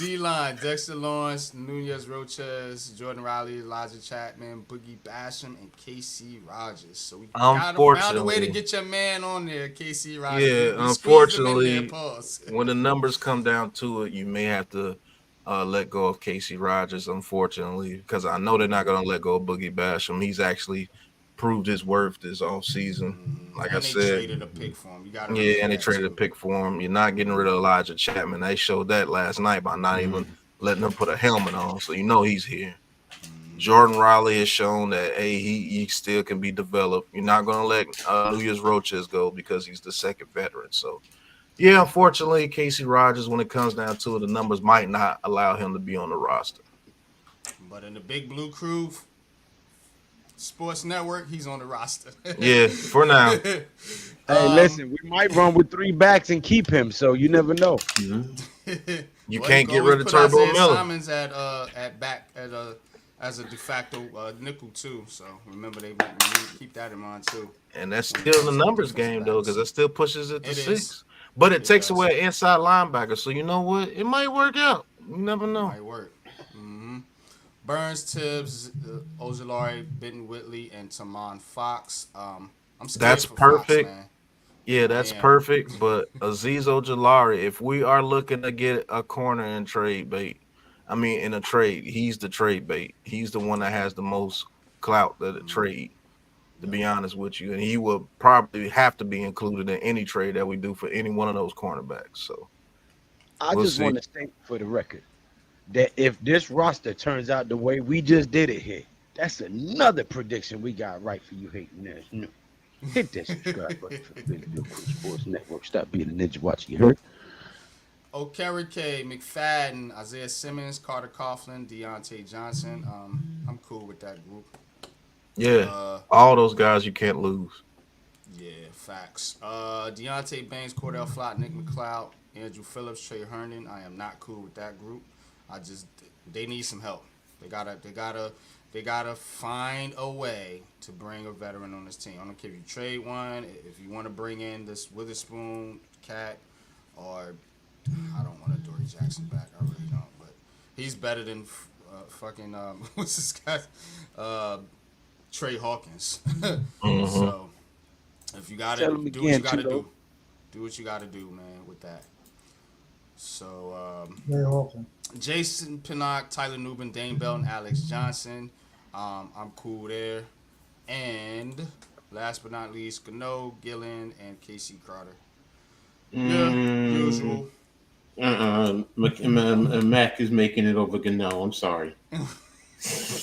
D-line, Dexter Lawrence, Nunez Roches, Jordan Riley, Elijah Chapman, Boogie Basham, and KC Rogers. So we found a way to get your man on there, KC Rogers. Yeah, unfortunately, when the numbers come down to it, you may have to let go of KC Rogers, unfortunately, because I know they're not going to let go of Boogie Basham. He's actually proved his worth this offseason. Like and I said, they traded a pick for him. And they traded a pick for him. You're not getting rid of Elijah Chapman. They showed that last night by not even letting him put a helmet on, so you know he's here. Jordan Riley has shown that he still can be developed. You're not going to let Nunez Roches go because he's the second veteran. So, yeah, unfortunately, Casey Rogers, when it comes down to it, the numbers might not allow him to be on the roster. But in the Big Blue Crew Sports Network, he's on the roster. Yeah, for now. Hey, listen, we might run with 3 backs and keep him, so you never know. You can't get rid of Turbo Miller. Simons at back as a de facto nickel too. So remember, they keep that in mind too. And that's still the numbers game though, because that still pushes it to 6. But it takes away an inside linebacker. So you know what? It might work out. You never know. It might work. Burns, Tibbs, Ojulari, Benton Whitley, and Tamon Fox. I'm scared that's for perfect. Fox, man. Yeah, that's perfect. But Azeez Ojulari, if we are looking to get a corner in trade bait, in a trade, he's the trade bait. He's the one that has the most clout to the trade, to be honest with you. And he will probably have to be included in any trade that we do for any one of those cornerbacks. So I just want to state for the record that if this roster turns out the way we just did it here, that's another prediction we got right for you hating ass. No. Hit that subscribe button for the Big Blue Sports Network. Stop being a ninja watch. You heard? Okereke, McFadden, Isaiah Simmons, Carter Coughlin, Deontay Johnson. I'm cool with that group. Yeah, all those guys you can't lose. Yeah, facts. Deontay Banks, Cordell Flott, Nick McLeod, Andrew Phillips, Trey Herndon. I am not cool with that group. They need some help. They gotta find a way to bring a veteran on this team. I don't care if you trade one, if you want to bring in this Witherspoon cat, or I don't want a Dory Jackson back. I really don't. But he's better than fucking what's this guy? Trey Hawkins. So if you gotta do what you gotta do. Do what you gotta do, man, with that. So Jason Pinnock, Tyler Nubin, Dane Belton, Alex Johnson. I'm cool there. And last but not least, Gano, Gillen, and KC Carter. Yeah, usual. Mac is making it over Gano. I'm sorry.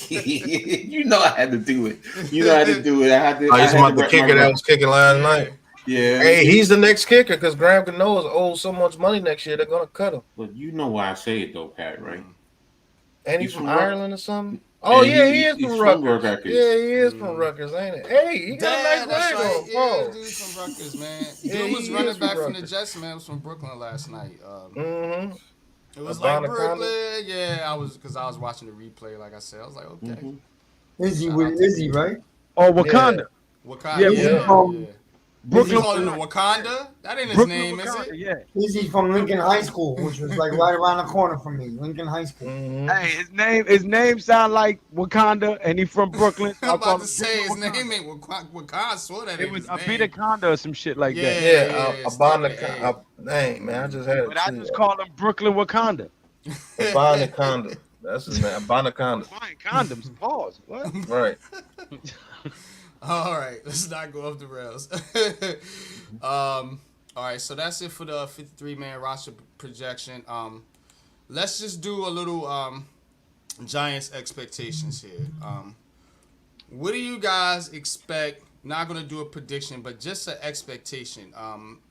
You know I had to do it. You know I had to do it. I had to. Oh, I he's had about to the rep my kicker that brother. was kicking last night. Yeah. Hey, he's the next kicker because Graham Gano is owed so much money next year. They're gonna cut him. But you know why I say it though, Pat, right? And he's from Ruck- Ireland or something. Oh and yeah, he is he's from from Rutgers. Rutgers. Yeah, he is from Rutgers, ain't it? Hey, he got a nice That's leg right. on him. Yeah, Oh. dude from Rutgers, man. Yeah, Dude he was is running from back from the Rutgers. Jets, man. Was from Brooklyn last night. Mm-hmm. It was Abana like Conda. Brooklyn. Yeah, I was watching the replay. Like I said, I was like, okay. Izzy Shout with out to Izzy, right? Oh, Wakanda. Wakanda. Izzy Yeah. from Brooklyn. You calling him Wakanda? That ain't his Brooklyn, name, is Wakanda, it? yeah. Izzy from Lincoln High School, which was like right around the corner from me. Lincoln High School. Mm-hmm. Hey, his name sound like Wakanda, and he from Brooklyn. So I'm I call about to him say his Brooklyn name ain't Wakanda. I swear that It ain't was his Abita name. Conda or some shit like that. Yeah, It started Abana with an Conda. Dang, man, I just had it But I too. just call him Brooklyn Wakanda. Abana Conda. That's his name. Abana Conda. Buying condoms. Pause. What? Right. All right, let's not go off the rails. All right, so that's it for the 53-man roster projection. Let's just do a little Giants expectations here. What do you guys expect? Not gonna do a prediction, but just an expectation.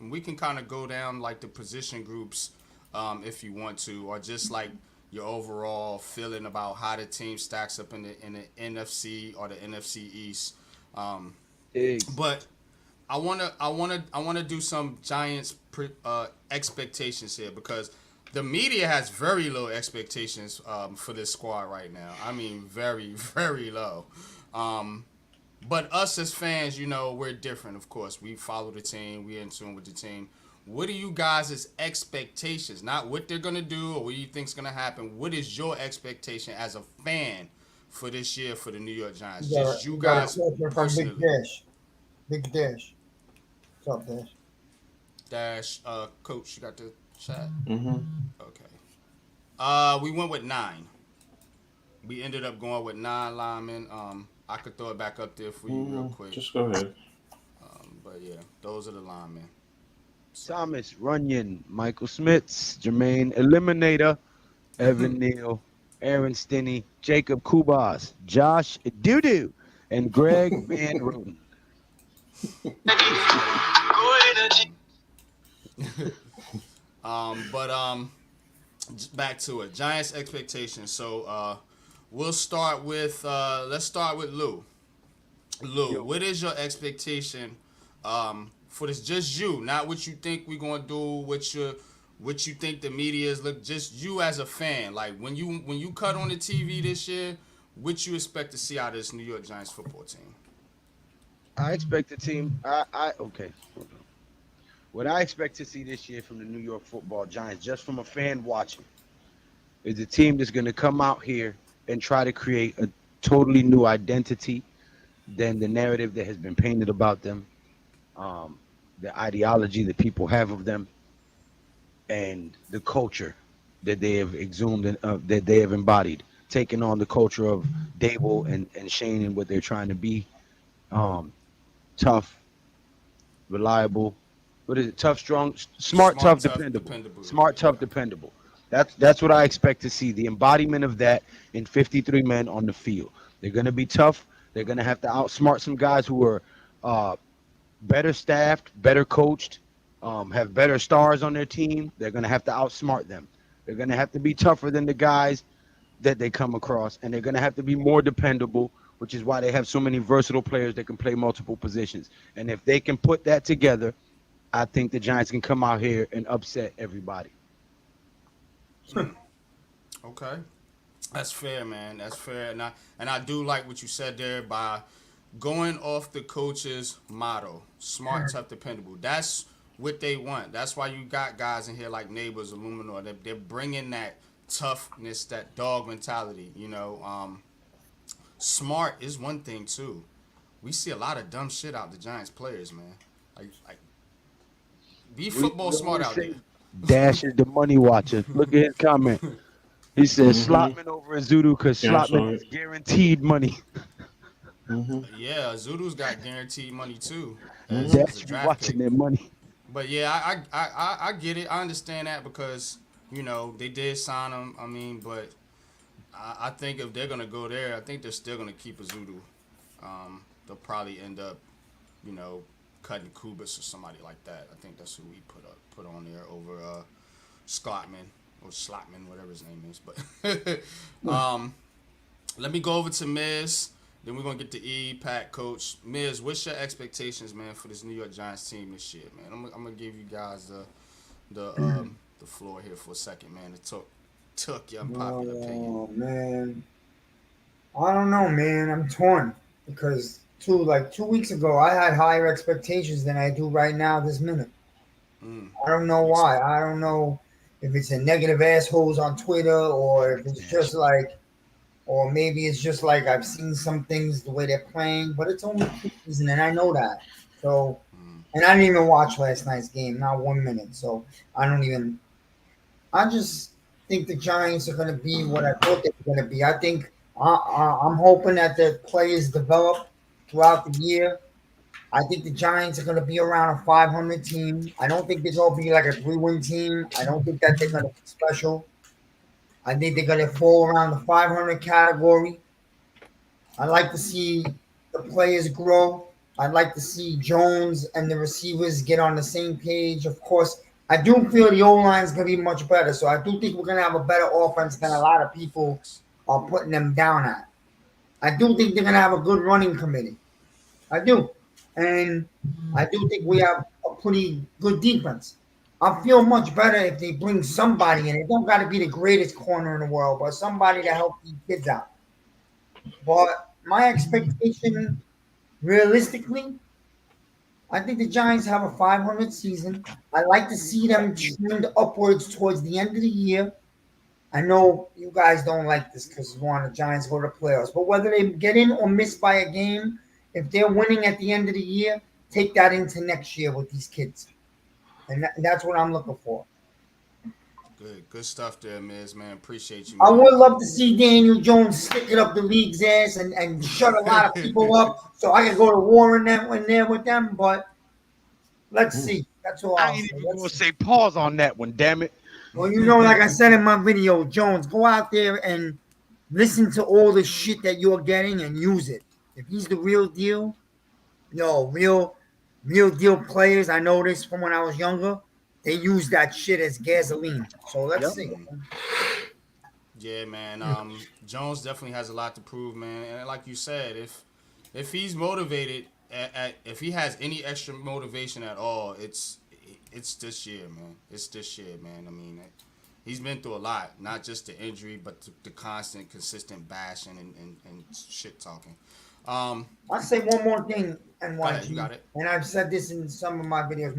We can kind of go down like the position groups, if you want to, or just like your overall feeling about how the team stacks up in the NFC or the NFC East. But I wanna do some Giants expectations here because the media has very low expectations for this squad right now. I mean, very, very low. But us as fans, you know, we're different, of course. We follow the team. We're in tune with the team. What are you guys' expectations? Not what they're going to do or what you think's going to happen. What is your expectation as a fan for this year for the New York Giants? Just you guys personally. Big Dash. Big Dash. What's up, Dash? Dash, Coach, you got the chat? Mm-hmm. Okay. We went with 9. We ended up going with 9 linemen. I could throw it back up there for you real quick. Just go ahead. But yeah, those are the linemen. Thomas Runyon, Michael Smits, Jermaine Eliminator, Evan Neal, Aaron Stinney, Jacob Kubas, Josh Doodoo, and Greg Van Roten. Back to it. Giants expectations. So we'll start with let's start with Lou. Lou, what is your expectation for this? Just you, not what you think we're gonna do, what you think the media is look. Just you as a fan, like when you cut on the TV this year, what you expect to see out of this New York Giants football team? I expect the team. Okay. What I expect to see this year from the New York Football Giants, just from a fan watching, is a team that's going to come out here and try to create a totally new identity than the narrative that has been painted about them, the ideology that people have of them, and the culture that they have exhumed and that they have embodied, taking on the culture of Dable and Shane and what they're trying to be. Tough, reliable. What is it? Tough, strong, smart, tough, dependable. Smart, tough, dependable. That's what I expect to see. The embodiment of that in 53 men on the field. They're going to be tough. They're going to have to outsmart some guys who are better staffed, better coached, have better stars on their team. They're going to have to outsmart them. They're going to have to be tougher than the guys that they come across, and they're going to have to be more dependable, which is why they have so many versatile players that can play multiple positions. And if they can put that together, I think the Giants can come out here and upset everybody. Okay, that's fair, man. That's fair, and I do like what you said there by going off the coach's motto: smart, tough, dependable. That's what they want. That's why you got guys in here like Neighbors, Illuminor. They're bringing that toughness, that dog mentality. You know, smart is one thing too. We see a lot of dumb shit out the Giants players, man. Like be football smart out there. Dash is the money watcher. Look at his comment. He says Slotman over Azudu because Slotman is guaranteed money. Yeah, Zudu's got guaranteed money too. Dash watching their money. But yeah, I get it. I understand that because you know they did sign him. I mean, but I think if they're gonna go there, I think they're still gonna keep Azudu. They'll probably end up, you know, cutting Kubis or somebody like that. I think that's who we put on there over Scottman or Slotman, whatever his name is. But let me go over to Miz. Then we're gonna get to E, Pat, Coach. Miz, what's your expectations, man, for this New York Giants team this year, man? I'm gonna give you guys the floor here for a second, man. It took your unpopular opinion. Oh man, I don't know, man. I'm torn because 2 weeks ago I had higher expectations than I do right now this minute. I don't know why. I don't know if it's a negative assholes on Twitter or if it's just like, or maybe it's just like I've seen some things the way they're playing, but it's only preseason and I know that. So, and I didn't even watch last night's game, not 1 minute. So I don't even. I just think the Giants are going to be what I thought they were going to be. I think I'm hoping that the players develop throughout the year. I think the Giants are going to be around a 500 team. I don't think they're going to be like a 3-win team. I don't think that they're going to be special. I think they're going to fall around the 500 category. I like to see the players grow. I'd like to see Jones and the receivers get on the same page. Of course, I do feel the O-line is going to be much better. So I do think we're going to have a better offense than a lot of people are putting them down at. I do think they're going to have a good running committee. I do. And I do think we have a pretty good defense. I feel much better if they bring somebody in. It don't got to be the greatest corner in the world, but somebody to help these kids out. But my expectation, realistically, I think the Giants have a 500 season. I like to see them trend upwards towards the end of the year. I know you guys don't like this because you want the Giants to go to the playoffs, but whether they get in or miss by a game, if they're winning at the end of the year, take that into next year with these kids. And that's what I'm looking for. Good stuff there, Miz, man. Appreciate you, man. I would love to Um, see Daniel Jones stick it up the league's ass and shut a lot of people up so I can go to war in there with them, but let's see. That's all I ain't even going to say pause on that one, damn it. Well, you know, like I said in my video, Jones, go out there and listen to all the shit that you're getting and use it. If he's the real deal, real deal players, I noticed from when I was younger, they use that shit as gasoline. So let's see. Yeah, man. Jones definitely has a lot to prove, man. And like you said, if he's motivated, if he has any extra motivation at all, it's this year, man. It's this year, man. I mean, he's been through a lot, not just the injury, but the constant, consistent bashing and shit talking. I'll say one more thing, NYG. You got it. And I've said this in some of my videos.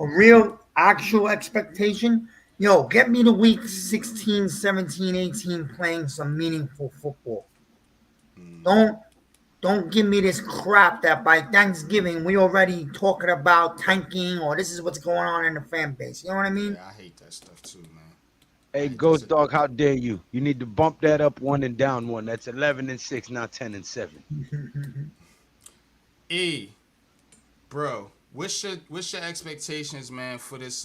A real actual expectation, get me to week 16, 17, 18 playing some meaningful football. Don't give me this crap that by Thanksgiving we already talking about tanking or this is what's going on in the fan base. You know what I mean? Yeah, I hate that stuff too, man. Hey, Ghost Dog, how dare you? You need to bump that up 1 and down 1. That's 11-6, not 10-7. E, bro, what's your expectations, man, for this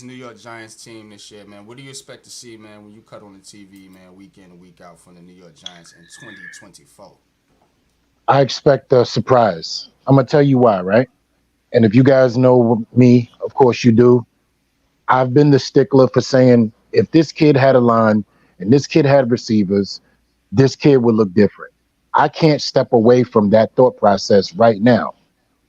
New York Giants team this year, man? What do you expect to see, man, when you cut on the TV, man, week in and week out from the New York Giants in 2024? I expect a surprise. I'm gonna tell you why, right? And if you guys know me, of course you do. I've been the stickler for saying if this kid had a line and this kid had receivers, this kid would look different. I can't step away from that thought process right now.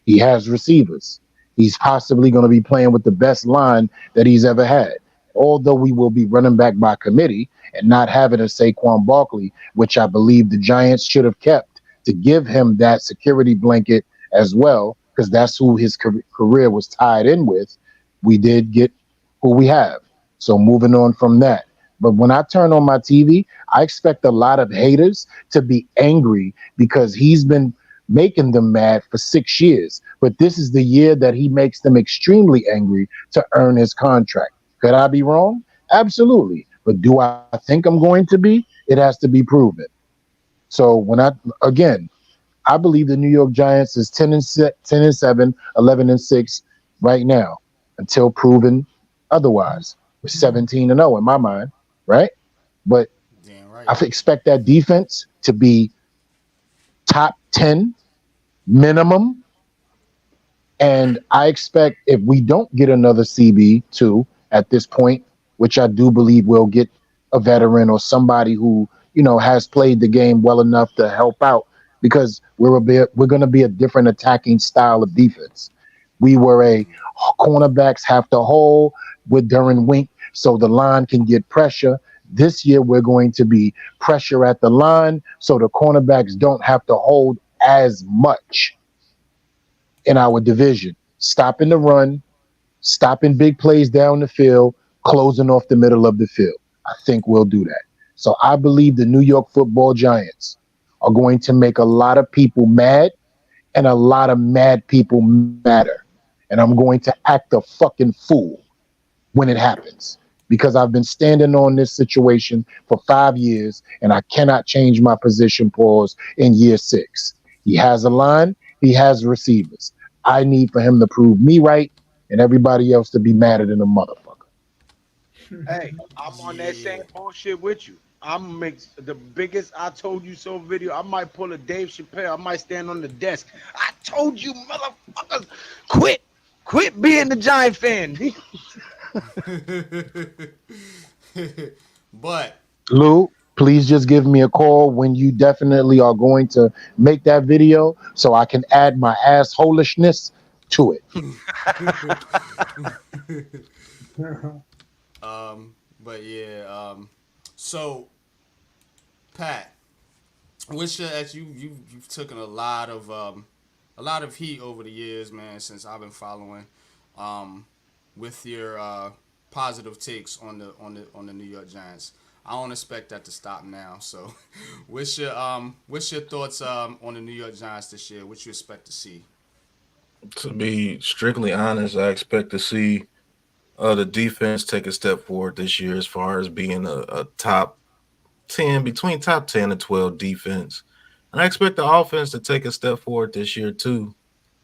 He has receivers. He's possibly going to be playing with the best line that he's ever had. Although we will be running back by committee and not having a Saquon Barkley, which I believe the Giants should have kept to give him that security blanket as well, because that's who his career was tied in with. We did get who we have. So moving on from that. But when I turn on my TV, I expect a lot of haters to be angry because he's been making them mad for 6 years. But this is the year that he makes them extremely angry to earn his contract. Could I be wrong? Absolutely. But do I think I'm going to be? It has to be proven. So I believe the New York Giants is 10-7, 11-6 right now until proven otherwise. We're 17-0 in my mind, right? But I expect that defense to be top 10 minimum. And I expect if we don't get another CB2 at this point, which I do believe we'll get a veteran or somebody who, has played the game well enough to help out, because we're going to be a different attacking style of defense. We were a cornerbacks have to hold with Duran Wink so the line can get pressure. This year we're going to be pressure at the line so the cornerbacks don't have to hold as much in our division, stopping the run, stopping big plays down the field, closing off the middle of the field. I think we'll do that. So I believe the New York Football Giants are going to make a lot of people mad, and a lot of mad people matter. And I'm going to act a fucking fool when it happens, because I've been standing on this situation for 5 years and I cannot change my position, pause, in year 6. He has a line, he has receivers. I need for him to prove me right and everybody else to be madder than a motherfucker. Hey, I'm on that same bullshit with you. I'm gonna make the biggest I told you so video. I might pull a Dave Chappelle. I might stand on the desk. I told you, motherfuckers, quit being the Giant fan. But Lou, please just give me a call when you definitely are going to make that video so I can add my assholishness to it. But yeah, so Pat, what's your, as you've taken a lot of heat over the years, man, since I've been following, with your positive takes on the New York Giants. I don't expect that to stop now. So, what's your thoughts on the New York Giants this year? What you expect to see? To be strictly honest, I expect to see the defense take a step forward this year as far as being a top 10, between top 10 and 12 defense. And I expect the offense to take a step forward this year too.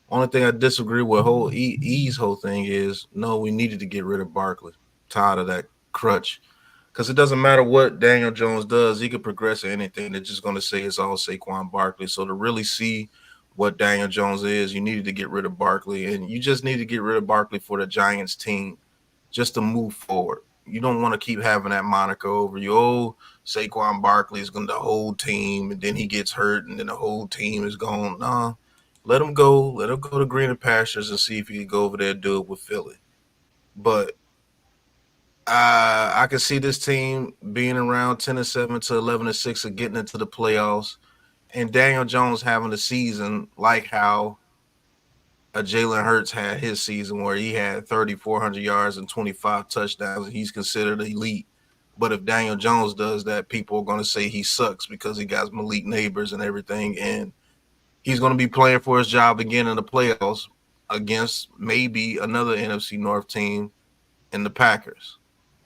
Only thing I disagree with whole E's whole thing is, no, we needed to get rid of Barkley. Tired of that crutch. Because it doesn't matter what Daniel Jones does, he could progress at anything. They're just going to say it's all Saquon Barkley. So to really see what Daniel Jones is, you needed to get rid of Barkley. And you just need to get rid of Barkley for the Giants team just to move forward. You don't want to keep having that moniker over you. Oh, Saquon Barkley is going to the whole team, and then he gets hurt, and then the whole team is gone. Nah, let him go. Let him go to greener pastures and see if he can go over there and do it with Philly. But I can see this team being around 10-7 to 11-6 and getting into the playoffs, and Daniel Jones having a season like how Jalen Hurts had his season, where he had 3,400 yards and 25 touchdowns, and he's considered elite. But if Daniel Jones does that, people are going to say he sucks because he got Malik Neighbors and everything, and he's going to be playing for his job again in the playoffs against maybe another NFC North team in the Packers.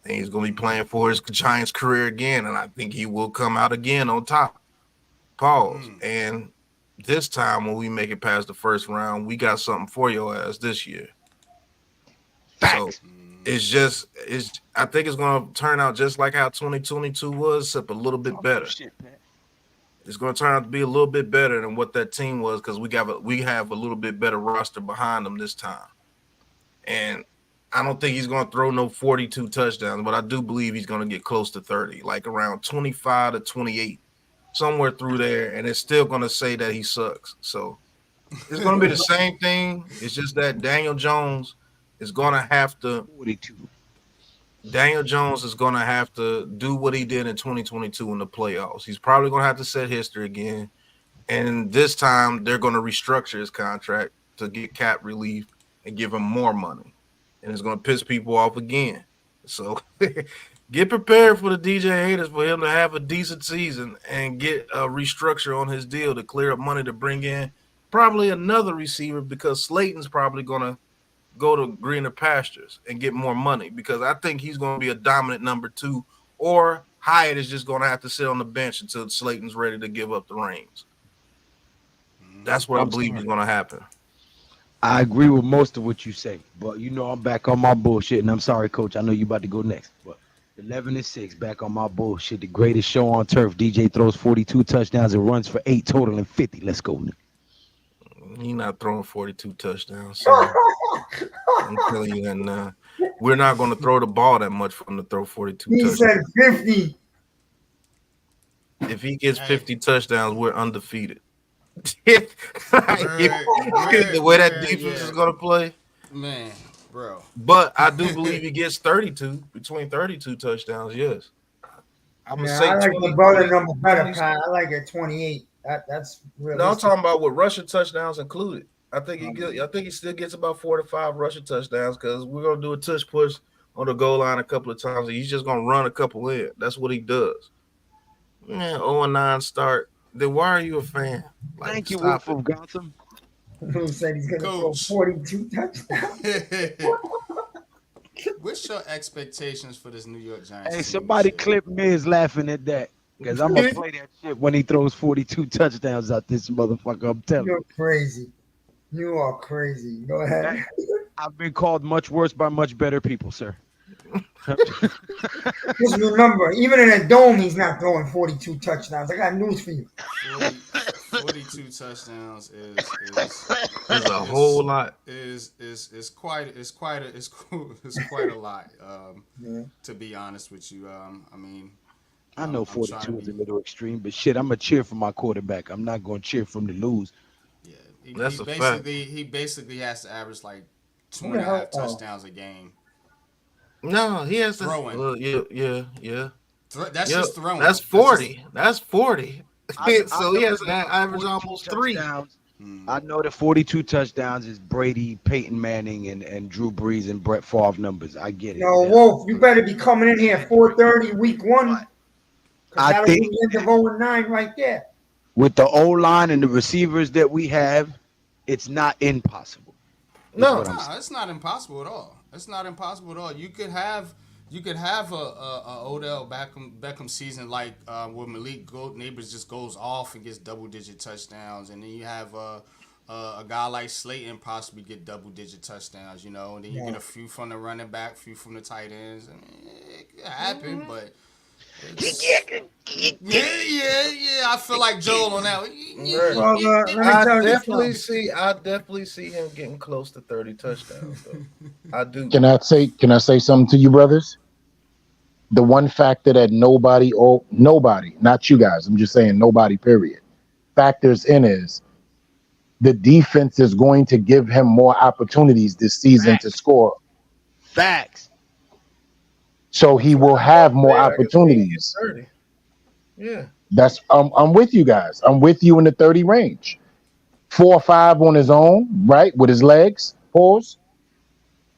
And he's going to be playing for his Giants career again, and I think he will come out again on top. Pause. And this time when we make it past the first round, we got something for your ass this year. Facts. So I think it's going to turn out just like how 2022 was, except a little bit better. It's going to turn out to be a little bit better than what that team was, because we have a little bit better roster behind them this time. And I don't think he's going to throw no 42 touchdowns, but I do believe he's going to get close to 30, like around 25 to 28, somewhere through there, and it's still going to say that he sucks. So it's going to be the same thing. It's just that Daniel Jones is going to have to do what he did in 2022 in the playoffs. He's probably going to have to set history again, and this time they're going to restructure his contract to get cap relief and give him more money. And it's going to piss people off again. So get prepared for the DJ haters, for him to have a decent season and get a restructure on his deal to clear up money to bring in probably another receiver, because Slayton's probably going to go to greener pastures and get more money, because I think he's going to be a dominant number 2, or Hyatt is just going to have to sit on the bench until Slayton's ready to give up the reins. That's what I believe is going to happen. I agree with most of what you say, but I'm back on my bullshit, and I'm sorry, Coach. I know you about to go next, but 11-6. Back on my bullshit. The greatest show on turf. DJ throws 42 touchdowns and runs for 8 total and 50. Let's go. He not throwing 42 touchdowns, son. I'm telling you that now. We're not going to throw the ball that much for him to throw 42 He touchdowns. said 50. If he gets 50 touchdowns, we're undefeated. The way that defense is going to play. Man, bro. But I do believe he gets 32, between 32 touchdowns, yes. I'm going to say I like 20, the brother number better, 20. Pat. I like it 28. That's realistic. No, I'm talking about with rushing touchdowns included. I think he still gets about 4 to 5 rushing touchdowns because we're gonna do a tush push on the goal line a couple of times. And he's just gonna run a couple in. That's what he does. Man, 0-9 start. Then why are you a fan? Like, thank you, Wolf of Gotham. Who said he's gonna throw 42 touchdowns? What's your expectations for this New York Giants? Hey, somebody clip Miz laughing at that. Because I'm gonna play that shit when he throws 42 touchdowns out this motherfucker. I'm telling you. You're crazy. You are crazy. Go ahead. I've been called much worse by much better people, sir. Just remember, even in a dome, he's not throwing 42 touchdowns. I got news for you. 42 touchdowns is a whole lot. Is quite a lot. To be honest with you, I mean. I know 42 is a little extreme, but shit, I'm gonna cheer for my quarterback. I'm not gonna cheer for him to lose. Yeah, he basically has to average like 2.5 touchdowns a game. No, he has to throwing. Yeah. That's just throwing. That's 40. That's 40. So he has to average almost 3. I know that 42 touchdowns is Brady, Peyton Manning, and Drew Brees and Brett Favre numbers. I get it. No, Wolf, you better be coming in here 4:30 week 1. I think the 0-9 right there. With the O-line and the receivers that we have, it's not impossible. No, it's not impossible at all. It's not impossible at all. You could have a Odell Beckham season like where Malik Neighbors just goes off and gets double-digit touchdowns, and then you have a guy like Slayton possibly get double-digit toucdowns, you know, and then you get a few from the running back, a few from the tight ends. I mean, it could happen, but. Yeah. I feel like Joel on that one. I definitely see him getting close to 30 touchdowns. Though. I do. Can I say something to you, brothers? The one factor that nobody, not you guys, I'm just saying nobody, period, factors in is the defense is going to give him more opportunities this season to score. Facts. So he will have more opportunities. Yeah. That's I'm with you guys. I'm with you in the 30 range. 4 or 5 on his own, right? With his legs, pause.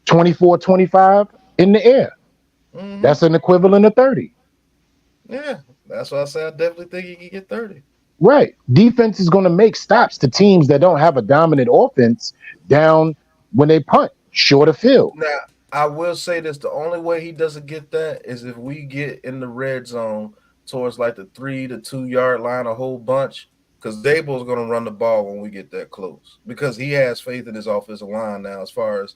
24, 25 in the air. Mm-hmm. That's an equivalent of 30. Yeah. That's why I say I definitely think he can get 30. Right. Defense is going to make stops to teams that don't have a dominant offense down when they punt, short of field. Now, I will say this, the only way he doesn't get that is if we get in the red zone towards like the 3 to 2 yard line a whole bunch, because Dable's going to run the ball when we get that close because he has faith in his offensive line now as far as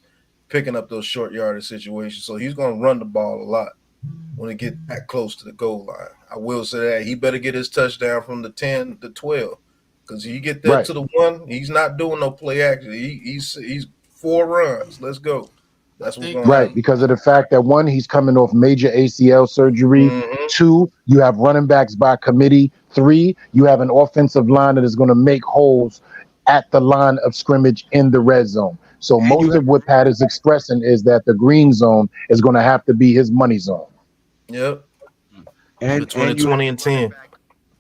picking up those short yardage situations. So he's going to run the ball a lot when he get that close to the goal line. I will say that he better get his touchdown from the 10 to 12 because he get there to the 1, he's not doing no play action. He's 4 runs. Let's go. That's what's going on. Because of the fact that 1, he's coming off major ACL surgery. 2, you have running backs by committee. 3, you have an offensive line that is going to make holes at the line of scrimmage in the red zone. So most of what Pat is expressing is that the green zone is going to have to be his money zone. Yep. And between 20 and 10.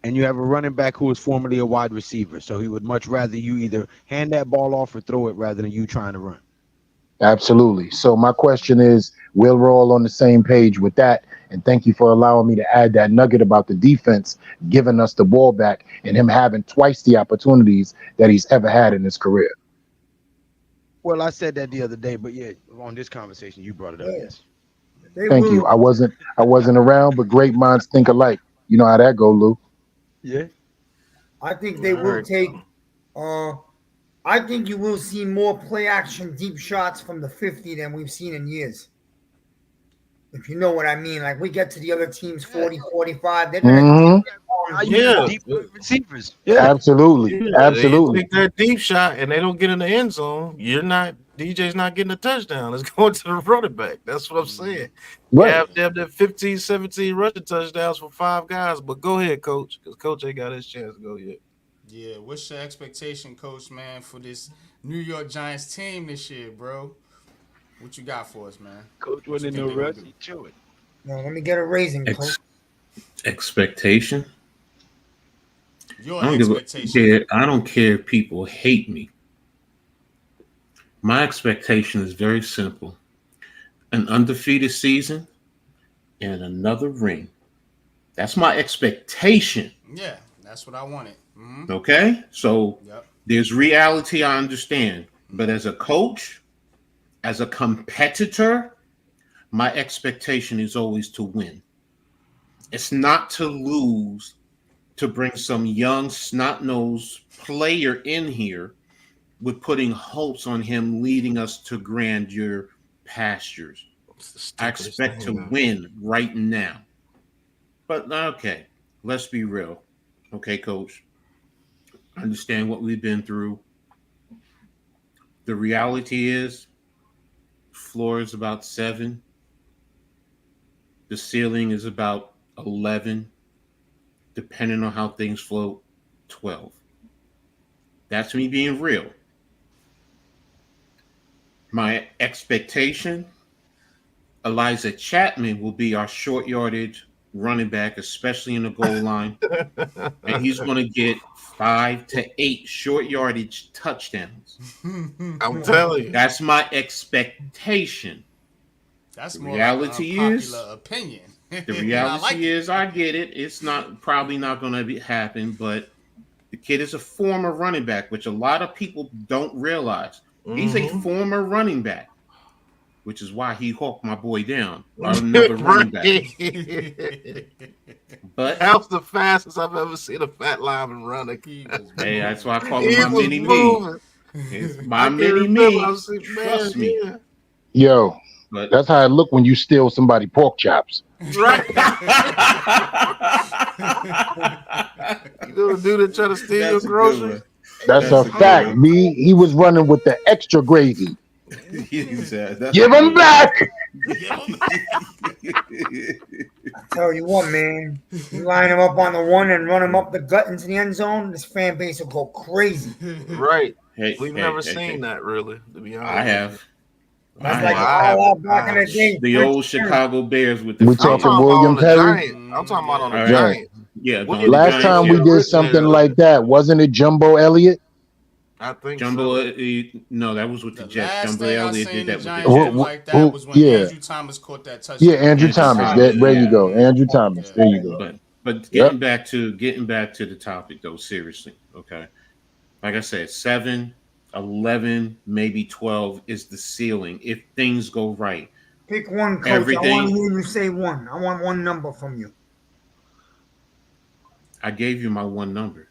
And you have a running back who was formerly a wide receiver. So he would much rather you either hand that ball off or throw it rather than you trying to run. Absolutely. So my question is, we're all on the same page with that. And thank you for allowing me to add that nugget about the defense giving us the ball back and him having twice the opportunities that he's ever had in his career. Well, I said that the other day, but yeah, on this conversation, you brought it up. Yes. Thank you. I wasn't around, but great minds think alike. You know how that go, Lou. Yeah. I think they will take I think you will see more play action deep shots from the 50 than we've seen in years. If you know what I mean. Like we get to the other teams 40, 45. They're gonna deep receivers. Yeah, Absolutely, Yeah, absolutely. they take that deep shot and they don't get in the end zone. DJ's not getting a touchdown. It's going to the running back. That's what I'm saying. You Right. have to have that 15, 17 rushing touchdowns for 5 guys. But go ahead, coach, because coach ain't got his chance to go yet. Yeah, what's your expectation, coach, man, for this New York Giants team this year, bro? What you got for us, man? Coach wasn't in no rush. He chewing. No, let me get a raising, coach. Expectation. Your expectation. I don't care if people hate me. My expectation is very simple: an undefeated season and another ring. That's my expectation. Yeah, that's what I wanted. Mm-hmm. Okay, so there's reality, I understand, but as a coach, as a competitor, my expectation is always to win. It's not to lose, to bring some young snot-nosed player in here with putting hopes on him leading us to grandeur pastures. I expect to win right now. But okay, let's be real. Okay, coach. I understand what we've been through. The reality is, floor is about 7. The ceiling is about 11. Depending on how things float, 12. That's me being real. My expectation, Elijah Chapman will be our short yardage running back, especially in the goal line. And he's going to get 5 to 8 short yardage touchdowns. I'm telling you. That's my expectation. That's the more reality like an is unpopular opinion. The reality is, I get it. It's probably not going to happen, but the kid is a former running back, which a lot of people don't realize. Mm-hmm. He's a former running back, which is why he hawked my boy down. Another running back. But that's the fastest I've ever seen a fat lineman run. Hey, that's why I call him my mini me. It's my mini me. Trust me. Yo, but that's how it look when you steal somebody pork chops. Right. You gonna do that try to steal your groceries? That's a fact. He was running with the extra gravy. Give him back. I tell you what, man. You line him up on the one and run him up the gut into the end zone, this fan base will go crazy. Right. We've never seen that, really, to be honest. I have. That's like all back in the day. The old Chicago Bears with the. We talking William Perry. I'm talking about on the Giants. Yeah. Last time we did something like that, wasn't it Jumbo Elliott? I think Jumbo. So. No, that was with the Jets. Jumbo Elliott did that with the Jets. Like that was when Andrew Thomas caught that touchdown. Yeah, Andrew Thomas. There you go. Andrew Thomas. There you go. But getting back to the topic though, seriously, okay. Like I said, 7, 11, maybe 12 is the ceiling if things go right. Pick one, coach. I want to hear you say one. I want one number from you. I gave you my one number.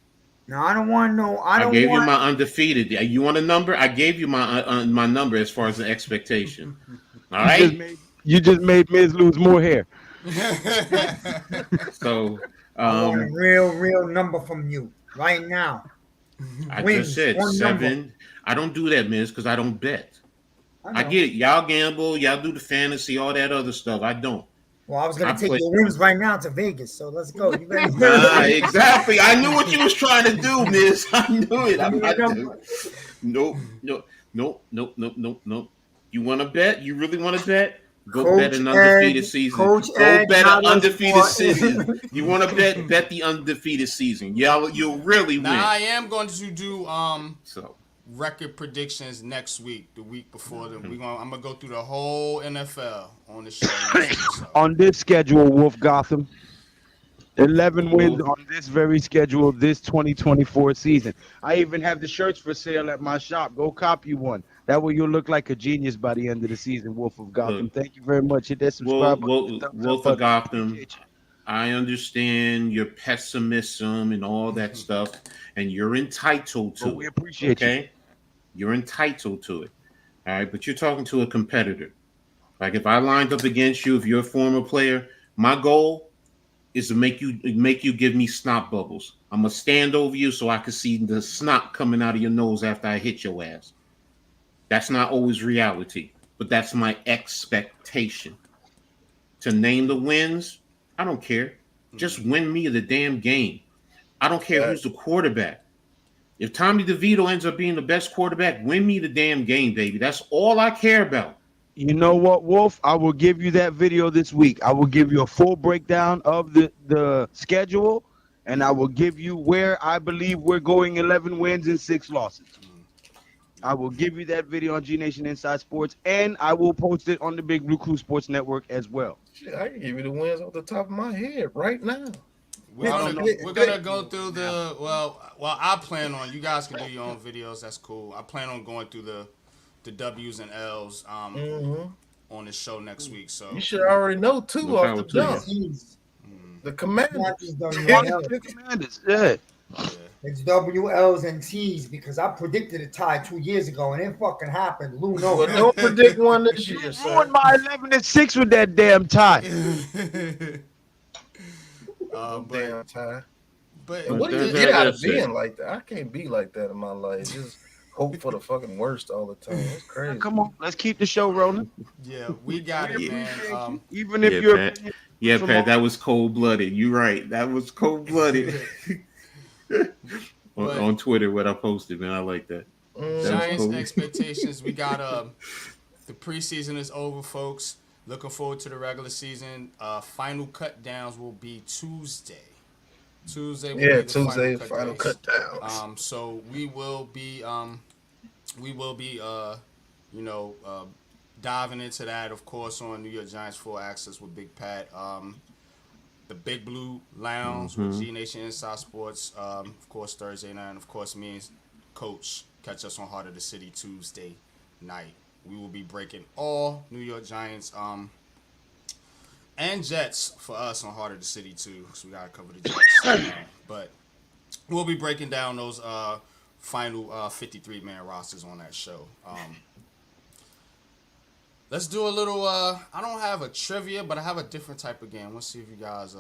No, I don't want to know. I gave you my undefeated. You want a number? I gave you my my number as far as the expectation. All right. You just made Miz lose more hair. So I want a real number from you right now. I just said 7. Number. I don't do that, Miz, because I don't bet. I get it. Y'all gamble. Y'all do the fantasy, all that other stuff. I don't. Well, I was going to take your wins right now to Vegas, so let's go. You ready? Exactly. I knew what you was trying to do, Miz. I knew it. Nope. You want to bet? You really want to bet? Go bet an undefeated season. Go bet an undefeated season. You want to bet the undefeated season. You'll really win. Now I am going to do record predictions next week, the week before. I'm gonna go through the whole NFL on the show. On this schedule, Wolf Gotham, 11 wins on this very schedule this 2024 season. I even have the shirts for sale at my shop. Go copy one. That way you'll look like a genius by the end of the season, Wolf of Gotham. Thank you very much. Hit that subscribe button. Wolf of Gotham, I understand your pessimism and all that stuff, and you're entitled to it. We appreciate you. You're entitled to it. All right, but you're talking to a competitor. Like if I lined up against you, if you're a former player, my goal is to make you give me snot bubbles. I'm gonna stand over you so I can see the snot coming out of your nose after I hit your ass. That's not always reality, but that's my expectation. To name the wins, I don't care. Just win me the damn game. I don't care who's the quarterback. If Tommy DeVito ends up being the best quarterback, win me the damn game, baby. That's all I care about. You know what, Wolf? I will give you that video this week. I will give you a full breakdown of the schedule, and I will give you where I believe we're going 11 wins and 6 losses. I will give you that video on G Nation Inside Sports, and I will post it on the Big Blue Crew Sports Network as well. Shit, I can give you the wins off the top of my head right now. We're gonna go through the well. I plan on, you guys can do your own videos. That's cool. I plan on going through the W's and L's on the show next week. So you should already know too off the jump. The Commanders. The Commanders, yeah. It's WLs and T's because I predicted a tie 2 years ago and it fucking happened. Lou knows. Well, don't predict one this year, You ruined my 11-6 with that damn tie. Damn tie. But what do you get out of being like that? I can't be like that in my life. Just hope for the fucking worst all the time. It's crazy. Come on, let's keep the show rolling. Yeah, we got it, man. Even if you're Pat, that was cold-blooded. You're right. That was cold-blooded. on Twitter, what I posted, man. I like that. Giants expectations. We got the preseason is over, folks. Looking forward to the regular season. Final cut downs will be Tuesday. Tuesday final cut downs. So we will be diving into that, of course, on New York Giants Full Access with Big Pat. The Big Blue Lounge with G Nation Inside Sports, of course, Thursday night. And of course, me and Coach catch us on Heart of the City Tuesday night. We will be breaking all New York Giants and Jets for us on Heart of the City too, so we gotta cover the Jets. But we'll be breaking down those final 53-man rosters on that show. Let's do a little. I don't have a trivia, but I have a different type of game. Let's see if you guys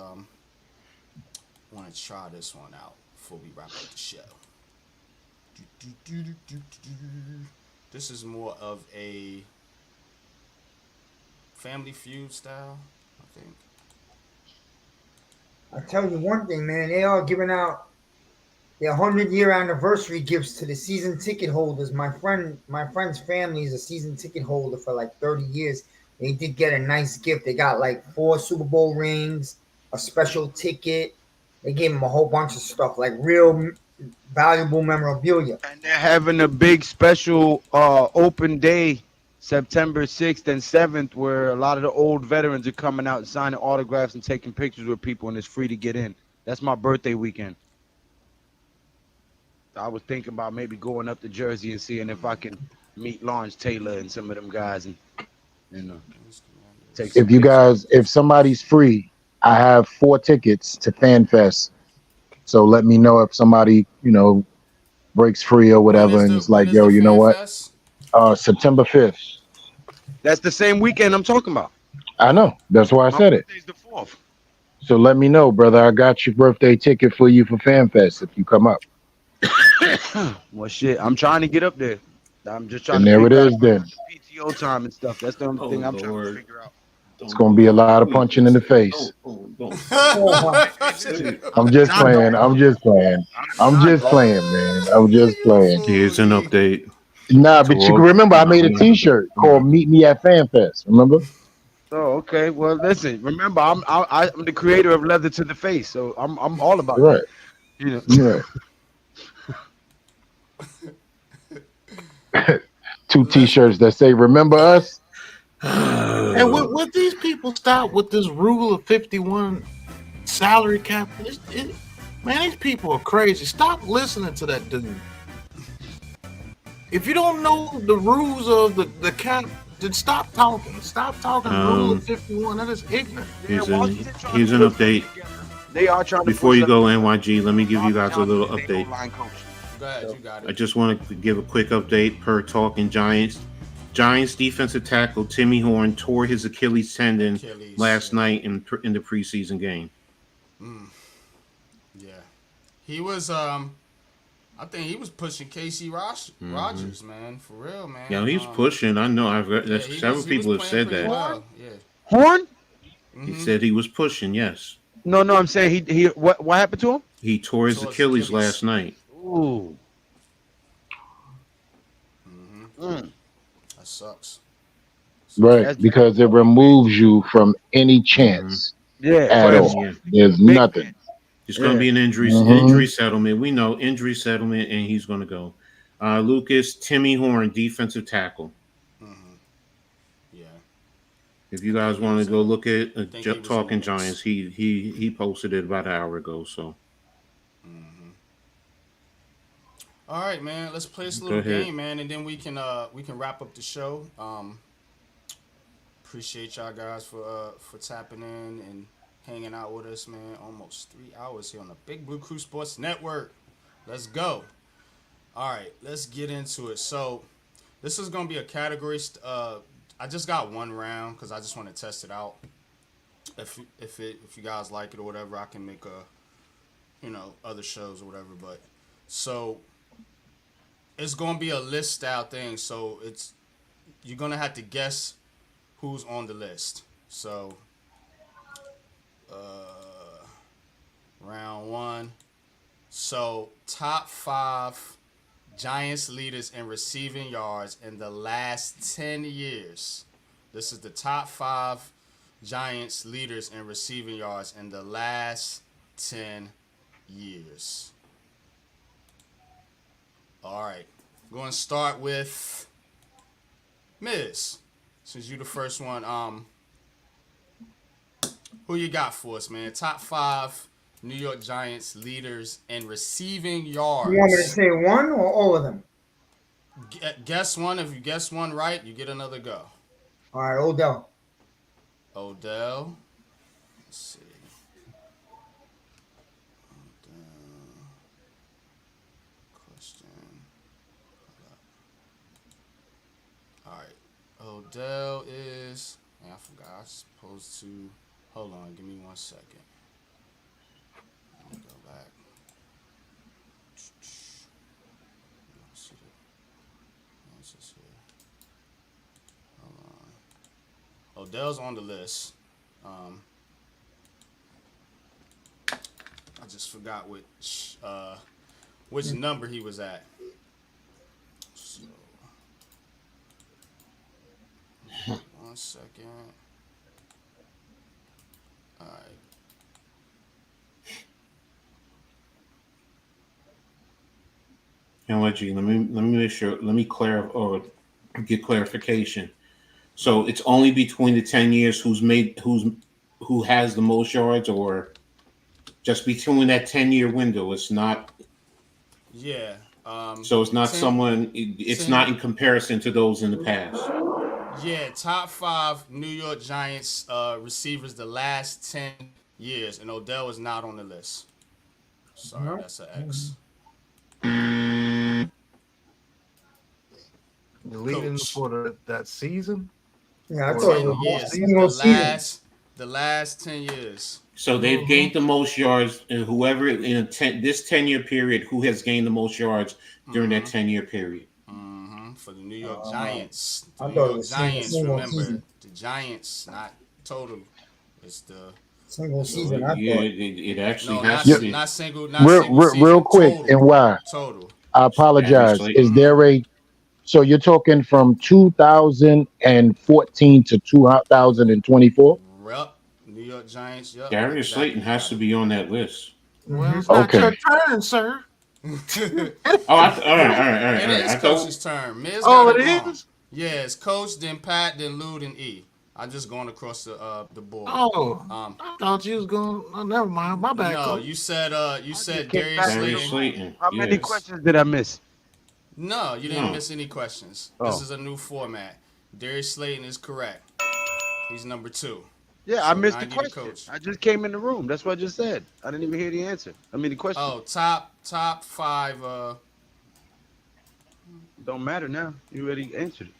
want to try this one out before we wrap up the show. This is more of a Family Feud style, I think. I'll tell you one thing, man. They are giving out their 100-year anniversary gifts to the season ticket holders. My friend's family is a season ticket holder for like 30 years. They did get a nice gift. They got like 4 Super Bowl rings, a special ticket. They gave them a whole bunch of stuff, like real valuable memorabilia. And they're having a big special open day, September 6th and 7th, where a lot of the old veterans are coming out and signing autographs and taking pictures with people, and it's free to get in. That's my birthday weekend. I was thinking about maybe going up to Jersey and seeing if I can meet Lawrence Taylor and some of them guys, and take. If somebody's free, I have 4 tickets to FanFest. So let me know if somebody, breaks free or whatever, and it's like, yo, you know what? September 5th. That's the same weekend I'm talking about. I know. That's why I said it. The 4th. So let me know, brother. I got your birthday ticket for you for FanFest if you come up. Well, shit, I'm trying to get up there. I'm just trying and to there it is then. PTO time and stuff. That's the only thing I'm trying to figure out. It's going to be a lot of punching in the face. I'm just playing. I'm just playing, man. I'm just playing. Here's an update. Nah, but you can remember I made a T-shirt called "Meet Me at FanFest." Remember? Oh, okay. Well, listen. Remember, I'm the creator of Leather to the Face, so I'm all about right. That. Yeah. 2 T-shirts that say "Remember Us." And would these people stop with this rule of 51 salary cap? Man, these people are crazy. Stop listening to that dude. If you don't know the rules of the cap, then stop talking. Stop talking rule of 51. That is ignorant. Here's an update. They are trying to. Before you go, NYG, let me give you guys a little update. Go ahead, you got it. I just wanted to give a quick update per Talking Giants. Giants defensive tackle Timmy Horn tore his Achilles tendon last night in the preseason game. Yeah, he was. I think he was pushing Casey Rogers, man, for real, man. Yeah, he's pushing. I know. I've read several people have said that. Well. Yeah. Horn? He said he was pushing. Yes. No, I'm saying he. What happened to him? He tore his Achilles last night. Ooh. That sucks. Right, because it removes you from any chance at all. There's nothing. It's going to be an injury settlement. We know injury settlement, and he's going to go. Lucas, Timmy Horn, defensive tackle. Yeah. If you guys want to go look at Talking Giants, he posted it about an hour ago. So. All right, man. Let's play this little game, man, and then we can wrap up the show. Appreciate y'all guys for tapping in and hanging out with us, man. Almost 3 hours here on the Big Blue Crew Sports Network. Let's go. All right, let's get into it. So this is gonna be a category. I just got one round because I just want to test it out. If you guys like it or whatever, I can make other shows or whatever. But so. It's gonna be a list style thing, so you're gonna have to guess who's on the list. So, round one. So, top 5 Giants leaders in receiving yards in the last 10 years. This is the top 5 Giants leaders in receiving yards in the last 10 years. All right, I'm going to start with Miz. Since you the first one, who you got for us, man? Top 5 New York Giants leaders in receiving yards. You want me to say one or all of them? Guess one. If you guess one right, you get another go. All right, Odell. Let's see. Odell is. I forgot. I was supposed to. Hold on. Give me 1 second. Let me go back. See the answers here. Hold on. Odell's on the list. I just forgot which number he was at. So. 1 second. All right. And let me make sure. Let me clarify or get clarification. So it's only between the 10 years who has the most yards, or just between that 10-year window. It's not. Yeah. So it's not 10, it's 10, not in comparison to those in the past. Yeah, top 5 New York Giants receivers the last 10 years, and Odell is not on the list. Sorry, that's an X. The leading for that season? Yeah, I thought it was the last 10 years. So they've gained the most yards, and whoever in this 10-year period who has gained the most yards during that 10-year period. For the New York Giants. The New York Giants, remember, season. The Giants, not total. It's the single season. It actually has to be. Not single, real quick, total, and why? Total. I apologize. Is there a... So you're talking from 2014 to 2024? Yep. New York Giants, yep. Darius Slayton has to be on that list. Well, it's not your turn, sir. All right. It is Coach's turn. Miz it is? Yeah, it's Coach, then Pat, then Lou, then E. I'm just going across the board. I thought you was going. Oh, never mind. My bad. No, Coach. you said Darius Slayton. How many questions did I miss? No, you didn't miss any questions. This is a new format. Darius Slayton is correct. He's number 2. Yeah, so I missed the question. I just came in the room. That's what I just said. I didn't even hear the answer. I mean the question. Oh, top 5. Don't matter now. You already answered it.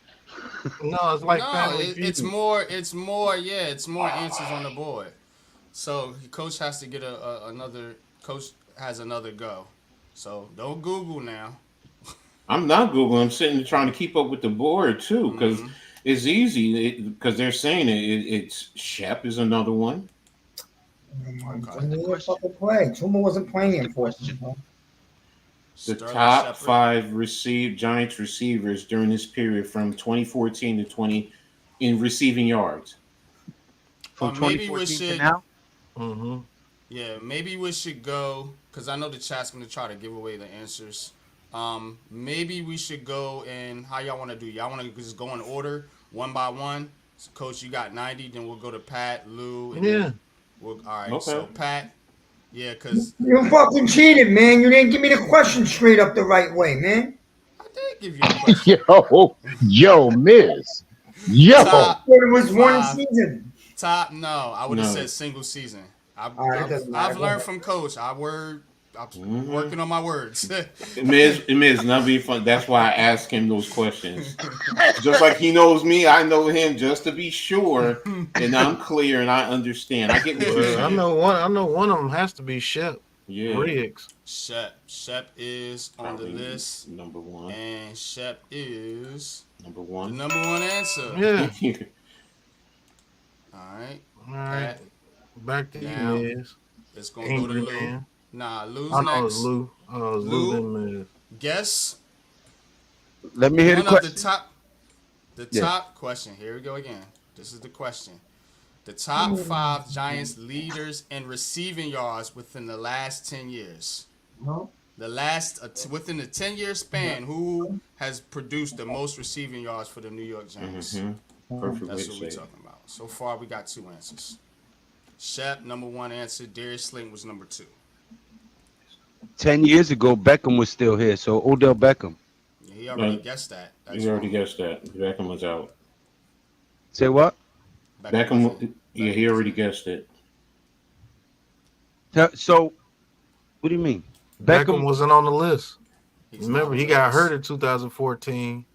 No, it's like No, Family it's Feud. more. It's more. Yeah, it's more answers on the board. So coach has to get another. Coach has another go. So don't Google now. I'm not Googling. I'm sitting there trying to keep up with the board too, because Mm-hmm. it's easy. Because they're saying it's Shep is another one. Okay. Fucking play. Tuma wasn't playing What's the enforcement. question? The Sterling top Shepard. 5 Giants receivers during this period from 2014 to 20 in receiving yards. From Maybe we 2014 to should. now? Mm-hmm. Yeah, maybe we should go because I know the chat's gonna try to give away the answers. Maybe we should go in how y'all want to do. Y'all want to just go in order, one by one. So Coach, you got 90. Then we'll go to Pat, Lou, and then all right. Okay. So Pat, yeah, because You fucking cheated, man. You didn't give me the question straight up the right way, man. I did give you the question. Yo, Miz. Yo. Top It was one 5. season. Top, no, I would have No. said single season. All right, it doesn't matter. I've learned from Coach. I'm working on my words. Miz, not be fun. That's why I asked him those questions. Just like he knows me, I know him just to be sure, and I'm clear and I understand. I get what you're saying. I know one of them has to be Shep. Yeah. Riggs. Shep is on the list, number 1, and Shep is number the 1. number 1 answer. Yeah. All right. All right. Pat, Back to now, you, Miz. it's gonna go to Angry Lou. man. Nah, Lou's I know next. it's Lou. Oh, it's Lou? Lou then Miz. Guess Let me hear the one of question. the Yeah. top question. Here we go again. This is the question. The top 5 Giants leaders in receiving yards within the last 10 years. No. The last within the 10-year span, who has produced the most receiving yards for the New York Giants? Perfect That's way what to we're say it. talking about. So far, we got 2 answers. Shep, number 1 answer. Darius Slayton was number 2. 10 years ago, Beckham was still here, so Odell Beckham. Yeah, he already guessed that. You already guessed that. Beckham was out. Say what? Beckham, yeah, he already guessed it. So, what do you mean? Beckham wasn't on the list. He's Remember, not he on the got list. hurt in 2014.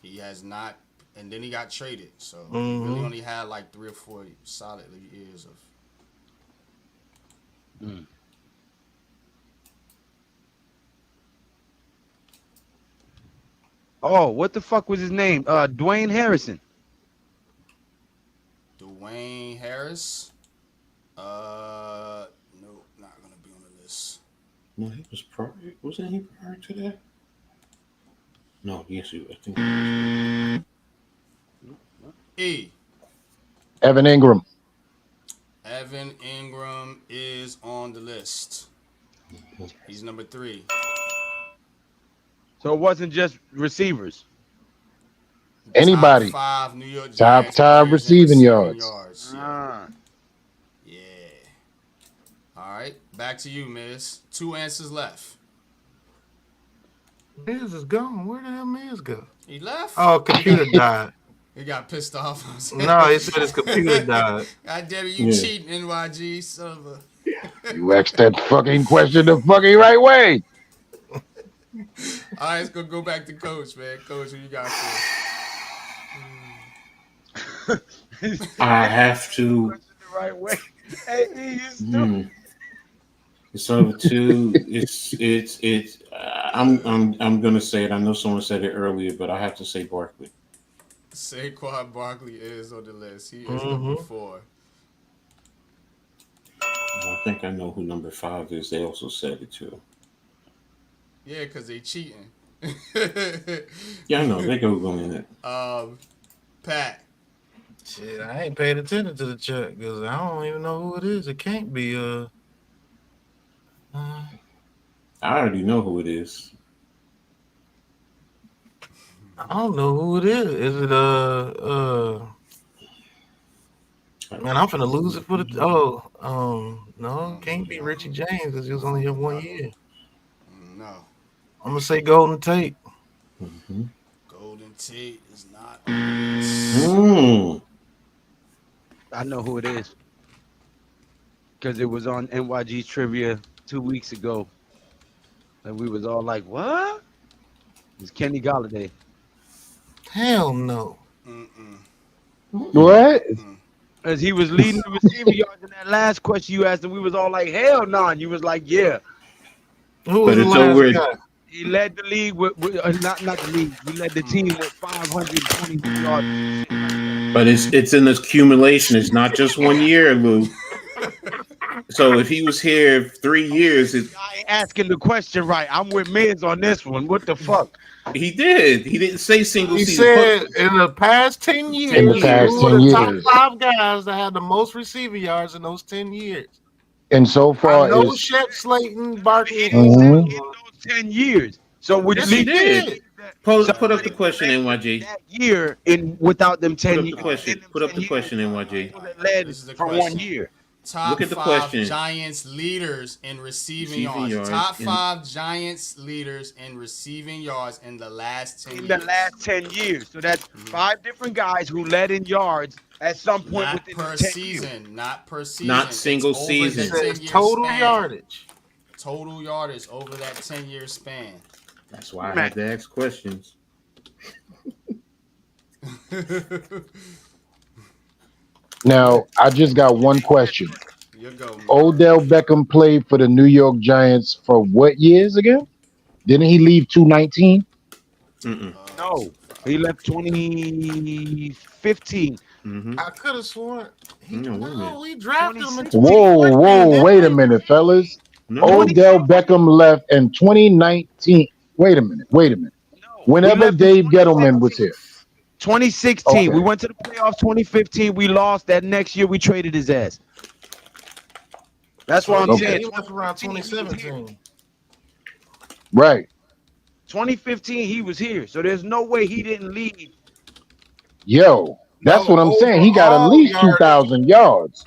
He has not, and then he got traded. So he Mhm. really only had like 3 or 4 solid years of. Oh, what the fuck was his name? Dwayne Harrison. Dwayne Harris. No, not gonna be on the list. No, he was prior. Wasn't he prior to that? No, yes, he. I think. He was. E. Evan Ingram. Evan Ingram is on the list. He's number 3. So it wasn't just receivers. Anybody. Top 5 New York Top Giants 5 players in receiving yards. Yeah. All right, back to you, Miz. 2 answers left. Miz is gone. Where the hell Miz go? He left. Oh, computer died. He got pissed off. No, he said his computer died. God damn it, you cheating, NYG, son of a. You asked that fucking question the fucking right way. All right, let's go back to Coach, man. Coach, who you got for? I have to. The right way. Hey, you stupid. So 2, it's. I'm gonna say it. I know someone said it earlier, but I have to say Barkley. Saquon Barkley is on the list. He is number 4. I think I know who number 5 is. They also said it too. Yeah, because they cheating. Yeah, I know. They go in it. Pat. Shit, I ain't paid attention to the chat because I don't even know who it is. It can't be I already know who it is. I don't know who it is. Is it man, I'm finna lose it for the no, it can't be Richie James because he was only here 1 year. No. I'm gonna say Golden Tate. Golden Tate is not. I know who it is. Because it was on NYG Trivia 2 weeks ago. And we was all like, what? It's Kenny Galladay. Hell no. What? As he was leading the receiving yards in that last question you asked, and we was all like, "Hell no!" And you was like, "Yeah." Who was But the it's last over. guy? He led the league with not the league. He led the team with 520 yards. But it's an accumulation. It's not just 1 year, Lou. So if he was here 3 years, I ain't asking the question right. I'm with Miz on this one. What the fuck? he did. He didn't say single He season. said in the past 10 years, In the past who 10 are the top years. 5 guys that had the most receiving yards in those 10 years? And so I far know is Shep, Slayton, Barkley, In those 10 years. So which yes, he leads did. Put up the question, NYG. that year in without them 10 Put up years. the question. Put up the question, NYG. Led This is the for question. 1 year. Top Look at the 5 question. Giants leaders in receiving Receiving yards. yards Top in- 5 Giants leaders in receiving yards in the last 10 In years. the last 10 years. So that's 5 different guys who led in yards at some point Not within per the 10 season. years. Not per season. Not It's single over season. the It says 10-year total span. yardage. Total yardage over that 10-year span. That's why I had to ask questions. now. I just got one question. You go. Odell Beckham played for the New York Giants for what years again? Didn't he leave 219? No. He left 2015. Mm-hmm. I could have sworn he No, drafted him in 2014. Whoa, whoa, didn't wait a we? minute, fellas. No. Odell Beckham left in 2019. Wait a minute. Whenever Dave Gettleman was here. 2016. Okay. We went to the playoffs 2015. We lost. That next year we traded his ass. That's what I'm Okay. saying. He left around 2017. Right. 2015, he was here. So there's no way he didn't leave. Yo, that's what I'm saying. He got at overall least yardage. 2,000 yards.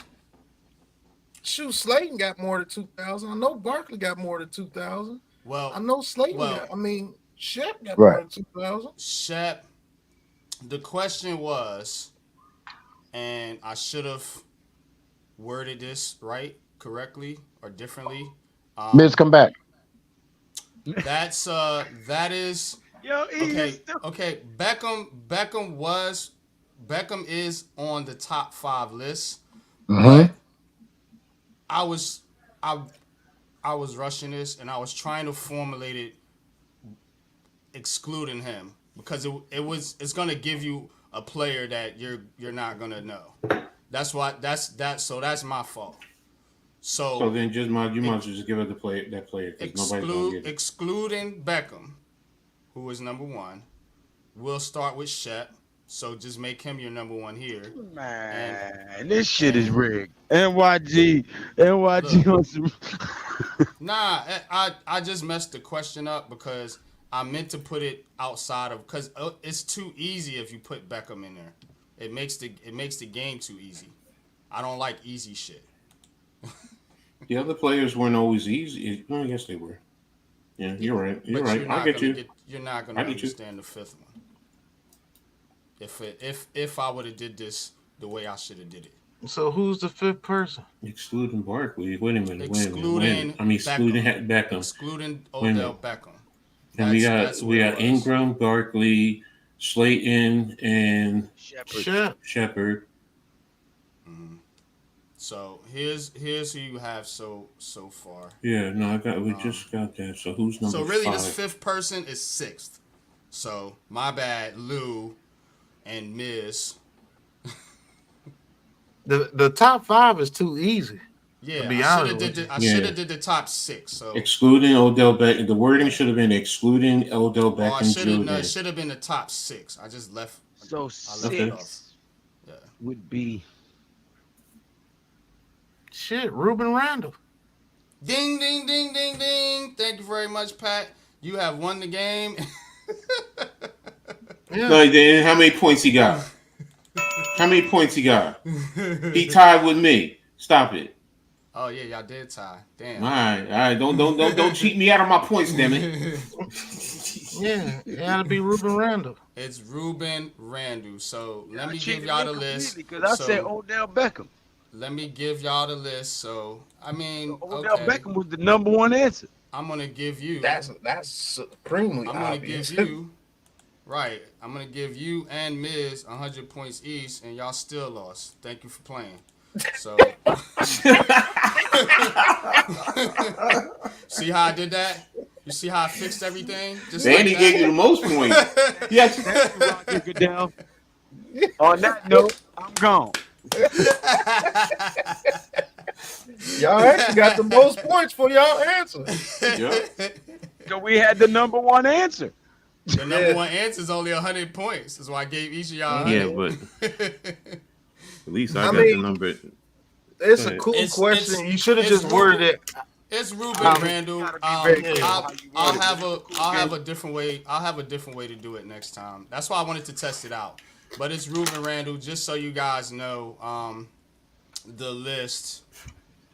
Shoot, Slayton got more than 2,000. I know Barkley got more than 2,000. Well, I know Slayton well- got, Shep got Right. more than 2,000. Shep, the question was, and I should have worded this correctly or differently. Miz, come back. That is Yo, okay. Beckham is on the top 5 list, but I was rushing this and I was trying to formulate it excluding him because it's gonna give you a player that you're not gonna know. That's my fault. So then you might as well just give it that player because nobody's gonna get it. Excluding Beckham, who is number 1. We'll start with Shep. So just make him your number 1 here. Man, this shit is rigged. NYG on some. Nah, I just messed the question up because I meant to put it outside of because it's too easy if you put Beckham in there. It makes the game too easy. I don't like easy shit. The other players weren't always easy. No, yes, they were. Yeah, you're right. You're But right. I get you. You're not gonna understand the 5th one. If I would have did this the way I should have did it. So who's the 5th person? Excluding Barkley. Wait a minute. Excluding Beckham. Excluding Odell Beckham. And we got Ingram, Barkley, Slayton, and Shepard. So here's who you have so far. Yeah, no, we just got that. So who's number 5? So really, this 5th person is 6th. So my bad, Lou and Miz. The top 5 is too easy. Yeah, to be I honest should have did the top 6. So excluding Odell Beckham. The wording should have been excluding Odell Beckham Jr. It should have been the top 6. I just left. So I left 6 it off. Yeah. would be. Shit, Ruben Randall. Ding, ding, ding, ding, ding. Thank you very much, Pat. You have won the game. Yeah. No, then how many points he got? He tied with me. Stop it. Oh yeah, y'all did tie. Damn. All right. Don't cheat me out of my points, damn it. Yeah, it had to be Ruben Randall. It's Ruben Randall. So let me give y'all the list. Because I said Odell Beckham. Let me give y'all the list. So Odell Beckham was the number 1 answer. I'm gonna give you. That's supremely I'm gonna obvious. give you Right. I'm gonna give you and Miz 100 points each, and y'all still lost. Thank you for playing. So, see how I did that? You see how I fixed everything? Just Then like he that. gave you the most points. Yes. Thank you, Roger Goodell. On that note, I'm gone. Y'all actually got the most points for y'all answer. Yep. So we had the number one answer. The number one answer is only 100 points. That's why I gave each of y'all 100. Yeah, but at least I got the number. It's a cool question. You should have just worded it. It's Ruben Randall. I'll have a different way. I'll have a different way to do it next time. That's why I wanted to test it out. But it's Ruben Randall. Just so you guys know, the list.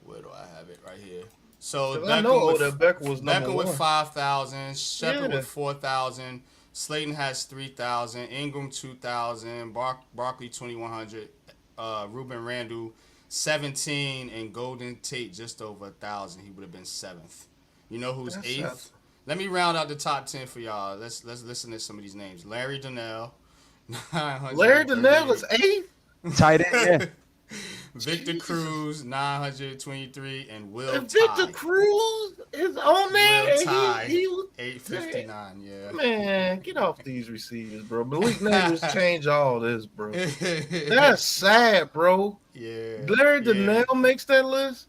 Where do I have it? Right here. So Beckham with 5,000, Shepard with 4,000, Slayton has 3,000, Ingram 2,000, Barkley 2,100, Ruben Randall 17, and Golden Tate just over 1,000. He would have been 7th. You know who's 8th? Let me round out the top 10 for y'all. Let's listen to some of these names. Larry Donnell, 900. Larry Donnell is 8th. Tight end. Yeah. Victor Cruz 923 and Will Ty. Victor Cruz is on there. Will Ty He 859. Yeah. Man, get off these receivers, bro. Malik Neighbors change all this, bro. That's sad, bro. Yeah. Larry Donnell makes that list.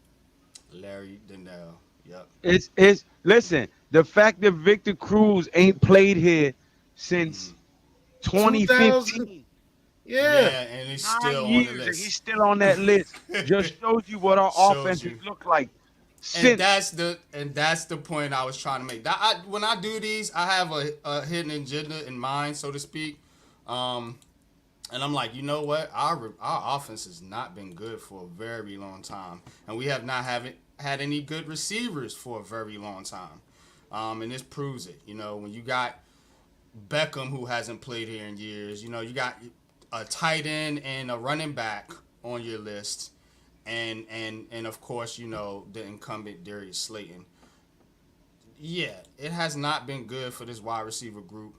Larry Donnell. Yep. It's listen. The fact that Victor Cruz ain't played here since 2015. Yeah, and he's still on the list. He's still on that list. Just shows you what our offenses look like. And that's the point I was trying to make. When I do these, I have a hidden agenda in mind, so to speak. And I'm like, you know what? Our offense has not been good for a very long time, and we have not had any good receivers for a very long time. And this proves it. You know, when you got Beckham, who hasn't played here in years, you know, you got a tight end and a running back on your list, and of course, you know, the incumbent Darius Slayton. Yeah, it has not been good for this wide receiver group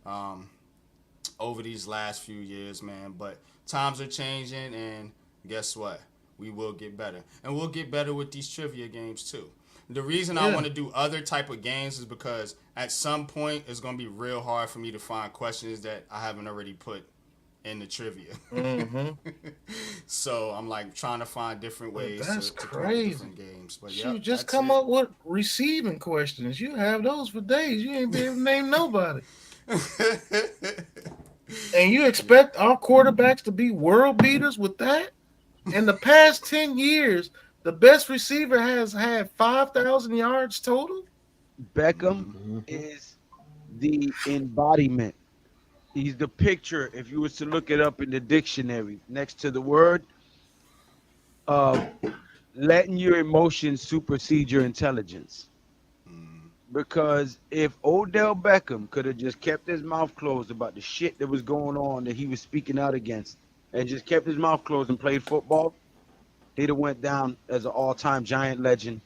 over these last few years, man. But times are changing, and guess what? We will get better, and we'll get better with these trivia games too. The reason I want to do other type of games is because at some point it's going to be real hard for me to find questions that I haven't already put in the trivia. So I'm like trying to find different ways to crazy different games. But you just come up with receiving questions. You have those for days. You ain't be able to name nobody. And you expect our quarterbacks to be world beaters with that? In the past 10 years, the best receiver has had 5,000 yards total. Beckham is the embodiment. He's the picture, if you was to look it up in the dictionary, next to the word, letting your emotions supersede your intelligence. Because if Odell Beckham could have just kept his mouth closed about the shit that was going on that he was speaking out against, and just kept his mouth closed and played football, he'd have went down as an all-time Giant legend,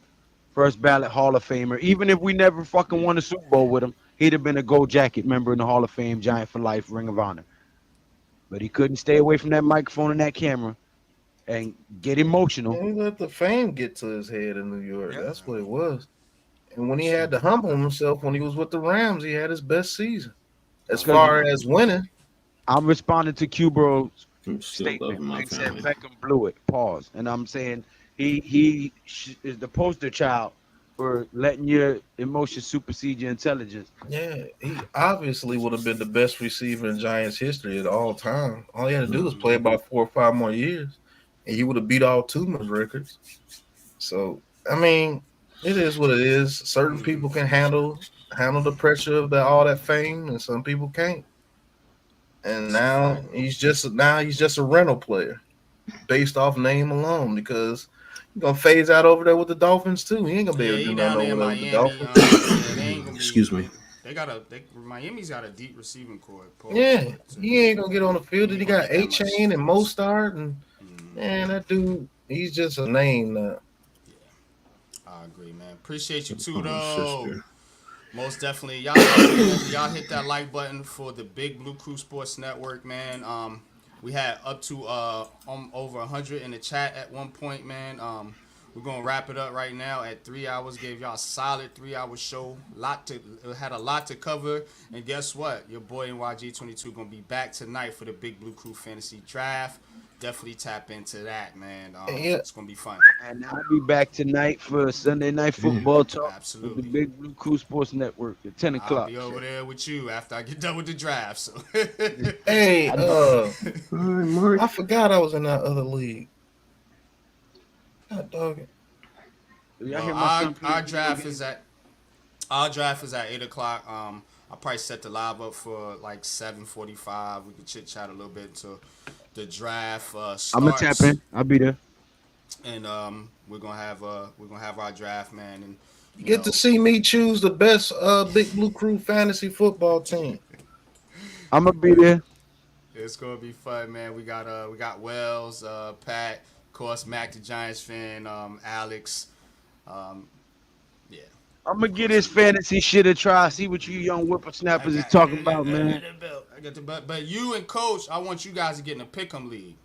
first ballot Hall of Famer. Even if we never fucking won a Super Bowl with him, he'd have been a gold jacket member in the Hall of Fame, Giant for life, Ring of Honor. But he couldn't stay away from that microphone and that camera and get emotional. He let the fame get to his head in New York. Yeah. That's what it was. And when he had to humble himself when he was with the Rams, he had his best season. As far as winning. I'm responding to Q-Bro's statement. He said Beckham blew it. Pause. And I'm saying he is the poster child for letting your emotions supersede your intelligence. Yeah, he obviously would have been the best receiver in Giants history at all time. All he had to do was play about 4 or 5 more years, and he would have beat all Toomer's records. So, I mean, it is what it is. Certain people can handle the pressure of all that fame, and some people can't. And now he's just a rental player based off name alone, because he's gonna phase out over there with the Dolphins too. He ain't gonna be able to do nothing over there with the Dolphins. Excuse me. Miami's got a deep receiving core. Yeah, he ain't gonna get on the field. He got A-Chain and Mostard, and man, that dude, he's just a name now. I agree, man. Appreciate you too, though. Most definitely. Y'all hit that like button for the Big Blue Crew Sports Network, man. We had up to over 100 in the chat at one point, man. We're gonna wrap it up right now at 3 hours. Gave y'all a solid 3 hour show. Had a lot to cover. And guess what? Your boy NYG22 gonna be back tonight for the Big Blue Crew Fantasy Draft. Definitely tap into that, man. It's gonna be fun. And I'll be back tonight for Sunday Night Football Talk. Absolutely. With the Big Blue Crew Sports Network at 10 o'clock. I'll be over there with you after I get done with the draft. So. Hey, I forgot I was in that other league. God dog it. Our draft is at 8 o'clock. I'll probably set the live up for like 7:45. We can chit chat a little bit until the draft starts. I'm gonna tap in. I'll be there. And we're gonna have our draft, man. And you get to see me choose the best Big Blue Crew fantasy football team. I'm gonna be there. It's gonna be fun, man. We got Wells, Pat, of course, Mac the Giants fan, Alex. Yeah. I'm gonna get this fantasy shit a try. See what you young whippersnappers is talking about, man. I got the belt. But you and Coach, I want you guys to get in a pick'em league.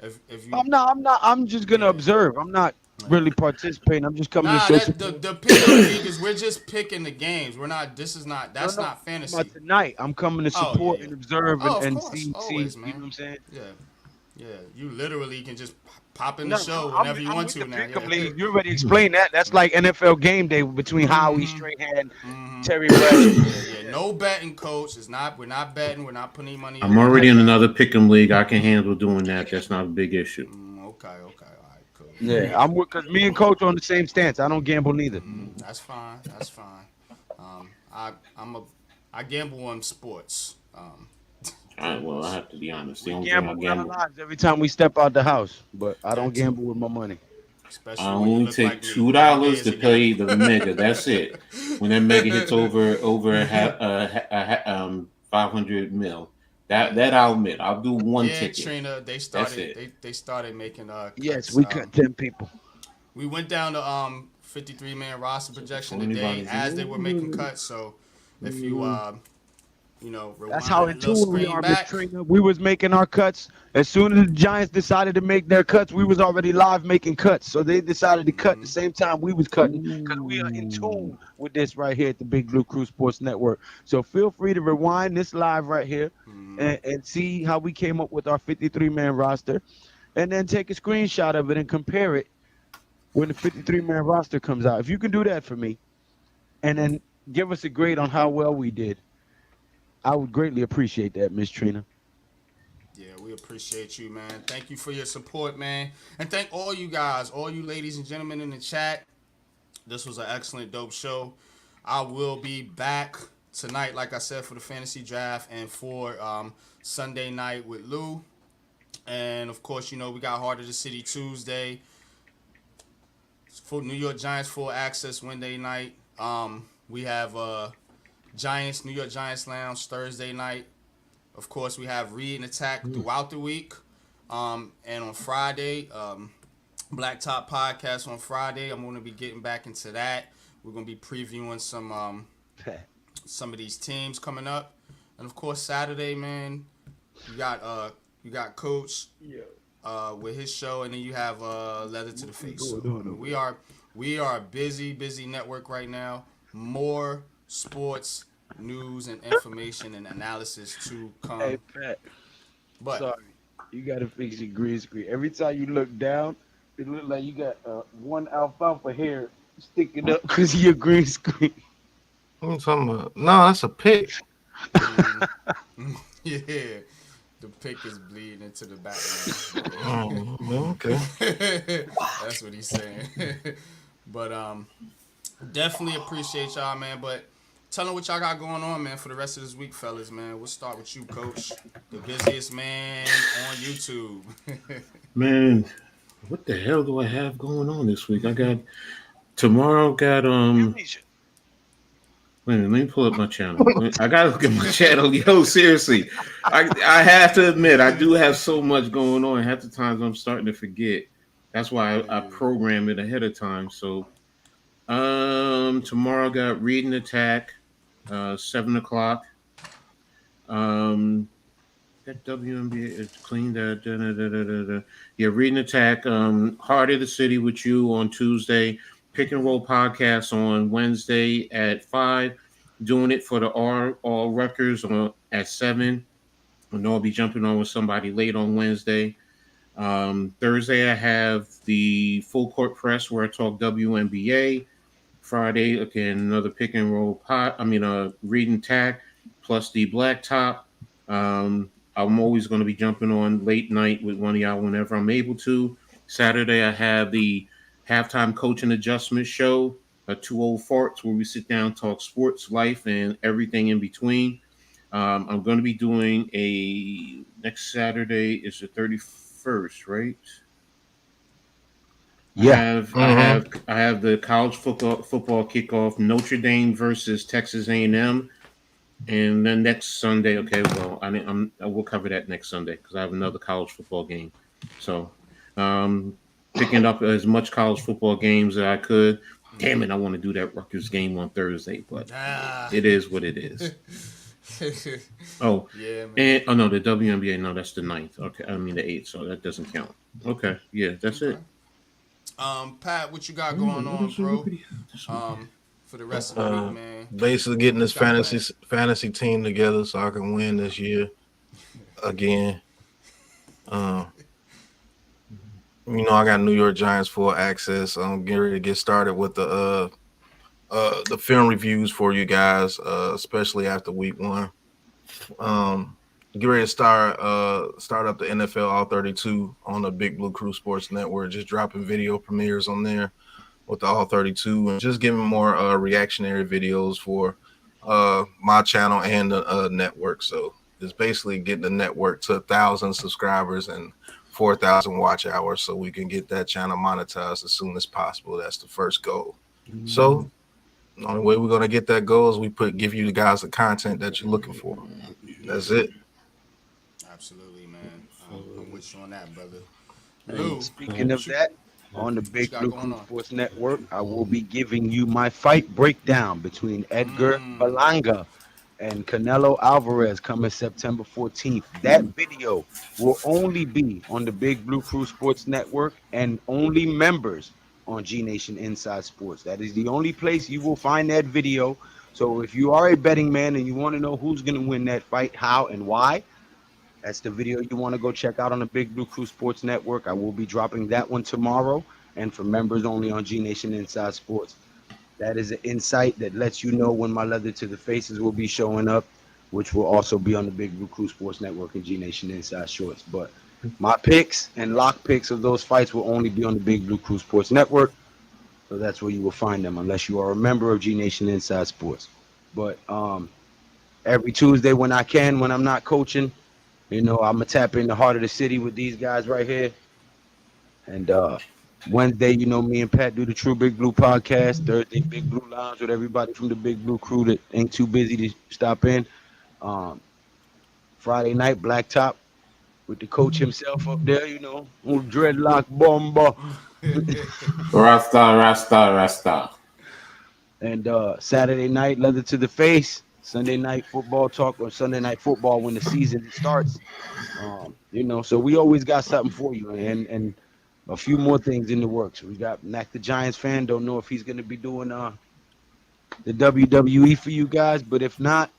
If you, I'm not. I'm just gonna observe. I'm not really participating. I'm just coming to show support. The pick'em league is we're just picking the games. We're not. That's not fantasy. But tonight, I'm coming to support and observe and course, see. Always, See, man. you know what I'm saying? Yeah. You literally can just pop in the show whenever you want to. Now, you already explained that. That's like NFL game day between Howie Strahan, Terry Bradshaw. No betting, Coach. We're not betting. We're not putting money. I'm already in another pick'em league. I can handle doing that. That's not a big issue. Okay. All right, cool. Yeah, I'm because me and Coach are on the same stance. I don't gamble neither. That's fine. I gamble on sports. Well, I have to be honest. We gamble lives every time we step out the house, but I don't gamble with my money. I only take $2 to pay the mega. That's it. When that mega hits over 500 mil, that I'll admit. I'll do one ticket. Trina, they started making cuts. Yes, we cut 10 people. We went down to 53-man roster projection today as they were making cuts. So if you that's how in tune we are, Miss Trina. We was making our cuts as soon as the Giants decided to make their cuts. We was already live making cuts, so they decided to cut the same time we was cutting because we are in tune with this right here at the Big Blue Crew Sports Network. So feel free to rewind this live right here and see how we came up with our 53-man roster, and then take a screenshot of it and compare it when the 53-man roster comes out. If you can do that for me, and then give us a grade on how well we did, I would greatly appreciate that, Miss Trina. Yeah, we appreciate you, man. Thank you for your support, man. And thank all you guys, all you ladies and gentlemen in the chat. This was an excellent, dope show. I will be back tonight, like I said, for the fantasy draft and for Sunday night with Lou. And, of course, we got Heart of the City Tuesday. For New York Giants full access Wednesday night. We have New York Giants Lounge Thursday night. Of course, we have Read and Attack throughout the week. And on Friday, Blacktop Podcast on Friday. I'm going to be getting back into that. We're going to be previewing some of these teams coming up. And of course, Saturday, man, you got Coach with his show, and then you have Leather to the Face. So, we are a busy network right now. More sports news and information and analysis to come. Hey, Pat. But sorry, you gotta fix your green screen. Every time you look down, it looks like you got one alfalfa hair sticking up because of your green screen. What are you talking about? No, that's a pick. Yeah, the pick is bleeding into the background. Okay. That's what he's saying. But definitely appreciate y'all, man. But tell them what y'all got going on, man, for the rest of this week, fellas, man. We'll start with you, Coach, the busiest man on YouTube. Man, what the hell do I have going on this week? Tomorrow got Wait a minute, let me pull up my channel. I gotta look at my channel. Yo, seriously. I have to admit, I do have so much going on. Half the times I'm starting to forget. That's why I program it ahead of time. So Tomorrow I got Reading Attack, 7 o'clock. That WNBA is clean. Yeah, Reading Attack. Heart of the City with you on Tuesday. Pick and Roll podcast on Wednesday at 5. Doing it for the all Rutgers at 7. I know I'll be jumping on with somebody late on Wednesday. Thursday I have the Full Court Press where I talk WNBA. Friday, again, another pick and roll Reading Tack plus the Blacktop. I'm always going to be jumping on late night with one of y'all whenever I'm able to. Saturday, I have the halftime coaching adjustment show, 2 old farts, where we sit down, talk sports, life, and everything in between. I'm going to be doing next Saturday is the 31st, right? Yeah. I have the college football kickoff, Notre Dame versus Texas A&M, and then next Sunday. Okay, well, I will cover that next Sunday because I have another college football game. So, picking up as much college football games as I could. Damn it, I want to do that Rutgers game on Thursday, but it is what it is. Oh, yeah, man. And no, the WNBA. No, that's the 9th. Okay, I mean the 8th, so that doesn't count. Okay, yeah, that's it. Pat, what you got going on, bro? For the rest of the week, man. Basically getting this fantasy team together so I can win this year again. I got New York Giants full access. I'm getting ready to get started with the film reviews for you guys, especially after week 1. Get ready to start up the NFL All 32 on the Big Blue Crew Sports Network. Just dropping video premieres on there with the All 32 and just giving more reactionary videos for my channel and the network. So it's basically getting the network to 1,000 subscribers and 4,000 watch hours so we can get that channel monetized as soon as possible. That's the first goal. Mm-hmm. So the only way we're going to get that goal is we give you guys the content that you're looking for. That's it. Absolutely, man. I'm with you on that, brother. Lou, speaking of that, on the Big Blue Crew Sports Network, I will be giving you my fight breakdown between Edgar Berlanga and Canelo Alvarez coming September 14th. That video will only be on the Big Blue Crew Sports Network and only members on G Nation Inside Sports. That is the only place you will find that video. So if you are a betting man and you want to know who's going to win that fight, how and why, that's the video you want to go check out on the Big Blue Crew Sports Network. I will be dropping that one tomorrow, and for members only on G Nation Inside Sports. That is an insight that lets you know when my leather to the faces will be showing up, which will also be on the Big Blue Crew Sports Network and G Nation Inside Shorts. But my picks and lock picks of those fights will only be on the Big Blue Crew Sports Network. So that's where you will find them, unless you are a member of G Nation Inside Sports. But every Tuesday when I'm not coaching, I'm going to tap in the heart of the city with these guys right here. And Wednesday, me and Pat do the True Big Blue podcast. Thursday, Big Blue Lounge with everybody from the Big Blue crew that ain't too busy to stop in. Friday night, Blacktop with the coach himself up there, dreadlock bomber. Rasta. And Saturday night, leather to the face. Sunday night football talk, or Sunday night football when the season starts. So we always got something for you, and a few more things in the works. We got Mac the Giants fan. Don't know if he's going to be doing the WWE for you guys, but if not,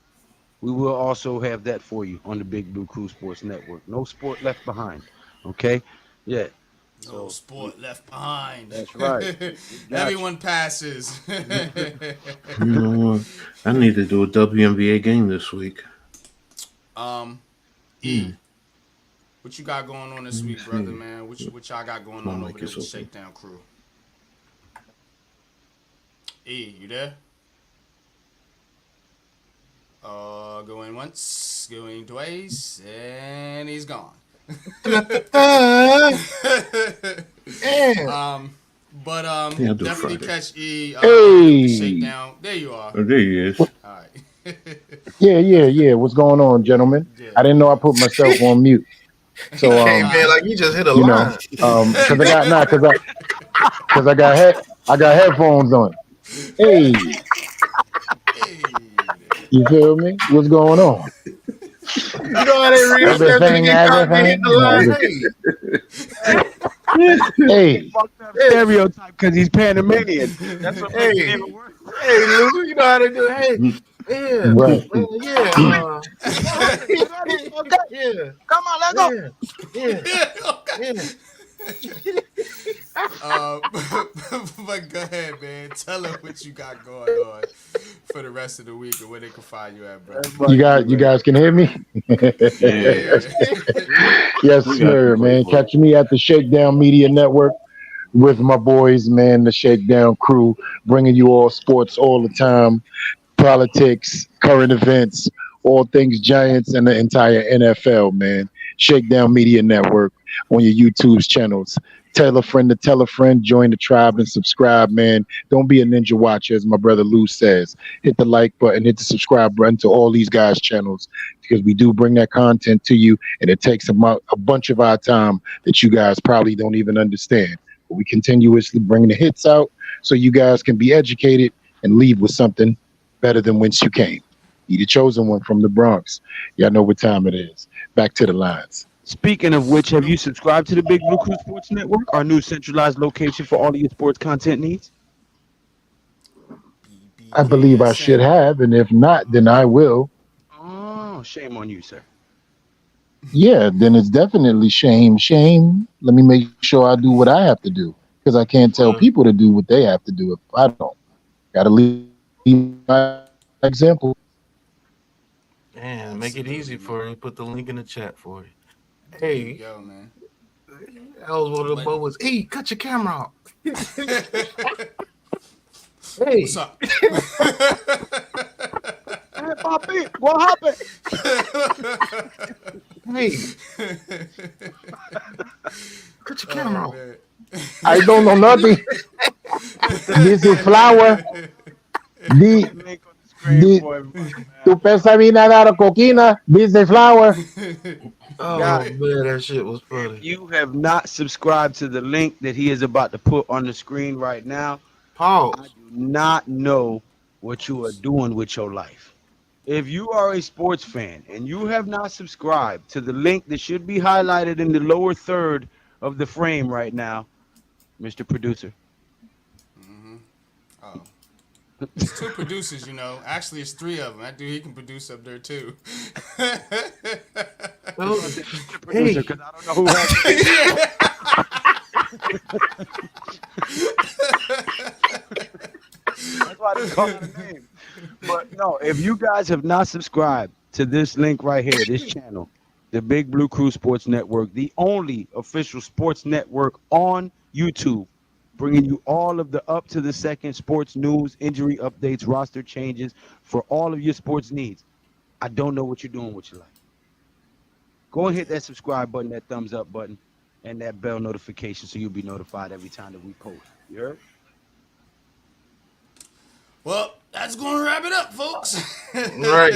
we will also have that for you on the Big Blue Crew Sports Network. No sport left behind. Okay? Yeah. No sport left behind. That's right. Everyone passes. You know what? I need to do a WNBA game this week. E, what you got going on this week, brother, man? What y'all got going on over there with the Shakedown crew? E, you there? Going once, going twice, and he's gone. Definitely catch E. The Shakedown. There you are. Oh, there he is. All right. Yeah. What's going on, gentlemen? Yeah. I didn't know I put myself on mute. So man, like you just hit a line. Because I got headphones on. Hey, you feel me? What's going on? You know how they read that Everything. Hey, Stereotype because he's Panamanian. That's what makes it even worse. Hey, Lou, you know how they do. Hey, yeah, right. Yeah, yeah. Come on, let's go. But go ahead, man. Tell them what you got going on for the rest of the week and where they can find you at, bro. You guys can hear me? Yes, sir, man. Catch me at the Shakedown Media Network with my boys, man, the Shakedown crew, bringing you all sports all the time, politics, current events, all things Giants and the entire NFL, man. Shakedown Media Network on your YouTube's channels. Tell a friend to tell a friend, join the tribe and subscribe, man. Don't be a ninja watcher, as my brother Lou says. Hit the like button, hit the subscribe button to all these guys' channels because we do bring that content to you, and it takes a bunch of our time that you guys probably don't even understand. But we continuously bring the hits out so you guys can be educated and leave with something better than whence you came. You the chosen one from the Bronx. Y'all know what time it is. Back to the lines. Speaking of which, have you subscribed to the Big Blue Crew Sports Network, our new centralized location for all of your sports content needs? I believe I should have, and if not, then I will. Oh, shame on you, sir. Yeah, then it's definitely shame. Let me make sure I do what I have to do, because I can't tell people to do what they have to do if I don't. Gotta leave my example. Man, make it easy for you. Put the link in the chat for you. Hey, yo, man. That was one of the moments. Hey, cut your camera off. Hey. What's up? Hey, Poppy, what happened? Hey. Cut your camera off. I don't know nothing. This is flour. Tu pensas mi nada coquina? This is flour. Oh, man, that shit was funny. If you have not subscribed to the link that he is about to put on the screen right now, Pause. I do not know what you are doing with your life. If you are a sports fan and you have not subscribed to the link that should be highlighted in the lower third of the frame right now, Mr. Producer. Mm-hmm. Oh. It's 2 producers, you know. Actually, it's 3 of them. That dude, he can produce up there, too. Well, Mr. Producer, because I don't know who has That's why they call it a name. But no, if you guys have not subscribed to this link right here, this channel, the Big Blue Crew Sports Network, the only official sports network on YouTube, bringing you all of the up-to-the-second sports news, injury updates, roster changes for all of your sports needs. I don't know what you're doing with your life. Go and hit that subscribe button, that thumbs up button, and that bell notification so you'll be notified every time that we post. You heard? Well, that's going to wrap it up, folks. Right.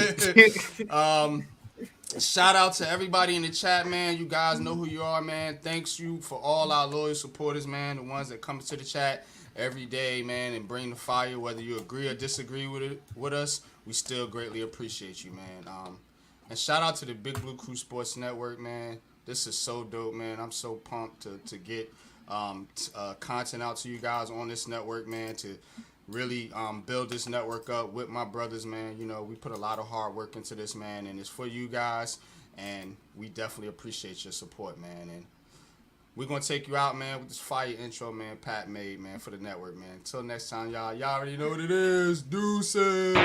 Shout out to everybody in the chat, man. You guys know who you are, man. Thanks you for all our loyal supporters, man. The ones that come to the chat every day, man, and bring the fire. Whether you agree or disagree with us, we still greatly appreciate you, man. And shout out to the Big Blue Crew Sports Network, man. This is so dope, man. I'm so pumped to get content out to you guys on this network, man, to really build this network up with my brothers, man. You know, we put a lot of hard work into this, man, and it's for you guys, and we definitely appreciate your support, man. And we're going to take you out, man, with this fire intro, man, Pat made, man, for the network, man. Until next time, y'all already know what it is. Deuces.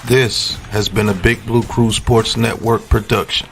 This has been a Big Blue Crew Sports Network production.